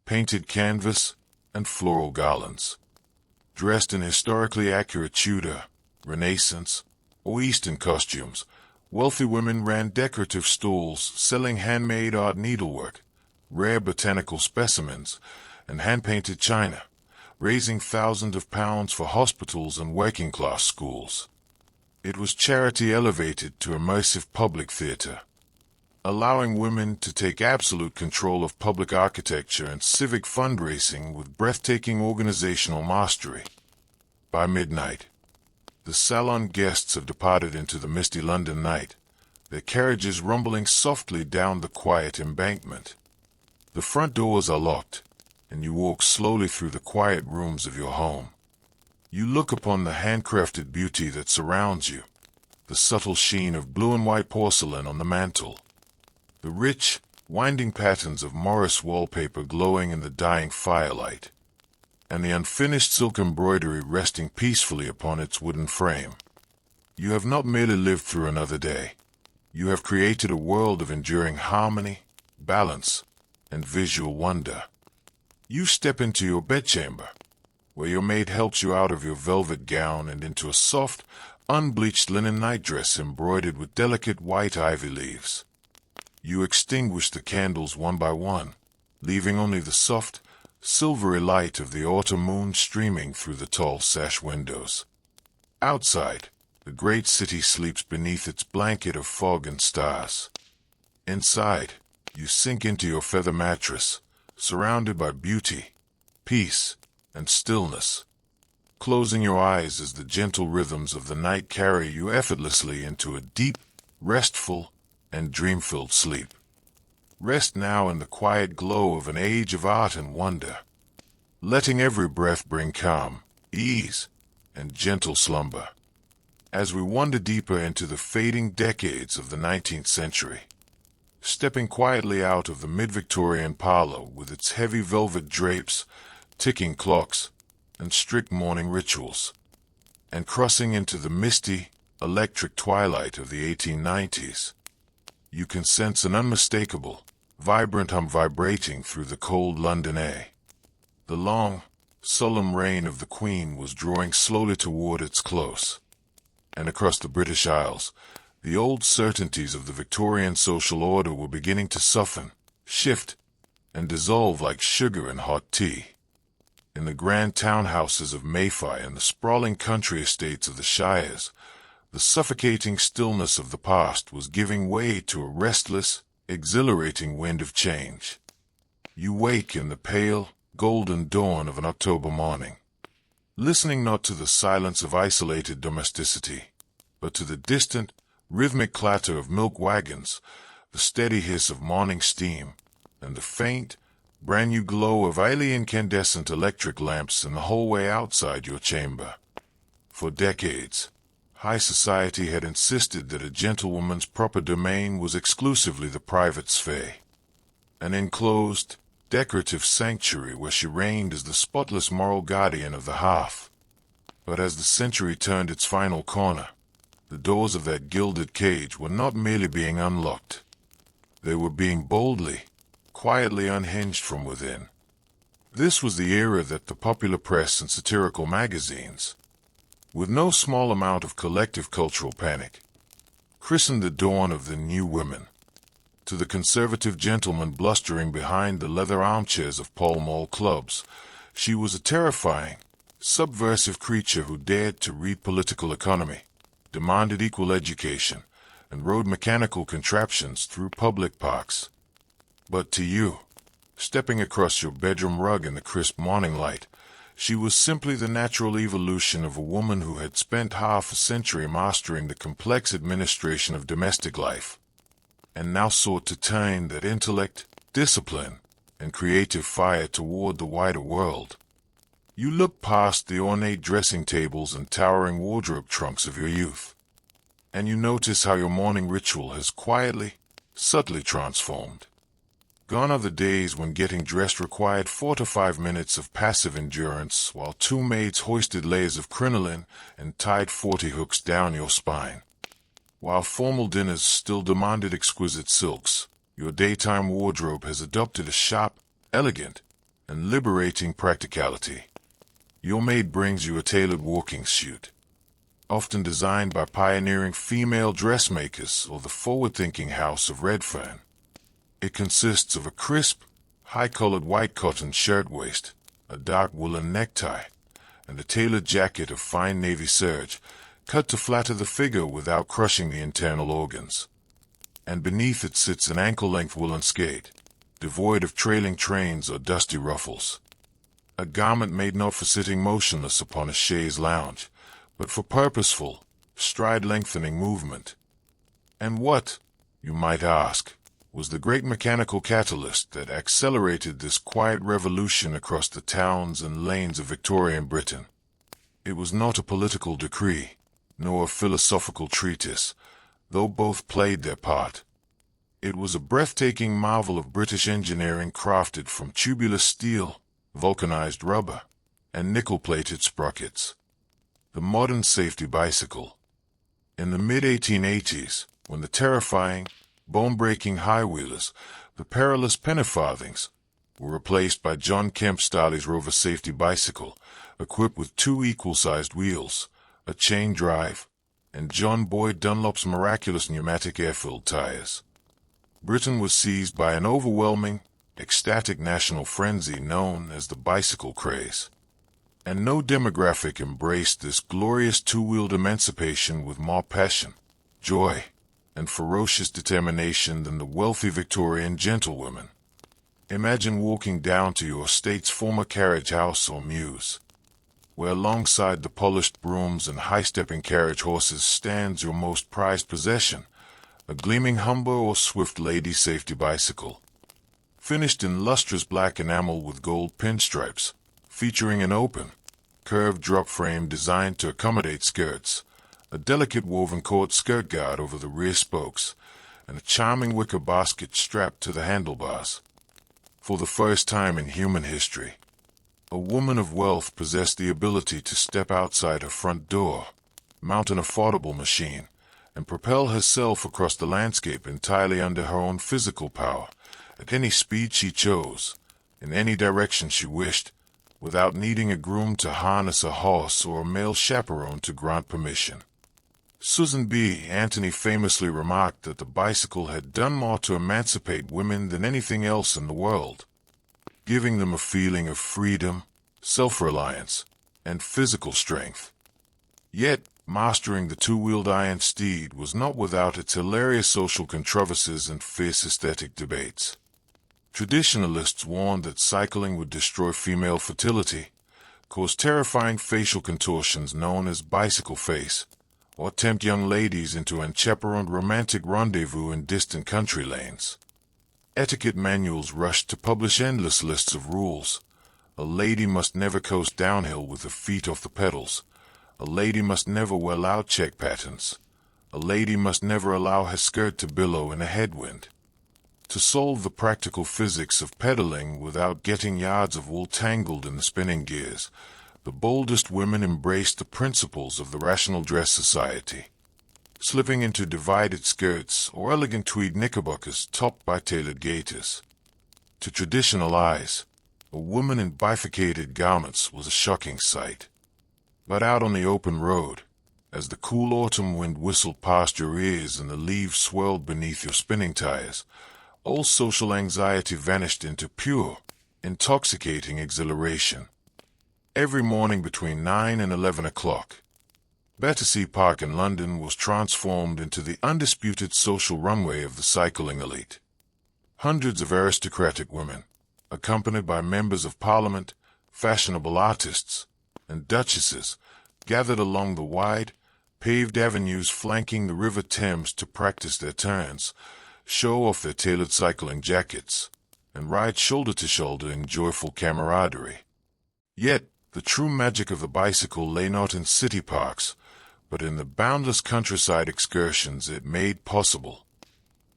painted canvas, and floral garlands. Dressed in historically accurate Tudor, Renaissance, or Eastern costumes, wealthy women ran decorative stalls selling handmade art needlework, rare botanical specimens, and hand-painted china, raising thousands of pounds for hospitals and working-class schools. It was charity elevated to immersive public theater, allowing women to take absolute control of public architecture and civic fundraising with breathtaking organizational mastery. By midnight, the salon guests have departed into the misty London night, their carriages rumbling softly down the quiet embankment. The front doors are locked, and you walk slowly through the quiet rooms of your home. You look upon the handcrafted beauty that surrounds you, the subtle sheen of blue and white porcelain on the mantel, the rich, winding patterns of Morris wallpaper glowing in the dying firelight, and the unfinished silk embroidery resting peacefully upon its wooden frame. You have not merely lived through another day. You have created a world of enduring harmony, balance, and visual wonder. You step into your bedchamber, where your maid helps you out of your velvet gown and into a soft, unbleached linen nightdress embroidered with delicate white ivy leaves. You extinguish the candles one by one, leaving only the soft, silvery light of the autumn moon streaming through the tall sash windows. Outside, the great city sleeps beneath its blanket of fog and stars. Inside, you sink into your feather mattress, surrounded by beauty, peace, and stillness, closing your eyes as the gentle rhythms of the night carry you effortlessly into a deep, restful, and dream-filled sleep. Rest now in the quiet glow of an age of art and wonder, letting every breath bring calm, ease, and gentle slumber. As we wander deeper into the fading decades of the 19th century, stepping quietly out of the mid-Victorian parlor with its heavy velvet drapes, ticking clocks, and strict morning rituals, and crossing into the misty, electric twilight of the 1890s. You can sense an unmistakable, vibrant hum vibrating through the cold London air. The long, solemn reign of the Queen was drawing slowly toward its close, and across the British Isles, the old certainties of the Victorian social order were beginning to soften, shift, and dissolve like sugar in hot tea. In the grand townhouses of Mayfair and the sprawling country estates of the Shires, the suffocating stillness of the past was giving way to a restless, exhilarating wind of change. You wake in the pale, golden dawn of an October morning, listening not to the silence of isolated domesticity, but to the distant, rhythmic clatter of milk wagons, the steady hiss of morning steam, and the faint, brand-new glow of highly incandescent electric lamps in the hallway outside your chamber. For decades, high society had insisted that a gentlewoman's proper domain was exclusively the private sphere, an enclosed, decorative sanctuary where she reigned as the spotless moral guardian of the hearth. But as the century turned its final corner, the doors of that gilded cage were not merely being unlocked. They were being boldly, quietly unhinged from within. This was the era that the popular press and satirical magazines, with no small amount of collective cultural panic, christened the dawn of the new women. To the conservative gentleman blustering behind the leather armchairs of Pall Mall clubs, she was a terrifying, subversive creature who dared to read political economy, demanded equal education, and rode mechanical contraptions through public parks. But to you, stepping across your bedroom rug in the crisp morning light, she was simply the natural evolution of a woman who had spent half a century mastering the complex administration of domestic life, and now sought to turn that intellect, discipline, and creative fire toward the wider world. You look past the ornate dressing tables and towering wardrobe trunks of your youth, and you notice how your morning ritual has quietly, subtly transformed. Gone are the days when getting dressed required 4 to 5 minutes of passive endurance while 2 maids hoisted layers of crinoline and tied 40 hooks down your spine. While formal dinners still demanded exquisite silks, your daytime wardrobe has adopted a sharp, elegant, and liberating practicality. Your maid brings you a tailored walking suit, often designed by pioneering female dressmakers or the forward-thinking house of Redfern. It consists of a crisp, high-colored white cotton shirtwaist, a dark woolen necktie, and a tailored jacket of fine navy serge, cut to flatter the figure without crushing the internal organs. And beneath it sits an ankle-length woolen skate, devoid of trailing trains or dusty ruffles. A garment made not for sitting motionless upon a chaise lounge, but for purposeful, stride-lengthening movement. And what, you might ask, was the great mechanical catalyst that accelerated this quiet revolution across the towns and lanes of Victorian Britain? It was not a political decree, nor a philosophical treatise, though both played their part. It was a breathtaking marvel of British engineering crafted from tubular steel, vulcanized rubber, and nickel-plated sprockets. The modern safety bicycle. In the mid-1880s, when the terrifying, bone-breaking high-wheelers, the perilous penny-farthings, were replaced by John Kemp Starley's Rover safety bicycle, equipped with 2 equal-sized wheels, a chain drive, and John Boyd Dunlop's miraculous pneumatic air-filled tires. Britain was seized by an overwhelming, ecstatic national frenzy known as the bicycle craze. And no demographic embraced this glorious 2-wheeled emancipation with more passion, joy, and ferocious determination than the wealthy Victorian gentlewomen. Imagine walking down to your state's former carriage house or mews, where alongside the polished brooms and high-stepping carriage horses stands your most prized possession, a gleaming Humber or Swift lady safety bicycle, finished in lustrous black enamel with gold pinstripes, featuring an open, curved drop frame designed to accommodate skirts, a delicate woven cord skirt guard over the rear spokes, and a charming wicker basket strapped to the handlebars. For the first time in human history, a woman of wealth possessed the ability to step outside her front door, mount an affordable machine, and propel herself across the landscape entirely under her own physical power, at any speed she chose, in any direction she wished, without needing a groom to harness a horse or a male chaperone to grant permission. Susan B. Anthony famously remarked that the bicycle had done more to emancipate women than anything else in the world, giving them a feeling of freedom, self-reliance, and physical strength. Yet, mastering the two-wheeled iron steed was not without its hilarious social controversies and fierce aesthetic debates. Traditionalists warned that cycling would destroy female fertility, cause terrifying facial contortions known as bicycle face, or tempt young ladies into unchaperoned romantic rendezvous in distant country lanes. Etiquette manuals rushed to publish endless lists of rules. A lady must never coast downhill with her feet off the pedals. A lady must never wear loud check patterns. A lady must never allow her skirt to billow in a headwind. To solve the practical physics of pedaling without getting yards of wool tangled in the spinning gears, the boldest women embraced the principles of the rational dress society, slipping into divided skirts or elegant tweed knickerbockers topped by tailored gaiters. To traditional eyes, a woman in bifurcated garments was a shocking sight. But out on the open road, as the cool autumn wind whistled past your ears and the leaves swirled beneath your spinning tires, all social anxiety vanished into pure, intoxicating exhilaration. Every morning between 9 and 11 o'clock, Battersea Park in London was transformed into the undisputed social runway of the cycling elite. Hundreds of aristocratic women, accompanied by members of Parliament, fashionable artists, and duchesses, gathered along the wide, paved avenues flanking the River Thames to practice their turns, show off their tailored cycling jackets, and ride shoulder to shoulder in joyful camaraderie. Yet, the true magic of the bicycle lay not in city parks, but in the boundless countryside excursions it made possible.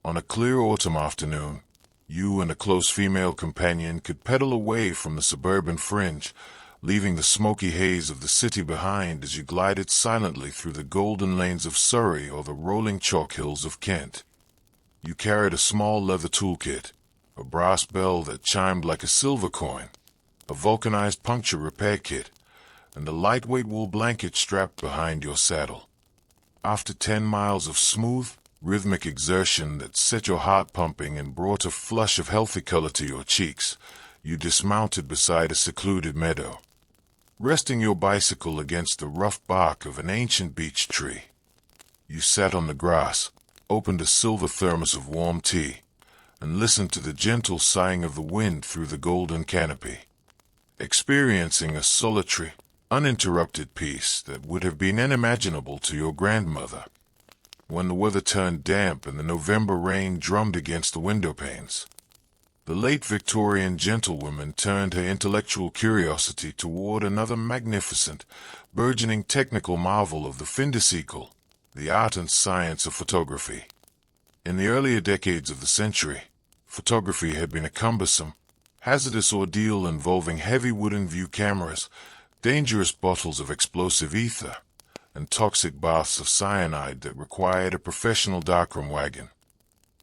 On a clear autumn afternoon, you and a close female companion could pedal away from the suburban fringe, leaving the smoky haze of the city behind as you glided silently through the golden lanes of Surrey or the rolling chalk hills of Kent. You carried a small leather toolkit, a brass bell that chimed like a silver coin, a vulcanized puncture repair kit, and a lightweight wool blanket strapped behind your saddle. After 10 miles of smooth, rhythmic exertion that set your heart pumping and brought a flush of healthy color to your cheeks, you dismounted beside a secluded meadow, resting your bicycle against the rough bark of an ancient beech tree. You sat on the grass, opened a silver thermos of warm tea, and listened to the gentle sighing of the wind through the golden canopy, experiencing a solitary, uninterrupted peace that would have been unimaginable to your grandmother. When the weather turned damp and the November rain drummed against the window panes, the late Victorian gentlewoman turned her intellectual curiosity toward another magnificent, burgeoning technical marvel of the fin de siècle, the art and science of photography. In the earlier decades of the century, photography had been a cumbersome, hazardous ordeal involving heavy wooden view cameras, dangerous bottles of explosive ether, and toxic baths of cyanide that required a professional darkroom wagon.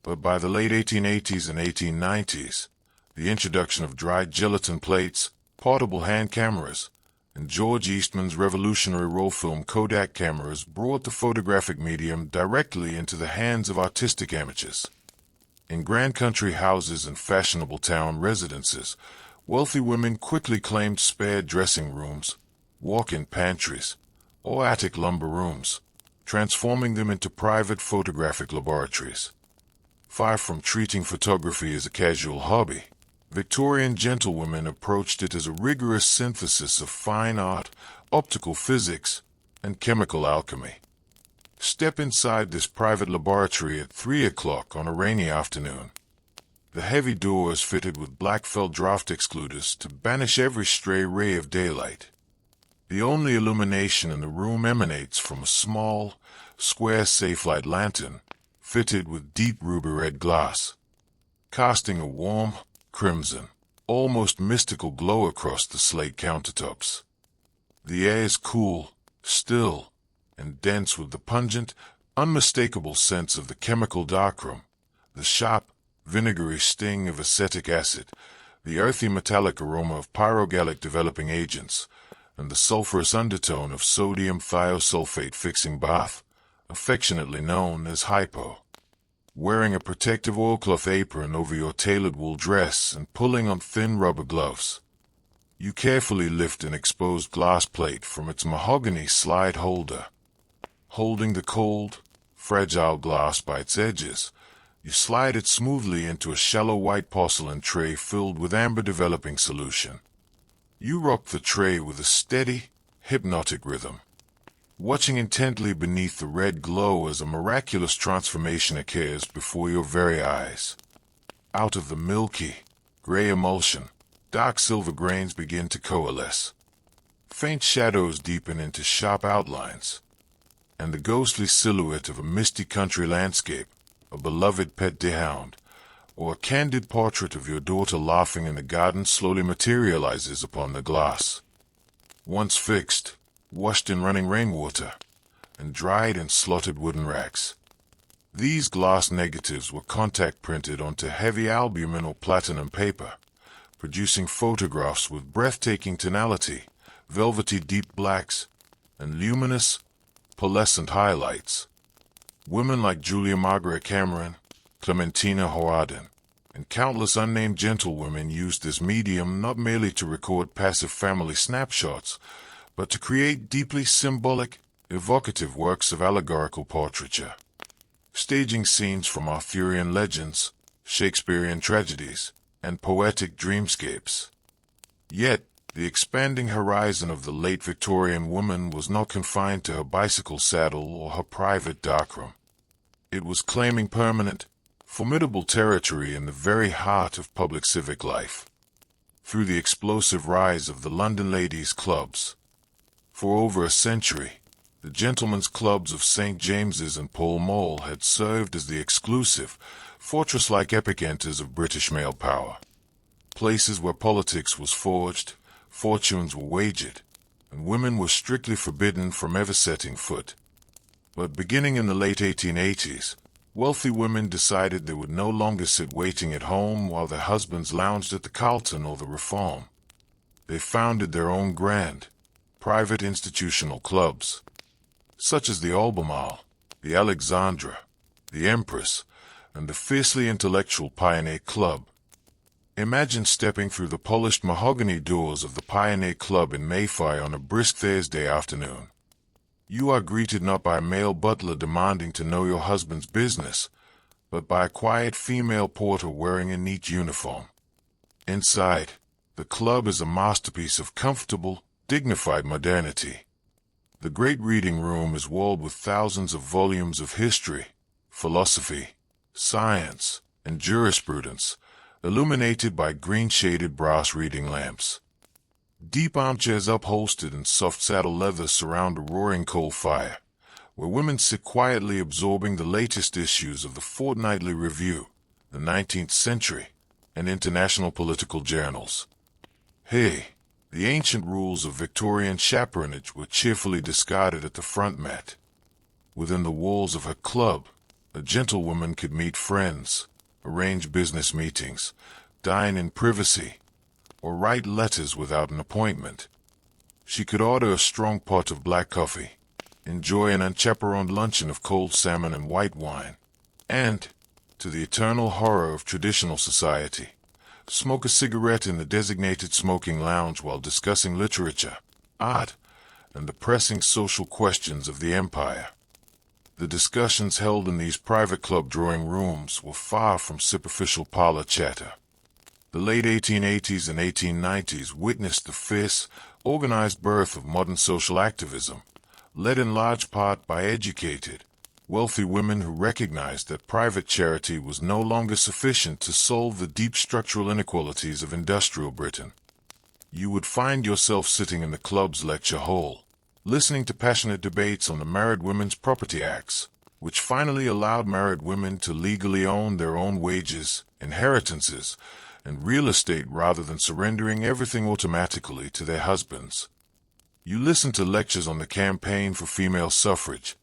But by the late 1880s and 1890s, the introduction of dried gelatin plates, portable hand cameras, and George Eastman's revolutionary roll film Kodak cameras brought the photographic medium directly into the hands of artistic amateurs. In grand country houses and fashionable town residences, wealthy women quickly claimed spare dressing rooms, walk-in pantries, or attic lumber rooms, transforming them into private photographic laboratories. Far from treating photography as a casual hobby, Victorian gentlewomen approached it as a rigorous synthesis of fine art, optical physics, and chemical alchemy. Step inside this private laboratory at 3 o'clock on a rainy afternoon. The heavy doors fitted with black felt draft excluders to banish every stray ray of daylight. The only illumination in the room emanates from a small, square safe-light lantern, fitted with deep ruby red glass, casting a warm, crimson, almost mystical glow across the slate countertops. The air is cool, still, and dense with the pungent, unmistakable sense of the chemical darkroom, the sharp, vinegary sting of acetic acid, the earthy metallic aroma of pyrogallic developing agents, and the sulfurous undertone of sodium thiosulfate fixing bath, affectionately known as hypo. Wearing a protective oilcloth apron over your tailored wool dress and pulling on thin rubber gloves, you carefully lift an exposed glass plate from its mahogany slide holder. Holding the cold, fragile glass by its edges, you slide it smoothly into a shallow white porcelain tray filled with amber developing solution. You rock the tray with a steady, hypnotic rhythm, watching intently beneath the red glow as a miraculous transformation occurs before your very eyes. Out of the milky, gray emulsion, dark silver grains begin to coalesce. Faint shadows deepen into sharp outlines, and the ghostly silhouette of a misty country landscape, a beloved pet deerhound, or a candid portrait of your daughter laughing in the garden slowly materializes upon the glass. Once fixed, washed in running rainwater, and dried in slotted wooden racks, these glass negatives were contact printed onto heavy albumin or platinum paper, producing photographs with breathtaking tonality, velvety deep blacks, and luminous, pearlescent highlights. Women like Julia Margaret Cameron, Clementina Horadin, and countless unnamed gentlewomen used this medium not merely to record passive family snapshots, but to create deeply symbolic, evocative works of allegorical portraiture, staging scenes from Arthurian legends, Shakespearean tragedies, and poetic dreamscapes. Yet, the expanding horizon of the late Victorian woman was not confined to her bicycle saddle or her private darkroom. It was claiming permanent, formidable territory in the very heart of public civic life, through the explosive rise of the London ladies' clubs. For over a century, the gentlemen's clubs of St. James's and Pall Mall had served as the exclusive, fortress-like epicenters of British male power, places where politics was forged, fortunes were wagered, and women were strictly forbidden from ever setting foot. But beginning in the late 1880s, wealthy women decided they would no longer sit waiting at home while their husbands lounged at the Carlton or the Reform. They founded their own grand, private institutional clubs, such as the Albemarle, the Alexandra, the Empress, and the fiercely intellectual Pioneer Club. Imagine stepping through the polished mahogany doors of the Pioneer Club in Mayfair on a brisk Thursday afternoon. You are greeted not by a male butler demanding to know your husband's business, but by a quiet female porter wearing a neat uniform. Inside, the club is a masterpiece of comfortable, dignified modernity. The great reading room is walled with thousands of volumes of history, philosophy, science, and jurisprudence, illuminated by green-shaded brass reading lamps. Deep armchairs upholstered in soft saddle leather surround a roaring coal fire, where women sit quietly absorbing the latest issues of the Fortnightly Review, the 19th Century, and international political journals. The ancient rules of Victorian chaperonage were cheerfully discarded at the front mat. Within the walls of her club, a gentlewoman could meet friends, arrange business meetings, dine in privacy, or write letters without an appointment. She could order a strong pot of black coffee, enjoy an unchaperoned luncheon of cold salmon and white wine, and, to the eternal horror of traditional society, smoke a cigarette in the designated smoking lounge while discussing literature, art, and the pressing social questions of the empire. The discussions held in these private club drawing rooms were far from superficial parlor chatter. The late 1880s and 1890s witnessed the fierce, organized birth of modern social activism, led in large part by educated, wealthy women who recognized that private charity was no longer sufficient to solve the deep structural inequalities of industrial Britain. You would find yourself sitting in the club's lecture hall, listening to passionate debates on the Married Women's Property Acts, which finally allowed married women to legally own their own wages, inheritances, and real estate rather than surrendering everything automatically to their husbands. You listen to lectures on the campaign for female suffrage,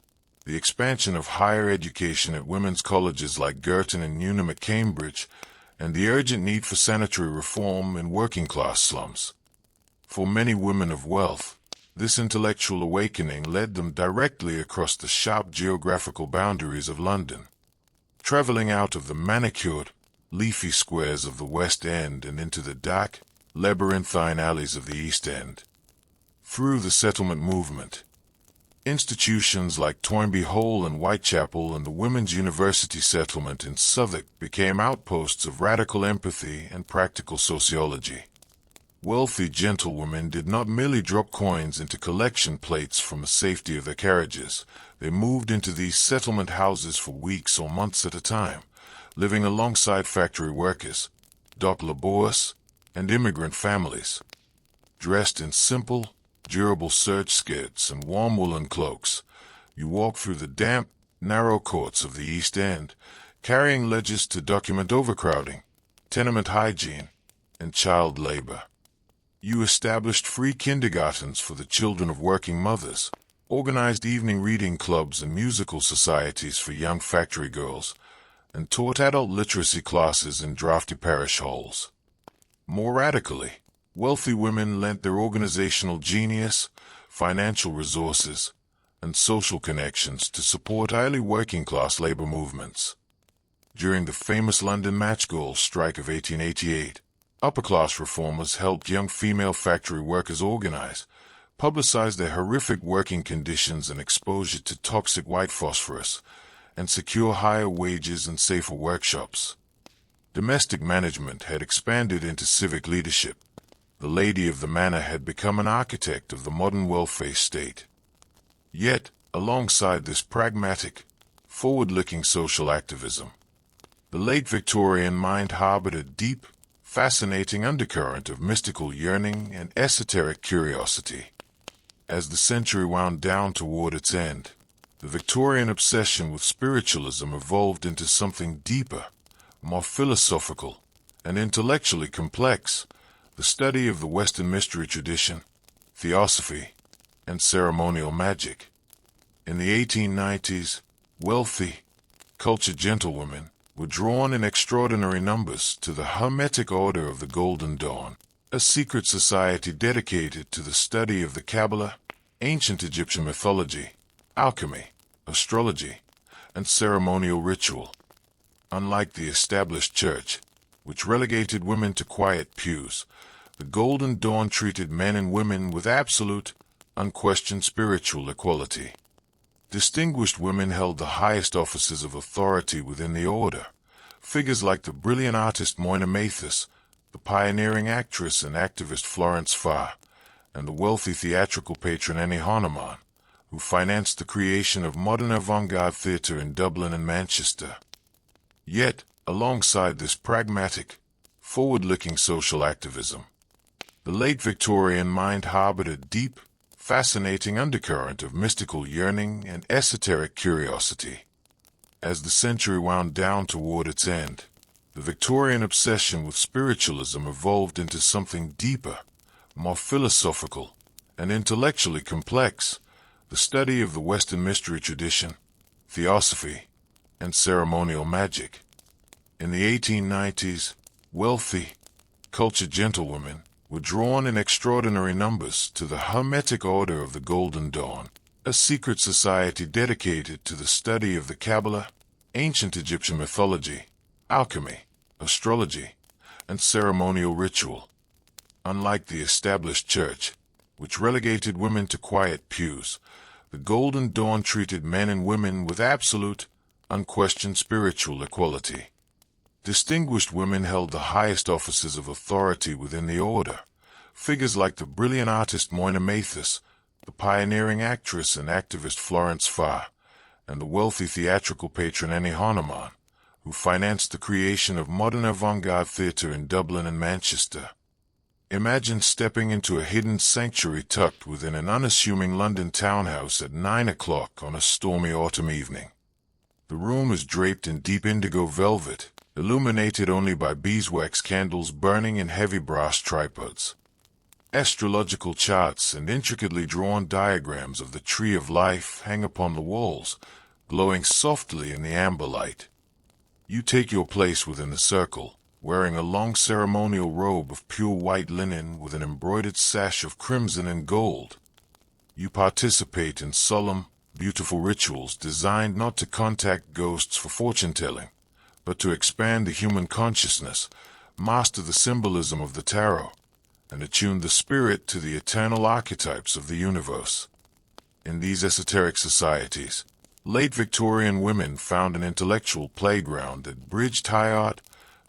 the expansion of higher education at women's colleges like Girton and Newnham at Cambridge, and the urgent need for sanitary reform in working-class slums. For many women of wealth, this intellectual awakening led them directly across the sharp geographical boundaries of London, traveling out of the manicured, leafy squares of the West End and into the dark, labyrinthine alleys of the East End. Through the settlement movement, institutions like Toynbee Hall and Whitechapel and the Women's University Settlement in Southwark became outposts of radical empathy and practical sociology. Wealthy gentlewomen did not merely drop coins into collection plates from the safety of their carriages. They moved into these settlement houses for weeks or months at a time, living alongside factory workers, dock laborers, and immigrant families. Dressed in simple, durable serge skirts and warm woolen cloaks, you walk through the damp, narrow courts of the East End, carrying ledgers to document overcrowding, tenement hygiene, and child labor. You established free kindergartens for the children of working mothers, organized evening reading clubs and musical societies for young factory girls, and taught adult literacy classes in drafty parish halls. More radically, wealthy women lent their organizational genius, financial resources, and social connections to support highly working-class labor movements. During the famous London match girls' strike of 1888, upper-class reformers helped young female factory workers organize, publicize their horrific working conditions and exposure to toxic white phosphorus, and secure higher wages and safer workshops. Domestic management had expanded into civic leadership. The lady of the manor had become an architect of the modern welfare state. Yet, alongside this pragmatic, forward-looking social activism, the late Victorian mind harbored a deep, fascinating undercurrent of mystical yearning and esoteric curiosity. As the century wound down toward its end, the Victorian obsession with spiritualism evolved into something deeper, more philosophical, and intellectually complex: the study of the Western mystery tradition, theosophy, and ceremonial magic. In the 1890s, wealthy, cultured gentlewomen were drawn in extraordinary numbers to the Hermetic Order of the Golden Dawn, a secret society dedicated to the study of the Kabbalah, ancient Egyptian mythology, alchemy, astrology, and ceremonial ritual. Unlike the established church, which relegated women to quiet pews, the Golden Dawn treated men and women with absolute, unquestioned spiritual equality. Distinguished women held the highest offices of authority within the order. Figures like the brilliant artist Moina Mathis, the pioneering actress and activist Florence Farr, and the wealthy theatrical patron Annie Hahnemann, who financed the creation of modern avant-garde theatre in Dublin and Manchester. Yet, alongside this pragmatic, forward-looking social activism, the late Victorian mind harbored a deep, fascinating undercurrent of mystical yearning and esoteric curiosity. As the century wound down toward its end, the Victorian obsession with spiritualism evolved into something deeper, more philosophical, and intellectually complex: the study of the Western mystery tradition, theosophy, and ceremonial magic. In the 1890s, wealthy, cultured gentlewomen were drawn in extraordinary numbers to the Hermetic Order of the Golden Dawn, a secret society dedicated to the study of the Kabbalah, ancient Egyptian mythology, alchemy, astrology, and ceremonial ritual. Unlike the established church, which relegated women to quiet pews, the Golden Dawn treated men and women with absolute, unquestioned spiritual equality. Distinguished women held the highest offices of authority within the order. Figures like the brilliant artist Moina Mathis, the pioneering actress and activist Florence Farr, and the wealthy theatrical patron Annie Hahnemann, who financed the creation of modern avant-garde theatre in Dublin and Manchester. Imagine stepping into a hidden sanctuary tucked within an unassuming London townhouse at 9 o'clock on a stormy autumn evening. The room is draped in deep indigo velvet, illuminated only by beeswax candles burning in heavy brass tripods. Astrological charts and intricately drawn diagrams of the tree of life hang upon the walls, glowing softly in the amber light. You take your place within the circle, wearing a long ceremonial robe of pure white linen with an embroidered sash of crimson and gold. You participate in solemn, beautiful rituals designed not to contact ghosts for fortune-telling, but to expand the human consciousness, master the symbolism of the tarot, and attune the spirit to the eternal archetypes of the universe. In these esoteric societies, late Victorian women found an intellectual playground that bridged high art,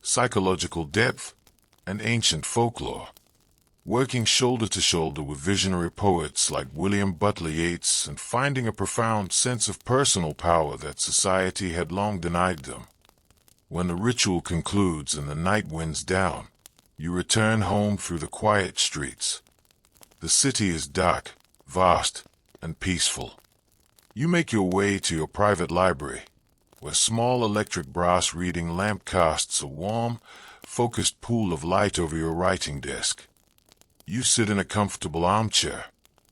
psychological depth, and ancient folklore. Working shoulder to shoulder with visionary poets like William Butler Yeats and finding a profound sense of personal power that society had long denied them. When the ritual concludes and the night winds down, you return home through the quiet streets. The city is dark, vast, and peaceful. You make your way to your private library, where small electric brass reading lamp casts a warm, focused pool of light over your writing desk. You sit in a comfortable armchair,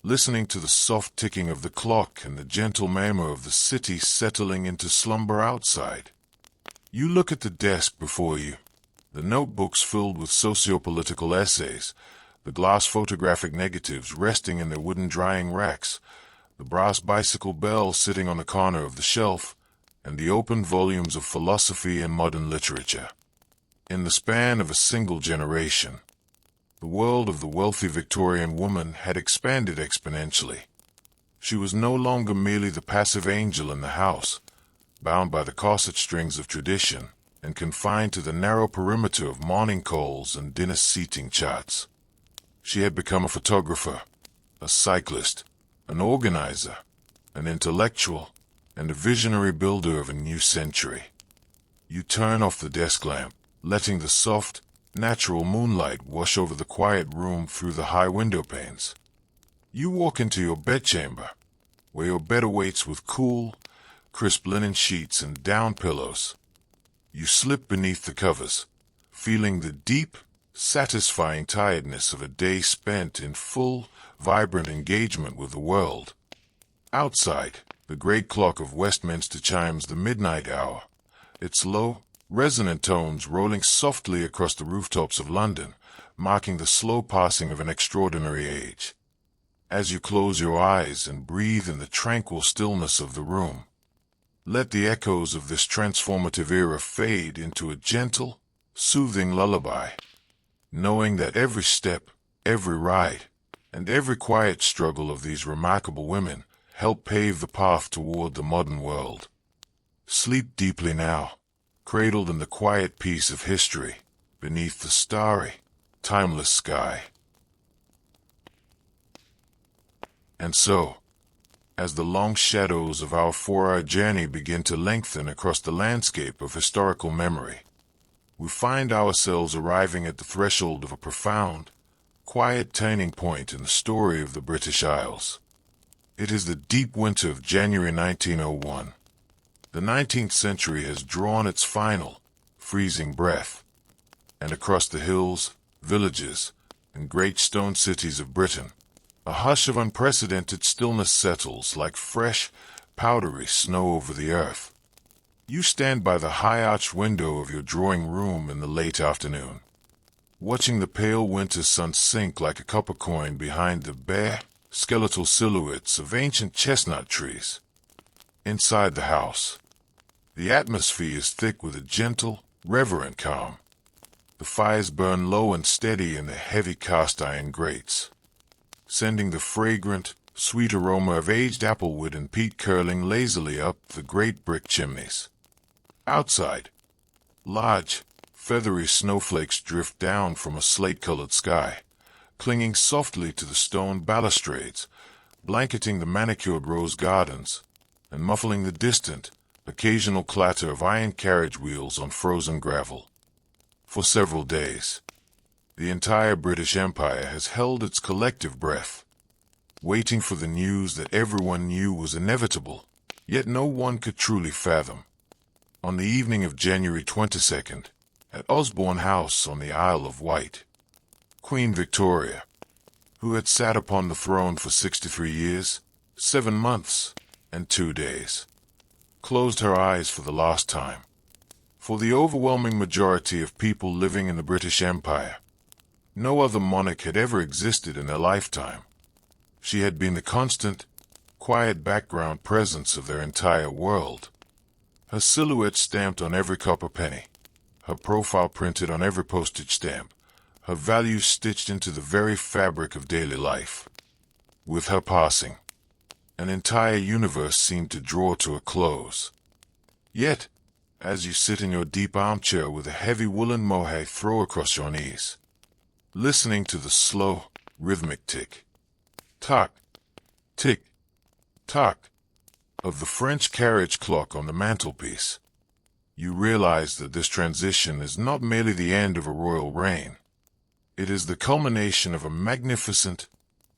listening to the soft ticking of the clock and the gentle murmur of the city settling into slumber outside. You look at the desk before you, the notebooks filled with socio-political essays, the glass photographic negatives resting in their wooden drying racks, the brass bicycle bell sitting on the corner of the shelf, and the open volumes of philosophy and modern literature. In the span of a single generation, the world of the wealthy Victorian woman had expanded exponentially. She was no longer merely the passive angel in the house, bound by the corset strings of tradition and confined to the narrow perimeter of morning calls and dinner seating charts. She had become a photographer, a cyclist, an organizer, an intellectual, and a visionary builder of a new century. You turn off the desk lamp, letting the soft, natural moonlight wash over the quiet room through the high window panes. You walk into your bedchamber, where your bed awaits with cool, crisp linen sheets and down pillows. You slip beneath the covers, feeling the deep, satisfying tiredness of a day spent in full, vibrant engagement with the world. Outside, the great clock of Westminster chimes the midnight hour, its low, resonant tones rolling softly across the rooftops of London, marking the slow passing of an extraordinary age. As you close your eyes and breathe in the tranquil stillness of the room, let the echoes of this transformative era fade into a gentle, soothing lullaby, knowing that every step, every ride, and every quiet struggle of these remarkable women help pave the path toward the modern world. Sleep deeply now, cradled in the quiet peace of history, beneath the starry, timeless sky. And so, as the long shadows of our 4-hour journey begin to lengthen across the landscape of historical memory, we find ourselves arriving at the threshold of a profound, quiet turning point in the story of the British Isles. It is the deep winter of January 1901. The 19th century has drawn its final, freezing breath, and across the hills, villages, and great stone cities of Britain, a hush of unprecedented stillness settles like fresh, powdery snow over the earth. You stand by the high-arched window of your drawing room in the late afternoon, watching the pale winter sun sink like a copper coin behind the bare, skeletal silhouettes of ancient chestnut trees. Inside the house, the atmosphere is thick with a gentle, reverent calm. The fires burn low and steady in the heavy cast-iron grates, sending the fragrant, sweet aroma of aged applewood and peat curling lazily up the great brick chimneys. Outside, large, feathery snowflakes drift down from a slate-colored sky, clinging softly to the stone balustrades, blanketing the manicured rose gardens, and muffling the distant, occasional clatter of iron carriage wheels on frozen gravel. For several days, the entire British Empire has held its collective breath, waiting for the news that everyone knew was inevitable, yet no one could truly fathom. On the evening of January 22nd, at Osborne House on the Isle of Wight, Queen Victoria, who had sat upon the throne for 63 years, 7 months, and 2 days, closed her eyes for the last time. For the overwhelming majority of people living in the British Empire, no other monarch had ever existed in their lifetime. She had been the constant, quiet background presence of their entire world. Her silhouette stamped on every copper penny, her profile printed on every postage stamp, her values stitched into the very fabric of daily life. With her passing, an entire universe seemed to draw to a close. Yet, as you sit in your deep armchair with a heavy woolen mohair thrown across your knees, listening to the slow, rhythmic tick, tock, tick, tock of the French carriage clock on the mantelpiece, you realize that this transition is not merely the end of a royal reign. It is the culmination of a magnificent,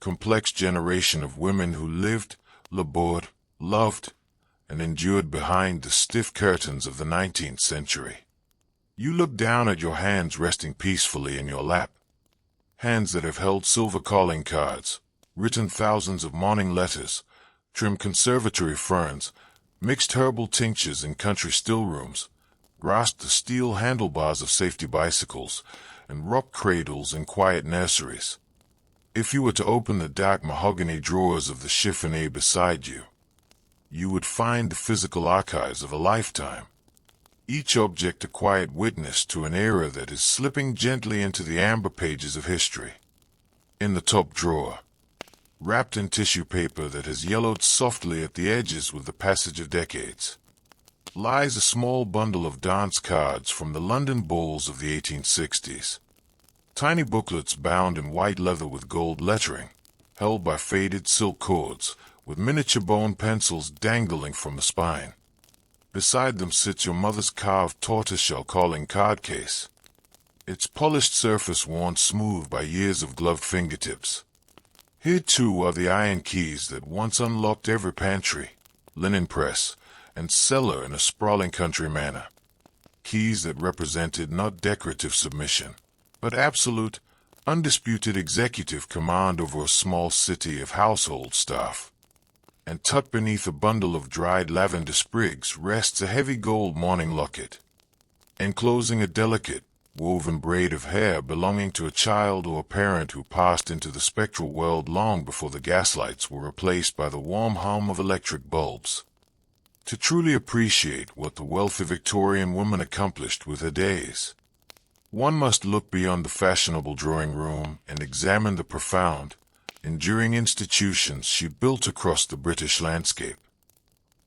complex generation of women who lived, labored, loved, and endured behind the stiff curtains of the 19th century. You look down at your hands resting peacefully in your lap, hands that have held silver calling cards, written thousands of morning letters, trimmed conservatory ferns, mixed herbal tinctures in country stillrooms, grasped the steel handlebars of safety bicycles, and rocked cradles in quiet nurseries. If you were to open the dark mahogany drawers of the chiffonier beside you, you would find the physical archives of a lifetime, each object a quiet witness to an era that is slipping gently into the amber pages of history. In the top drawer, wrapped in tissue paper that has yellowed softly at the edges with the passage of decades, lies a small bundle of dance cards from the London balls of the 1860s. Tiny booklets bound in white leather with gold lettering, held by faded silk cords, with miniature bone pencils dangling from the spine. Beside them sits your mother's carved tortoiseshell calling card case, its polished surface worn smooth by years of gloved fingertips. Here too are the iron keys that once unlocked every pantry, linen press, and cellar in a sprawling country manor. Keys that represented not decorative submission, but absolute, undisputed executive command over a small city of household staff. And tucked beneath a bundle of dried lavender sprigs rests a heavy gold mourning locket, enclosing a delicate, woven braid of hair belonging to a child or a parent who passed into the spectral world long before the gaslights were replaced by the warm hum of electric bulbs. To truly appreciate what the wealthy Victorian woman accomplished with her days, one must look beyond the fashionable drawing room and examine the profound, enduring institutions she built across the British landscape.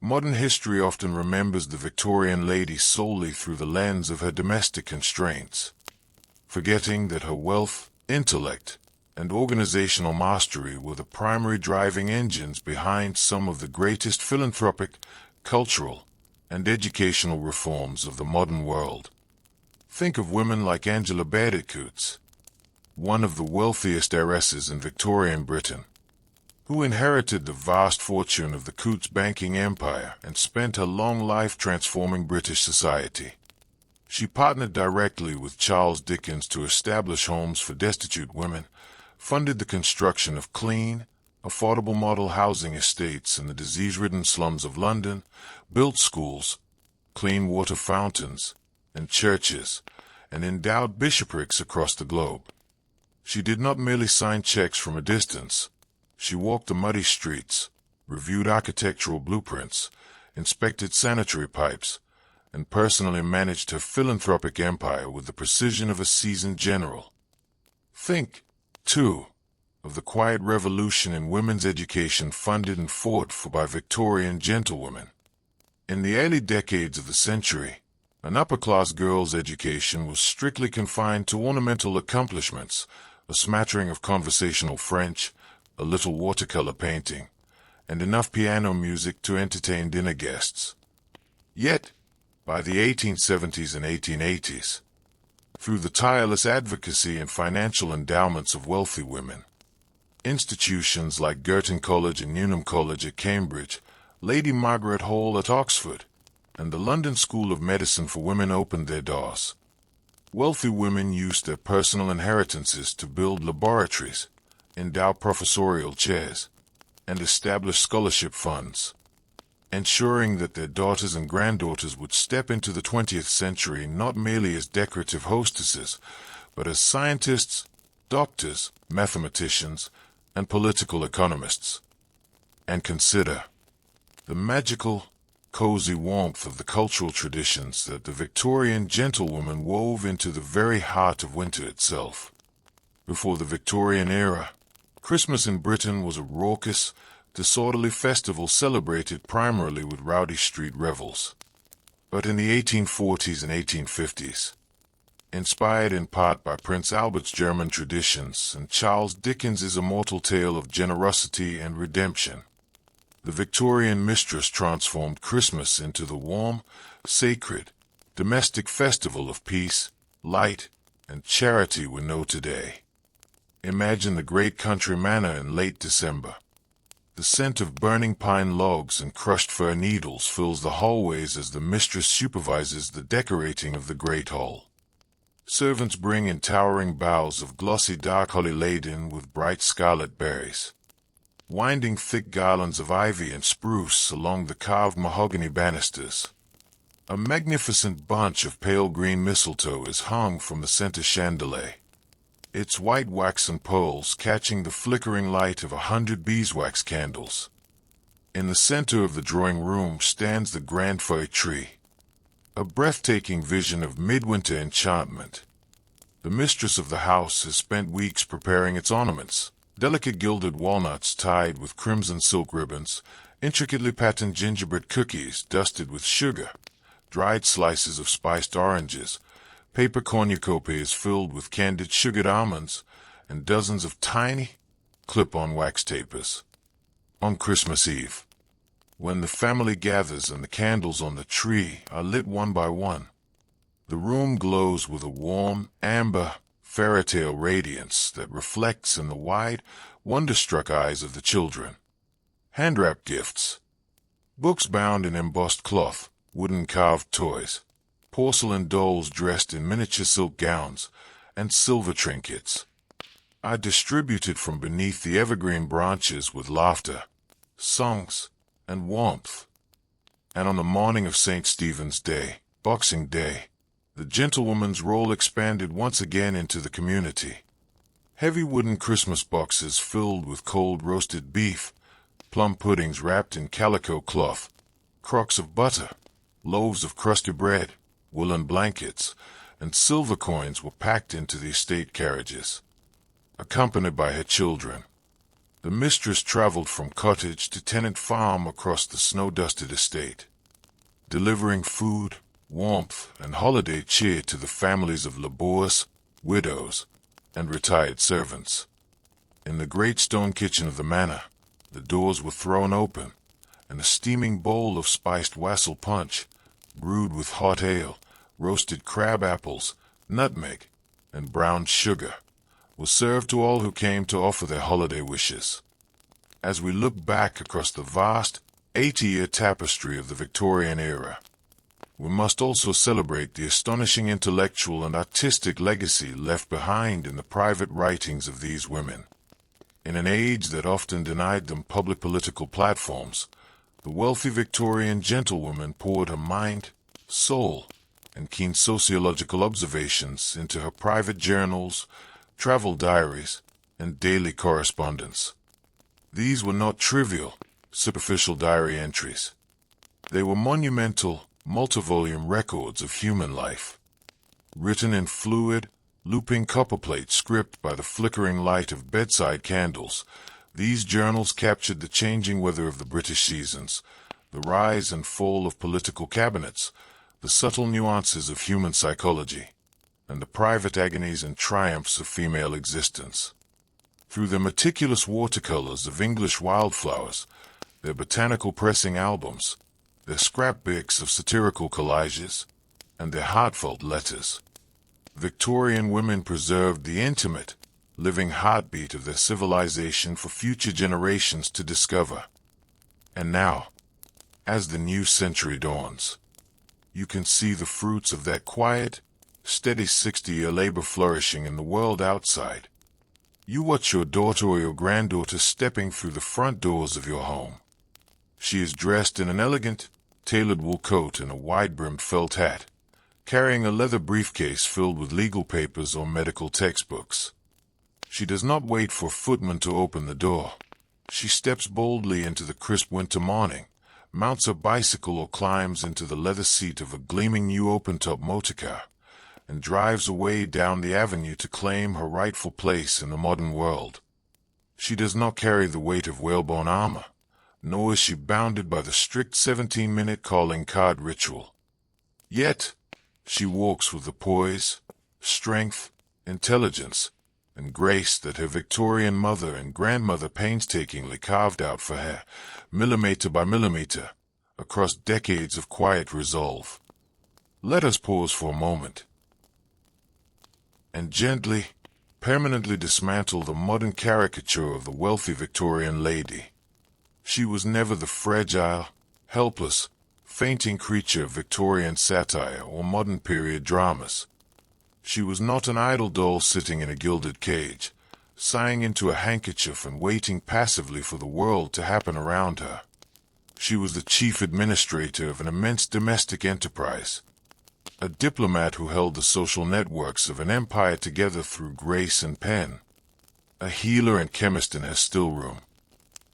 Modern history often remembers the Victorian lady solely through the lens of her domestic constraints, forgetting that her wealth, intellect, and organizational mastery were the primary driving engines behind some of the greatest philanthropic, cultural, and educational reforms of the modern world. Think of women like Angela Coates, one of the wealthiest heiresses in Victorian Britain, who inherited the vast fortune of the Coates banking empire and spent her long life transforming British society. She partnered directly with Charles Dickens to establish homes for destitute women, funded the construction of clean, affordable model housing estates in the disease-ridden slums of London, built schools, clean water fountains, and churches, and endowed bishoprics across the globe. She did not merely sign checks from a distance. She walked the muddy streets, reviewed architectural blueprints, inspected sanitary pipes, and personally managed her philanthropic empire with the precision of a seasoned general. Think, too, of the quiet revolution in women's education funded and fought for by Victorian gentlewomen. In the early decades of the century, an upper-class girl's education was strictly confined to ornamental accomplishments, a smattering of conversational French, a little watercolor painting, and enough piano music to entertain dinner guests. Yet, by the 1870s and 1880s, through the tireless advocacy and financial endowments of wealthy women, institutions like Girton College and Newnham College at Cambridge, Lady Margaret Hall at Oxford, and the London School of Medicine for Women opened their doors. Wealthy women used their personal inheritances to build laboratories, endow professorial chairs, and establish scholarship funds, ensuring that their daughters and granddaughters would step into the 20th century not merely as decorative hostesses, but as scientists, doctors, mathematicians, and political economists. And consider the magical, cozy warmth of the cultural traditions that the Victorian gentlewoman wove into the very heart of winter itself. Before the Victorian era, Christmas in Britain was a raucous, disorderly festival celebrated primarily with rowdy street revels. But in the 1840s and 1850s, inspired in part by Prince Albert's German traditions and Charles Dickens's immortal tale of generosity and redemption, the Victorian mistress transformed Christmas into the warm, sacred, domestic festival of peace, light, and charity we know today. Imagine the great country manor in late December. The scent of burning pine logs and crushed fir needles fills the hallways as the mistress supervises the decorating of the great hall. Servants bring in towering boughs of glossy dark holly laden with bright scarlet berries, winding thick garlands of ivy and spruce along the carved mahogany banisters. A magnificent bunch of pale green mistletoe is hung from the center chandelier, its white waxen poles catching the flickering light of 100 beeswax candles. In the center of the drawing room stands the grand fir tree, a breathtaking vision of midwinter enchantment. The mistress of the house has spent weeks preparing its ornaments, delicate gilded walnuts tied with crimson silk ribbons, intricately patterned gingerbread cookies dusted with sugar, dried slices of spiced oranges, paper cornucopias filled with candied sugared almonds, and dozens of tiny, clip-on wax tapers. On Christmas Eve, when the family gathers and the candles on the tree are lit one by one, the room glows with a warm, amber, fairy-tale radiance that reflects in the wide, wonder-struck eyes of the children. Hand-wrapped gifts, books bound in embossed cloth, wooden carved toys, porcelain dolls dressed in miniature silk gowns, and silver trinkets are distributed from beneath the evergreen branches with laughter, songs, and warmth. And on the morning of St. Stephen's Day, Boxing Day, the gentlewoman's role expanded once again into the community. Heavy wooden Christmas boxes filled with cold roasted beef, plum puddings wrapped in calico cloth, crocks of butter, loaves of crusty bread, woolen blankets, and silver coins were packed into the estate carriages. Accompanied by her children, the mistress traveled from cottage to tenant farm across the snow-dusted estate, delivering food, warmth, and holiday cheer to the families of laborious, widows, and retired servants. In the great stone kitchen of the manor, the doors were thrown open, and a steaming bowl of spiced wassail punch, brewed with hot ale, roasted crab apples, nutmeg, and brown sugar, was served to all who came to offer their holiday wishes. As we look back across the vast, 80-year tapestry of the Victorian era, we must also celebrate the astonishing intellectual and artistic legacy left behind in the private writings of these women. In an age that often denied them public political platforms, the wealthy Victorian gentlewoman poured her mind, soul, and keen sociological observations into her private journals, travel diaries, and daily correspondence. These were not trivial, superficial diary entries. They were monumental, multi-volume records of human life. Written in fluid, looping copperplate script by the flickering light of bedside candles, these journals captured the changing weather of the British seasons, the rise and fall of political cabinets, the subtle nuances of human psychology, and the private agonies and triumphs of female existence. Through their meticulous watercolors of English wildflowers, their botanical pressing albums, their scrapbooks of satirical collages, and their heartfelt letters, Victorian women preserved the intimate, living heartbeat of their civilization for future generations to discover. And now, as the new century dawns, You can see the fruits of that quiet, steady 60-year labor flourishing in the world outside. You watch your daughter or your granddaughter stepping through the front doors of your home. She is dressed in an elegant, tailored wool coat and a wide-brimmed felt hat, carrying a leather briefcase filled with legal papers or medical textbooks. She does not wait for a footman to open the door. She steps boldly into the crisp winter morning, mounts a bicycle or climbs into the leather seat of a gleaming new open-top motorcar, and drives away down the avenue to claim her rightful place in the modern world. She does not carry the weight of whalebone armor, nor is she bounded by the strict 17-minute calling card ritual. Yet, she walks with the poise, strength, intelligence, and grace that her Victorian mother and grandmother painstakingly carved out for her, millimeter by millimeter, across decades of quiet resolve. Let us pause for a moment and gently, permanently dismantle the modern caricature of the wealthy Victorian lady. She was never the fragile, helpless, fainting creature of Victorian satire or modern period dramas. She was not an idle doll sitting in a gilded cage, sighing into a handkerchief and waiting passively for the world to happen around her. She was the chief administrator of an immense domestic enterprise, a diplomat who held the social networks of an empire together through grace and pen, a healer and chemist in her still room,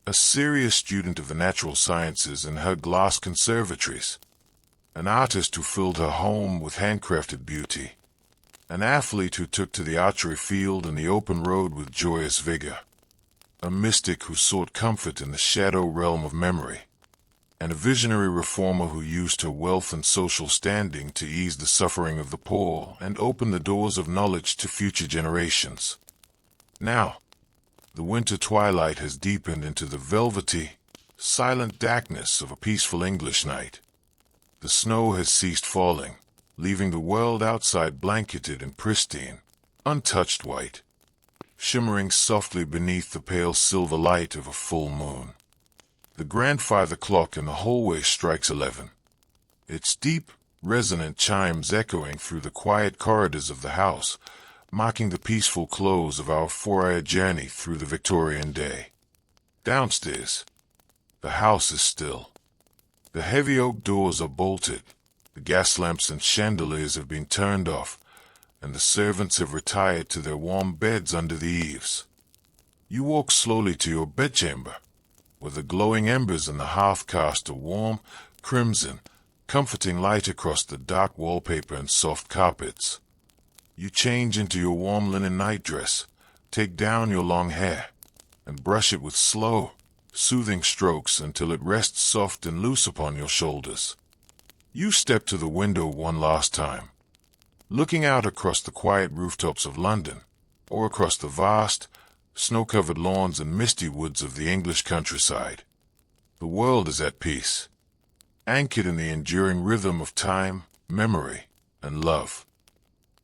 a serious student of the natural sciences in her glass conservatories, an artist who filled her home with handcrafted beauty, an athlete who took to the archery field and the open road with joyous vigor, a mystic who sought comfort in the shadow realm of memory, and a visionary reformer who used her wealth and social standing to ease the suffering of the poor and open the doors of knowledge to future generations. Now, the winter twilight has deepened into the velvety, silent darkness of a peaceful English night. The snow has ceased falling, leaving the world outside blanketed in pristine, untouched white, shimmering softly beneath the pale silver light of a full moon. The grandfather clock in the hallway strikes 11. Its deep, resonant chimes echoing through the quiet corridors of the house, marking the peaceful close of our 4-hour journey through the Victorian day. Downstairs, the house is still. The heavy oak doors are bolted, the gas lamps and chandeliers have been turned off, and the servants have retired to their warm beds under the eaves. You walk slowly to your bedchamber, where the glowing embers in the hearth cast a warm, crimson, comforting light across the dark wallpaper and soft carpets. You change into your warm linen nightdress, take down your long hair, and brush it with slow, soothing strokes until it rests soft and loose upon your shoulders. You step to the window one last time, looking out across the quiet rooftops of London, or across the vast, snow-covered lawns and misty woods of the English countryside. The world is at peace, anchored in the enduring rhythm of time, memory, and love.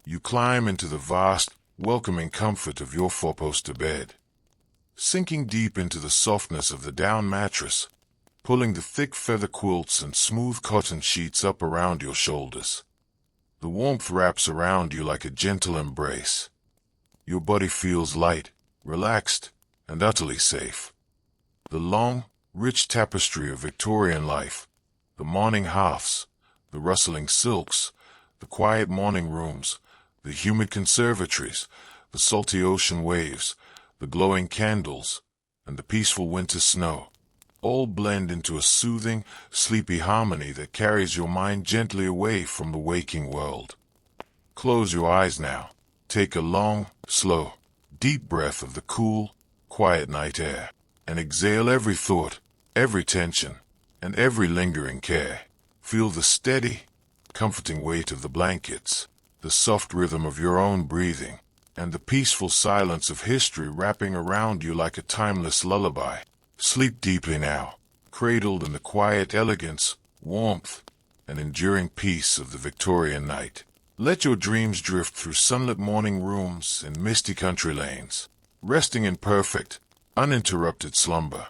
You climb into the vast, welcoming comfort of your four-poster bed, sinking deep into the softness of the down mattress, pulling the thick feather quilts and smooth cotton sheets up around your shoulders. The warmth wraps around you like a gentle embrace. Your body feels light, relaxed, and utterly safe. The long, rich tapestry of Victorian life, the morning hearths, the rustling silks, the quiet morning rooms, the humid conservatories, the salty ocean waves, the glowing candles, and the peaceful winter snow, all blend into a soothing, sleepy harmony that carries your mind gently away from the waking world. Close your eyes now. Take a long, slow, deep breath of the cool, quiet night air, and exhale every thought, every tension, and every lingering care. Feel the steady, comforting weight of the blankets, the soft rhythm of your own breathing, and the peaceful silence of history wrapping around you like a timeless lullaby. Sleep deeply now, cradled in the quiet elegance, warmth, and enduring peace of the Victorian night. Let your dreams drift through sunlit morning rooms and misty country lanes, resting in perfect, uninterrupted slumber.